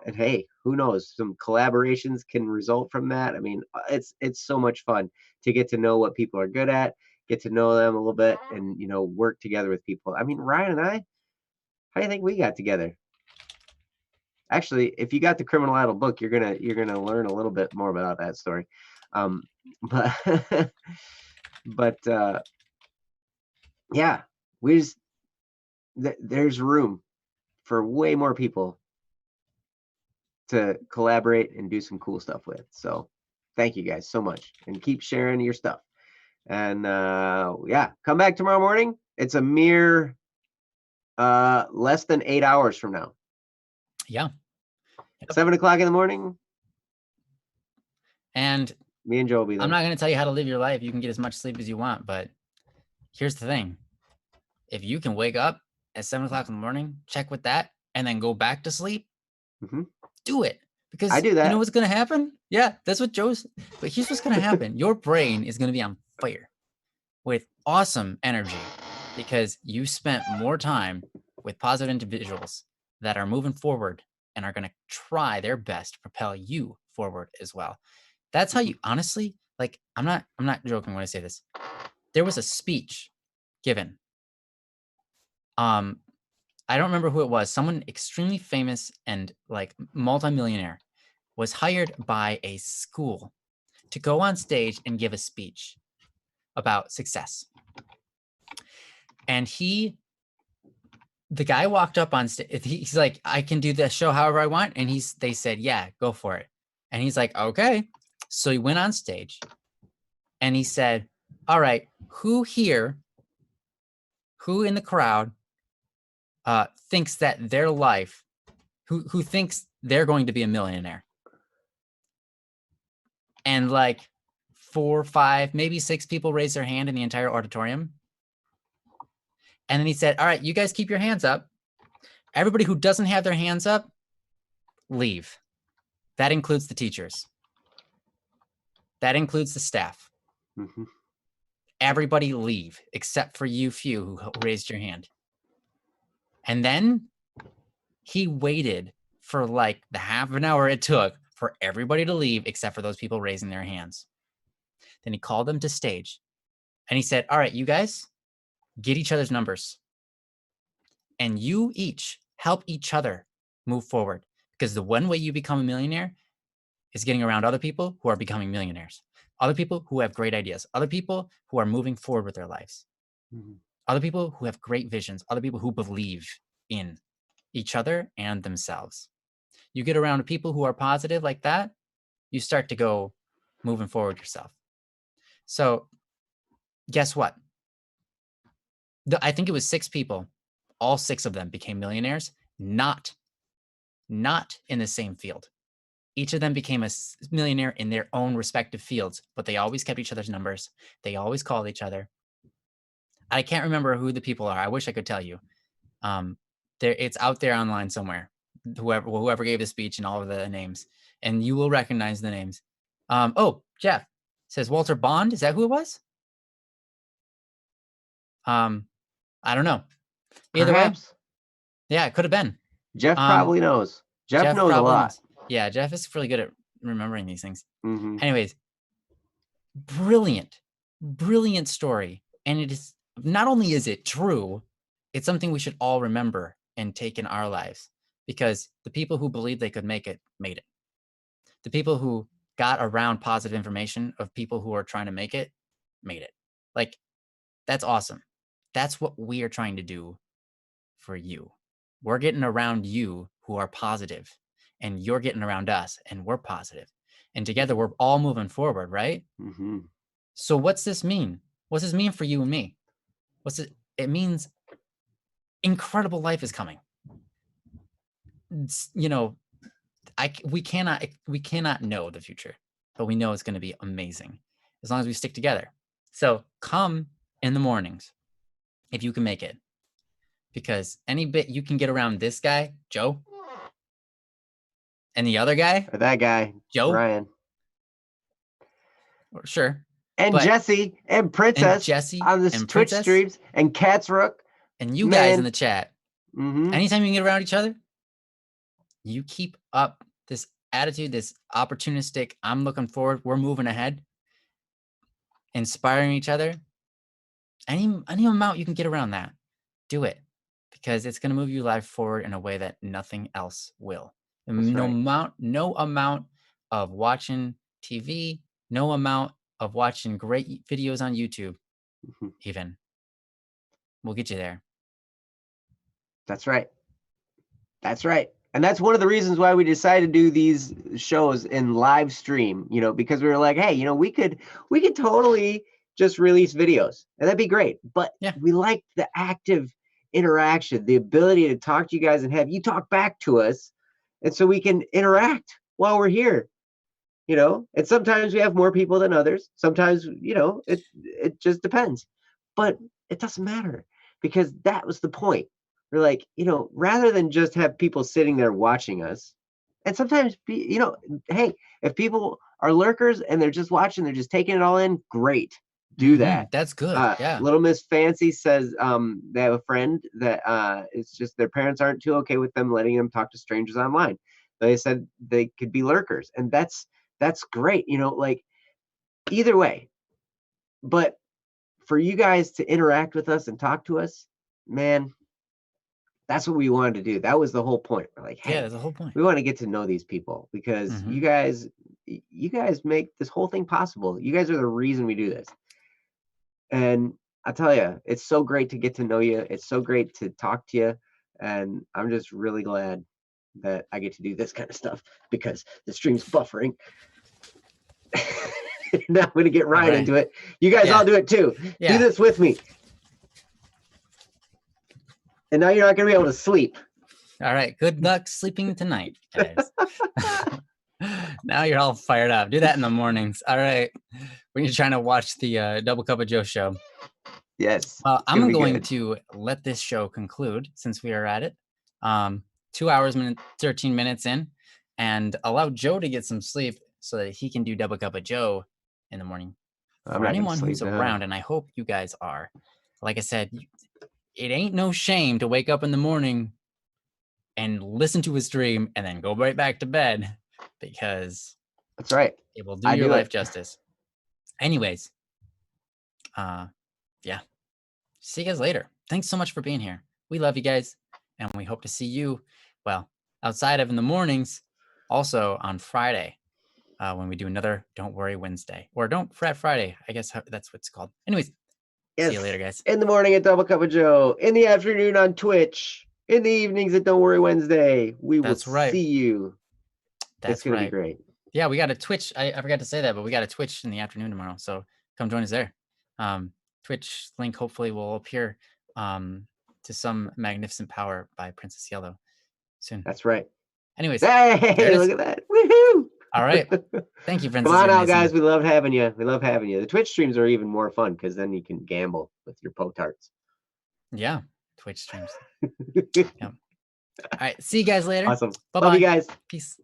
and hey, who knows? Some collaborations can result from that. I mean, it's so much fun to get to know what people are good at, get to know them a little bit, and work together with people. I mean, Ryan and I, how do you think we got together? Actually, if you got the Criminal Idol book, you're gonna learn a little bit more about that story. But but yeah, we just there's room for way more people to collaborate and do some cool stuff with. So thank you guys so much, and keep sharing your stuff. And yeah, come back tomorrow morning. It's a mere less than 8 hours from now. Yeah. 7 o'clock in the morning. And Me and Joe will be there. I'm not going to tell you how to live your life. You can get as much sleep as you want, but here's the thing. If you can wake up at 7 o'clock in the morning, check with that, and then go back to sleep, Mhm. Do it. Because I do you know that. what's going to happen? Yeah, that's what Joe's. But here's what's going to happen. Your brain is going to be on fire with awesome energy because you spent more time with positive individuals that are moving forward and are going to try their best to propel you forward as well. That's how you honestly, like, I'm not joking when I say this. There was a speech given. I don't remember who it was. Someone extremely famous and like multimillionaire was hired by a school to go on stage and give a speech about success. And the guy walked up on stage. He's like, I can do the show however I want. And they said, yeah, go for it. And he's like, okay. So he went on stage and he said, all right, who in the crowd thinks that their life, who thinks they're going to be a millionaire? And like 4, 5, maybe 6 people raised their hand in the entire auditorium. And then he said, all right, you guys keep your hands up. Everybody who doesn't have their hands up, leave. That includes the teachers. That includes the staff. Mhm. Everybody leave except for you few who raised your hand. And then he waited for like the half an hour it took for everybody to leave except for those people raising their hands. Then he called them to stage and he said, all right, you guys get each other's numbers and you each help each other move forward, because the one way you become a millionaire is getting around other people who are becoming millionaires, other people who have great ideas, other people who are moving forward with their lives, other people who have great visions, other people who believe in each other and themselves. You get around people who are positive like that, you start to go moving forward yourself. So guess what? I think it was 6 people. All 6 of them became millionaires, not in the same field. Each of them became a millionaire in their own respective fields, but they always kept each other's numbers. They always called each other. I can't remember who the people are. I wish I could tell you. It's out there online somewhere. Whoever gave the speech and all of the names, and you will recognize the names. Jeff says Walter Bond. Is that who it was? I don't know. Either Perhaps. way, yeah, it could have been. Jeff probably knows. Jeff knows a lot. Yeah, Jeff is really good at remembering these things. Mhm. Anyways, brilliant story. And it is, not only is it true, it's something we should all remember and take in our lives, because the people who believed they could make it, made it. The people who got around positive information of people who are trying to make it, made it. Like, that's awesome. That's what we are trying to do for you. We're getting around you who are positive, and you're getting around us and we're positive. And together we're all moving forward, right? Mhm. So what's this mean? What's this mean for you and me? It means incredible life is coming. You know, we cannot know the future, but we know it's going to be amazing as long as we stick together. So come in the mornings if you can make it, because any bit you can get around this guy, Joe, and the other guy, Or that guy, Joe, Ryan. sure. And Jesse and Princess on the Twitch Princess, streams, and Cat's Rook. And you guys in the chat. Mm-hmm. Anytime you can get around each other, you keep up this attitude, this opportunistic, I'm looking forward, we're moving ahead, inspiring each other. Any amount you can get around that, do it, because it's going to move your life forward in a way that nothing else will. No amount of watching TV, no amount of watching great videos on YouTube, even, will get you there. That's right. That's right. And that's one of the reasons why we decided to do these shows in live stream, because we were like, hey, we could totally just release videos and that'd be great. But we like the active interaction, the ability to talk to you guys and have you talk back to us. And so we can interact while we're here, and sometimes we have more people than others. Sometimes, it just depends, but it doesn't matter, because that was the point. We're like, rather than just have people sitting there watching us, And sometimes, hey, if people are lurkers and they're just watching, they're just taking it all in, great. Do that. That's good. Yeah. Little Miss Fancy says they have a friend that it's just their parents aren't too okay with them letting them talk to strangers online. They said they could be lurkers, and that's great. Like either way. But for you guys to interact with us and talk to us, man, that's what we wanted to do. That was the whole point. We're like, hey, that's the whole point. We want to get to know these people because you guys make this whole thing possible. You guys are the reason we do this. And I tell you, it's so great to get to know you. It's so great to talk to you. And I'm just really glad that I get to do this kind of stuff because the stream's buffering. Now I'm going to get right into it. You guys all do it too. Do this with me. And now you're not going to be able to sleep. All right. Good luck sleeping tonight, guys. Now you're all fired up. Do that in the mornings. All right. When you're trying to watch the Double Cup of Joe show. Yes. Well, I'm going to let this show conclude since we are at it. 2 hours, 13 minutes in, and allow Joe to get some sleep so that he can do Double Cup of Joe in the morning. For anyone who's around, and I hope you guys are. Like I said, it ain't no shame to wake up in the morning and listen to a stream and then go right back to bed because that's right. It will do your life justice. Anyways, yeah. See you guys later. Thanks so much for being here. We love you guys, and we hope to see you, well, outside of in the mornings, also on Friday, when we do another Don't Worry Wednesday, or Don't Fret Friday. I guess that's what it's called. Anyways, see you later, guys. In the morning at Double Cup of Joe, in the afternoon on Twitch, in the evenings at Don't Worry Wednesday. We will see you. It's going to be great. Yeah, we got a Twitch. I forgot to say that, but we got a Twitch in the afternoon tomorrow. So come join us there. Twitch link hopefully will appear to some magnificent power by Princess Yellow soon. That's right. Anyways. Hey, look at that. Woohoo! All right. Thank you, Princess. Come on out, guys. We love having you. We love having you. The Twitch streams are even more fun because then you can gamble with your Potarts. Yeah. Twitch streams. Yeah. All right. See you guys later. Awesome. Bye-bye. Love you guys. Peace.